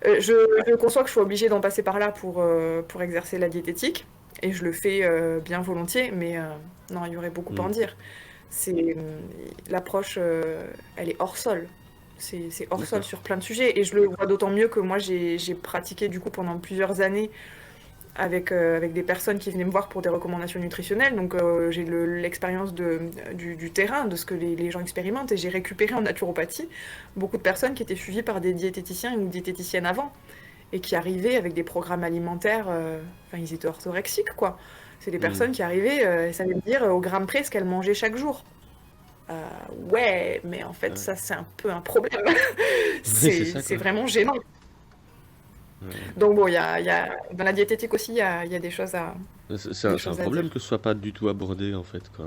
Je conçois que je sois obligée d'en passer par là pour exercer la diététique et je le fais bien volontiers, mais non, il y aurait beaucoup à en Mm. dire. C'est l'approche, elle est hors sol. C'est hors sol D'accord. sur plein de sujets et je le vois d'autant mieux que moi j'ai pratiqué du coup pendant plusieurs années avec des personnes qui venaient me voir pour des recommandations nutritionnelles. Donc j'ai l'expérience du terrain, de ce que les gens expérimentent. Et j'ai récupéré en naturopathie beaucoup de personnes qui étaient suivies par des diététiciens ou diététiciennes avant. Et qui arrivaient avec des programmes alimentaires, enfin ils étaient orthorexiques quoi. C'est des Mm. personnes qui arrivaient et savaient me dire au gramme près ce qu'elles mangeaient chaque jour. Euh, ouais, mais en fait Ouais. ça c'est un peu un problème. Oui, c'est ça, C'est quoi. vraiment gênant. Ouais. Donc bon, dans la diététique aussi, il y a des choses à, C'est des un choses à problème dire. que ce soit pas du tout abordé, en fait, quoi.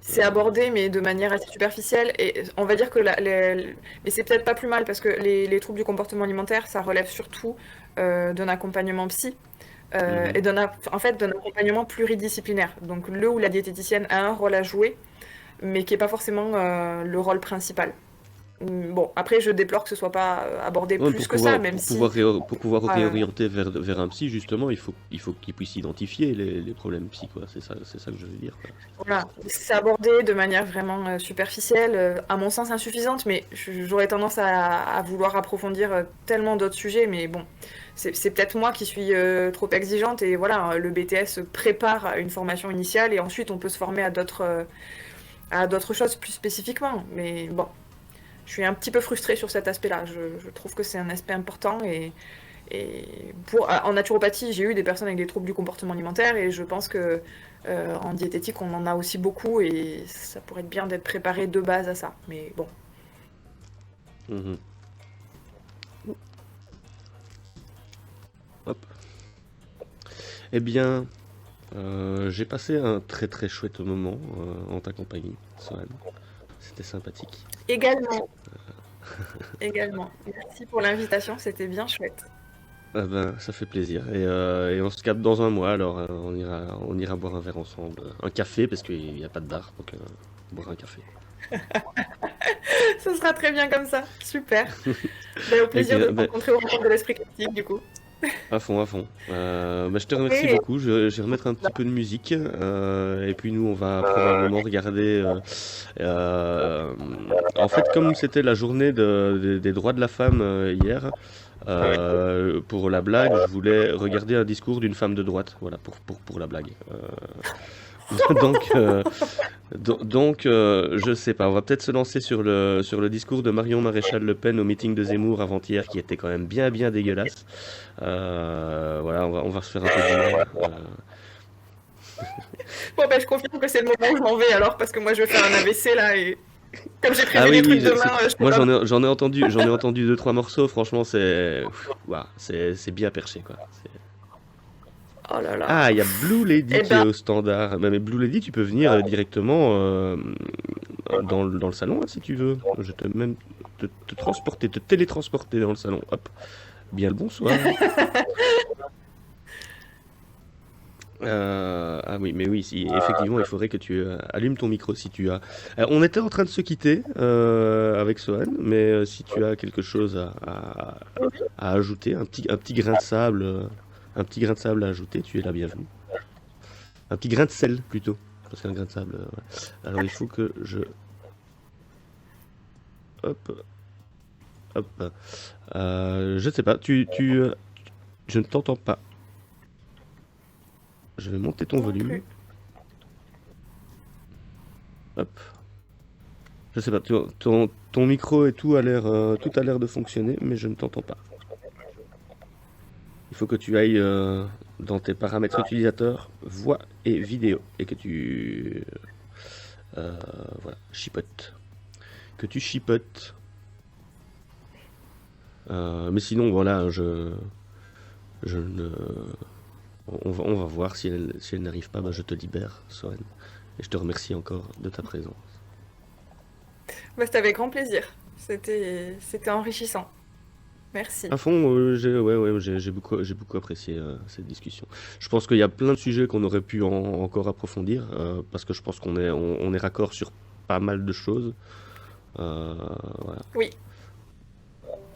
C'est abordé, mais de manière assez superficielle. Et on va dire que mais c'est peut-être pas plus mal parce que les troubles du comportement alimentaire, ça relève surtout d'un accompagnement psy Mhm. et en fait, d'un accompagnement pluridisciplinaire. Donc le où la diététicienne a un rôle à jouer, mais qui est pas forcément le rôle principal. Bon, après, je déplore que ce soit pas abordé Ouais, plus que ça, même si pour pouvoir euh, réorienter vers un psy, justement, il faut qu'il puisse identifier les problèmes psy, quoi. C'est ça que je veux dire, quoi. voilà, c'est abordé de manière vraiment superficielle, à mon sens insuffisante, mais j'aurais tendance à vouloir approfondir tellement d'autres sujets, mais bon, c'est peut-être moi qui suis trop exigeante, et voilà, le BTS prépare à une formation initiale, et ensuite on peut se former à d'autres choses plus spécifiquement, mais bon, je suis un petit peu frustrée sur cet aspect-là, je trouve que c'est un aspect important, et en naturopathie, j'ai eu des personnes avec des troubles du comportement alimentaire et je pense que en diététique, on en a aussi beaucoup et ça pourrait être bien d'être préparé de base à ça. Mais bon. Mhm. Hop. Eh bien, j'ai passé un très très chouette moment en ta compagnie, Sohan. C'était sympathique. Également, également. Merci pour l'invitation, c'était bien chouette. Ah ben, ça fait plaisir. Et on se capte dans un mois, alors on ira boire un verre ensemble. Un café, parce qu'il n'y a pas de bar, donc boire un café. Ce sera très bien comme ça. Super. Ben, au Et plaisir puis, de te rencontrer au rencontre de l'esprit critique, du coup. à fond, à fond. Bah, je te remercie Oui. beaucoup. Je vais remettre un petit peu de musique. Et puis nous, on va probablement regarder. En fait, comme c'était la journée des droits de la femme hier, pour la blague, je voulais regarder un discours d'une femme de droite. Voilà, pour la blague. Donc, je sais pas, on va peut-être se lancer sur le discours de Marion Maréchal Le Pen au meeting de Zemmour avant-hier, qui était quand même bien dégueulasse. Voilà, on va se faire un peu d'humour. Bon, ben, je confirme que c'est le moment où je m'en vais alors, parce que moi je vais faire un AVC là et comme j'ai prévu Ah oui, des trucs oui, demain, je peux moi pas. j'en ai entendu deux trois morceaux. Franchement, ouah, c'est bien perché, quoi. Oh là là. Ah, il y a Blue Lady Eh qui est ben, au standard. Mais Blue Lady, tu peux venir directement dans le salon, hein, si tu veux. Je te même te transporter, te télétransporter dans le salon. Hop. Bien le bonsoir. Ah oui, mais oui, effectivement, il faudrait que tu allumes ton micro si tu as. On était en train de se quitter avec Sohan, mais si tu as quelque chose à ajouter, un petit grain de sable, un petit grain de sable à ajouter, tu es la bienvenue. Un petit grain de sel plutôt, parce qu'un grain de sable. Ouais. Alors il faut que je. Hop, hop. Je sais pas, je ne t'entends pas. Je vais monter ton non volume. plus. Hop. Je sais pas, ton micro et tout tout a l'air de fonctionner, mais je ne t'entends pas. Il faut que tu ailles dans tes paramètres utilisateurs, voix et vidéo, et que tu voilà, chipotes. Que tu chipotes. Mais sinon, voilà, je ne. On va voir si elle n'arrive pas, bah, je te libère, Soren. Et je te remercie encore de ta présence. Bah, c'était avec grand plaisir. C'était enrichissant. Merci. À fond, j'ai beaucoup apprécié cette discussion. Je pense qu'il y a plein de sujets qu'on aurait pu encore approfondir, parce que je pense on est raccord sur pas mal de choses. Voilà. Oui.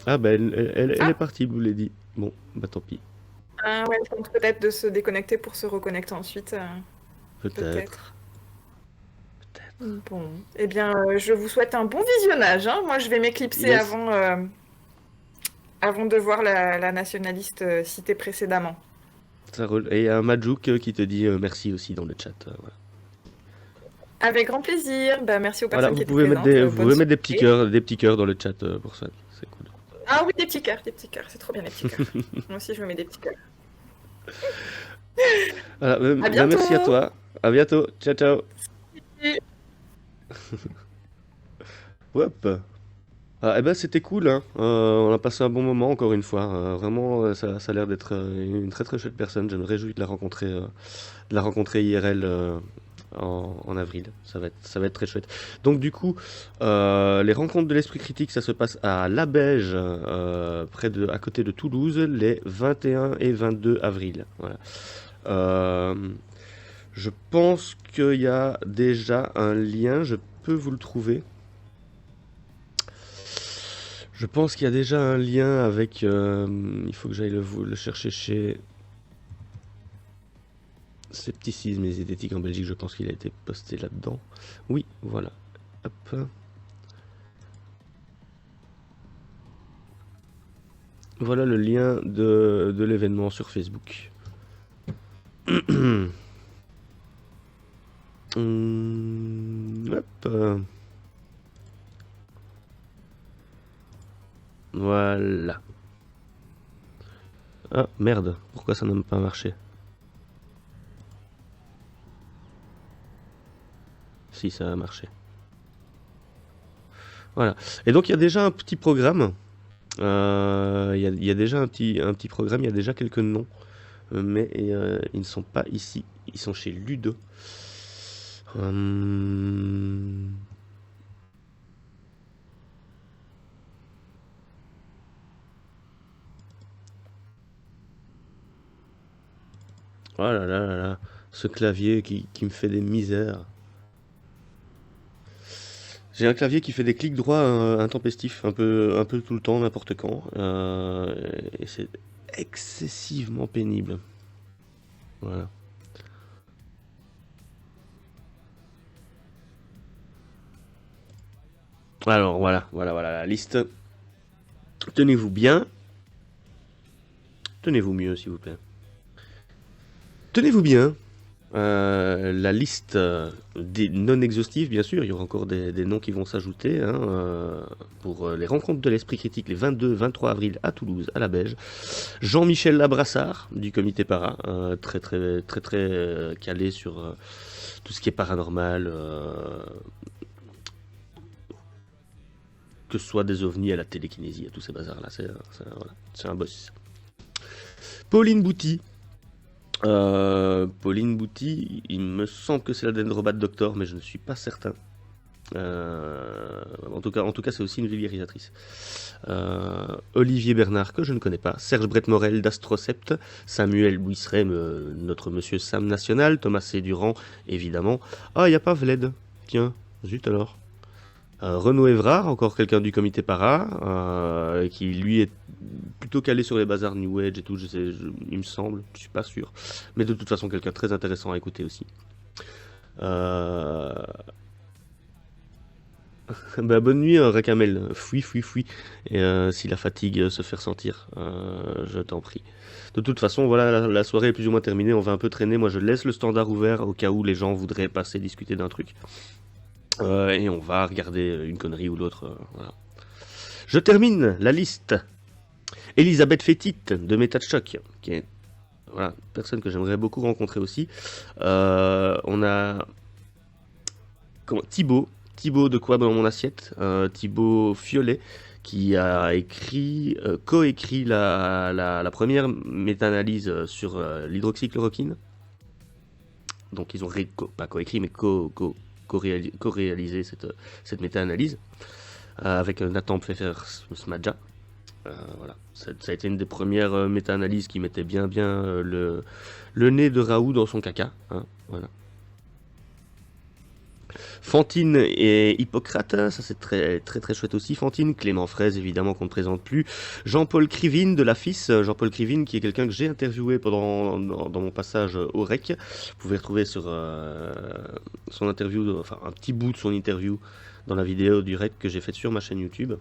Ah, bah, elle Ah. est partie, vous l'avez dit. Bon, bah tant pis. Ah ouais, je pense peut-être de se déconnecter pour se reconnecter ensuite. Peut-être. Peut-être. Bon. Eh bien, je vous souhaite un bon visionnage, hein. Moi, je vais m'éclipser Yes. avant de voir la nationaliste citée précédemment. Ça roule. Et il y a un Majouk qui te dit merci aussi dans le chat. Voilà. Avec grand plaisir. Bah, merci aux Voilà, personnes vous qui étaient pouvez mettre présentes. vous Bonne pouvez mettre soirée. des petits cœurs dans le chat pour ça. C'est cool. Ah oui, des petits cœurs, c'est trop bien les petits cœurs. Moi aussi, je me mets des petits cœurs. Voilà, À bah, bientôt. merci à toi. À bientôt. Ciao, ciao. Hop. Ah, eh ben, c'était cool, hein. On a passé un bon moment encore une fois. Vraiment, ça a l'air d'être une très très chouette personne. Je me réjouis de la rencontrer IRL en avril. Ça va être très chouette. Donc du coup, les rencontres de l'Esprit Critique, ça se passe à La Beige, à côté de Toulouse, les 21 et 22 avril. Voilà. Je pense qu'il y a déjà un lien. Je peux vous le trouver. Je pense qu'il y a déjà un lien avec. Il faut que j'aille le chercher chez Scepticisme et Zététique en Belgique. Je pense qu'il a été posté là-dedans. Oui, voilà. Hop. Voilà le lien de l'événement sur Facebook. Hop. Voilà. Ah, merde. Pourquoi ça n'a pas marché? Si, ça a marché. Voilà. Et donc, il y a déjà un petit programme. Il y a déjà un petit programme. Il y a déjà quelques noms. Mais ils ne sont pas ici. Ils sont chez Ludo. Oh là là là là, ce clavier qui me fait des misères. J'ai un clavier qui fait des clics droits intempestifs, un peu tout le temps, n'importe quand. Et c'est excessivement pénible. Voilà. Alors voilà, la liste. Tenez-vous bien. Tenez-vous mieux, s'il vous plaît. Tenez-vous bien. La liste des non exhaustifs, bien sûr, il y aura encore des noms qui vont s'ajouter pour les rencontres de l'Esprit Critique les 22-23 avril à Toulouse, à la Beige. Jean-Michel Labrassard du comité para, très calé sur tout ce qui est paranormal, que ce soit des ovnis à la télékinésie, à tous ces bazars là, c'est un boss. Pauline Bouty. Pauline Bouty, il me semble que c'est la Dendrobat Doctor, mais je ne suis pas certain. En tout cas, c'est aussi une vulgarisatrice. Olivier Bernard, que je ne connais pas. Serge Brett Morel d'Astrocept. Samuel Buisserem, notre monsieur Sam National. Thomas C. Durand, évidemment. Ah, il n'y a pas Vled. Tiens, zut alors. Renaud Évrard, encore quelqu'un du comité para, qui lui est plutôt calé sur les bazars New Age et tout, il me semble, je suis pas sûr. Mais de toute façon, quelqu'un de très intéressant à écouter aussi. Bah, bonne nuit, Rakamel. Fouille. Et si la fatigue se fait ressentir, je t'en prie. De toute façon, voilà, la soirée est plus ou moins terminée. On va un peu traîner. Moi, je laisse le standard ouvert au cas où les gens voudraient passer discuter d'un truc. Et on va regarder une connerie ou l'autre. Voilà. Je termine la liste. Elisabeth Fétit de Méta de Choc, qui est voilà, une personne que j'aimerais beaucoup rencontrer aussi. On a Thibaut de Quoi dans mon assiette, Thibaut Fiolet, qui a écrit, coécrit la première méta-analyse sur l'hydroxychloroquine. Donc ils ont pas coécrit mais co-réalisé cette méta-analyse avec Nathan Pfeffer-Smadja. Voilà. Ça a été une des premières méta-analyses qui mettait bien le nez de Raoult dans son caca. Hein, voilà. Fantine et Hippocrate, ça c'est très chouette aussi. Fantine, Clément Fraise évidemment qu'on ne présente plus. Jean-Paul Krivine de la FIS, Jean-Paul Krivine qui est quelqu'un que j'ai interviewé dans mon passage au REC. Vous pouvez retrouver sur son interview, enfin un petit bout de son interview dans la vidéo du REC que j'ai faite sur ma chaîne YouTube.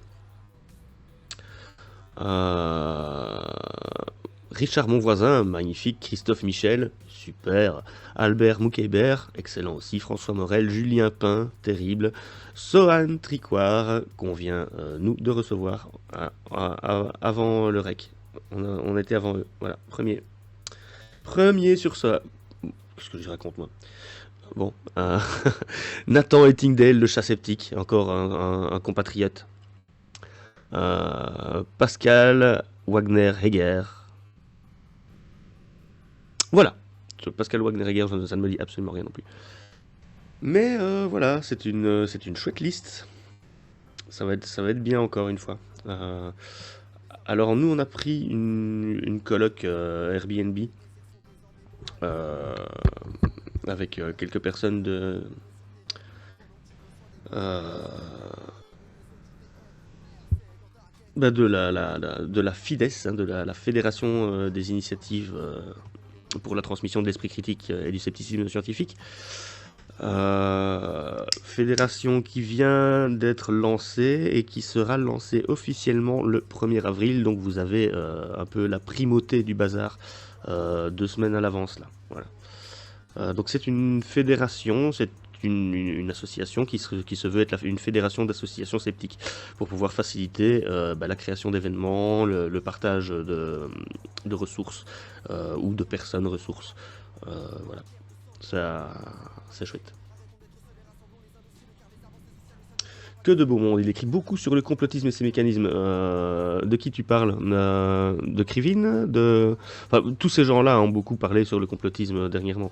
Richard Monvoisin, magnifique. Christophe Michel, super. Albert Moukébert, excellent aussi. François Morel, Julien Pin, terrible. Sohan Tricoire, qu'on vient nous de recevoir avant le REC. On était avant eux. Voilà, premier sur ça. Qu'est-ce que je raconte moi? Bon, Nathan Ettingdale, le chat sceptique, encore un compatriote. Pascal Wagner-Heger. Voilà. Pascal Wagner-Heger, ça ne me dit absolument rien non plus. Mais voilà, c'est une chouette liste. Ça va être bien encore une fois. Alors nous, on a pris une coloc Airbnb avec quelques personnes de la FIDES, hein, de la Fédération des initiatives pour la transmission de l'esprit critique et du scepticisme scientifique. Fédération qui vient d'être lancée et qui sera lancée officiellement le 1er avril. Donc vous avez un peu la primauté du bazar 2 semaines à l'avance là. Voilà. Donc c'est une fédération, c'est une association qui se veut être une fédération d'associations sceptiques pour pouvoir faciliter la création d'événements, le partage de ressources ou de personnes ressources. Voilà, ça c'est chouette. Que de beau monde. Il écrit beaucoup sur le complotisme et ses mécanismes. De qui tu parles? De Krivine, enfin, tous ces gens-là ont beaucoup parlé sur le complotisme dernièrement.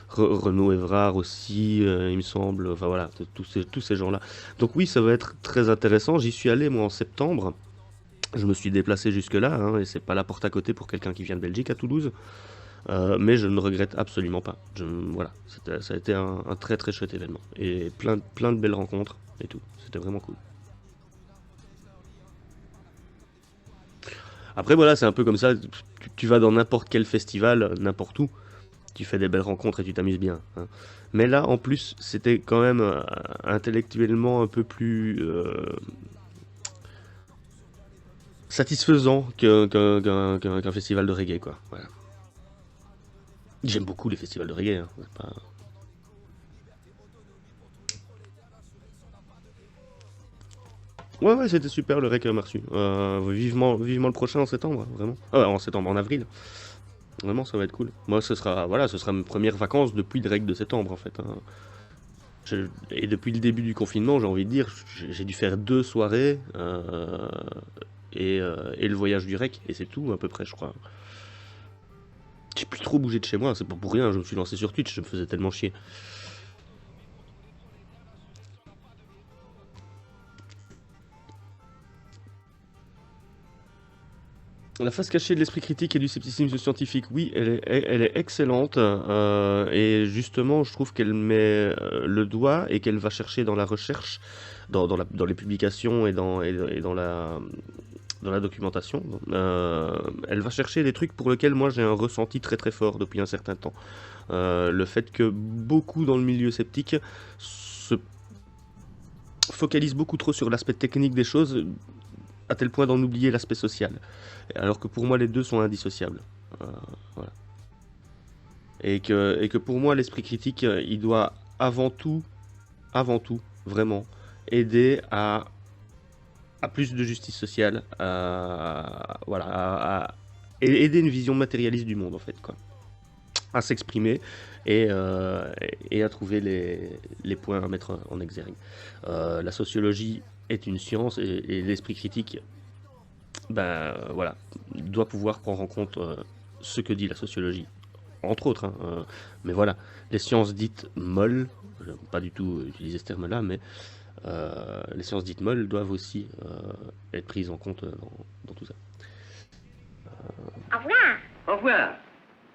Renaud Évrard aussi, il me semble. Enfin voilà, tous ces gens-là. Donc oui, ça va être très intéressant. J'y suis allé moi en septembre. Je me suis déplacé jusque-là, hein, et c'est pas la porte à côté pour quelqu'un qui vient de Belgique à Toulouse. Mais je ne regrette absolument pas. Voilà, ça a été un très très chouette événement. Et plein de belles rencontres et tout. C'était vraiment cool. Après voilà, c'est un peu comme ça. Tu vas dans n'importe quel festival, n'importe où. Tu fais des belles rencontres et tu t'amuses bien. Hein. Mais là, en plus, c'était quand même intellectuellement un peu plus satisfaisant qu'un festival de reggae, quoi. Voilà. J'aime beaucoup les festivals de reggae. Hein. C'est pas... Ouais, c'était super le REC m'a reçu. Vivement le prochain en septembre, vraiment. En avril. Vraiment, ça va être cool. Moi, ce sera mes premières vacances depuis le REC de septembre, en fait. Hein. Et depuis le début du confinement, j'ai envie de dire, j'ai dû faire 2 soirées et le voyage du REC, et c'est tout, à peu près, je crois. J'ai plus trop bougé de chez moi, c'est pas pour rien, je me suis lancé sur Twitch, je me faisais tellement chier. La face cachée de l'esprit critique et du scepticisme scientifique, oui, elle est excellente. Et justement, je trouve qu'elle met le doigt et qu'elle va chercher dans la recherche, dans les publications et dans la documentation. Elle va chercher des trucs pour lesquels moi j'ai un ressenti très très fort depuis un certain temps. Le fait que beaucoup dans le milieu sceptique se focalisent beaucoup trop sur l'aspect technique des choses, à tel point d'en oublier l'aspect social. Alors que pour moi, les deux sont indissociables. Voilà. Et que pour moi, l'esprit critique, il doit avant tout vraiment aider à plus de justice sociale, voilà, aider une vision matérialiste du monde en fait, quoi, à s'exprimer et à trouver les points à mettre en exergue. La sociologie est une science et l'esprit critique, ben voilà, doit pouvoir prendre en compte ce que dit la sociologie, entre autres, hein, mais voilà, les sciences dites molles, j'aime pas du tout utiliser ce terme-là, mais les sciences dites molles doivent aussi être prises en compte dans tout ça. Au revoir. Au revoir.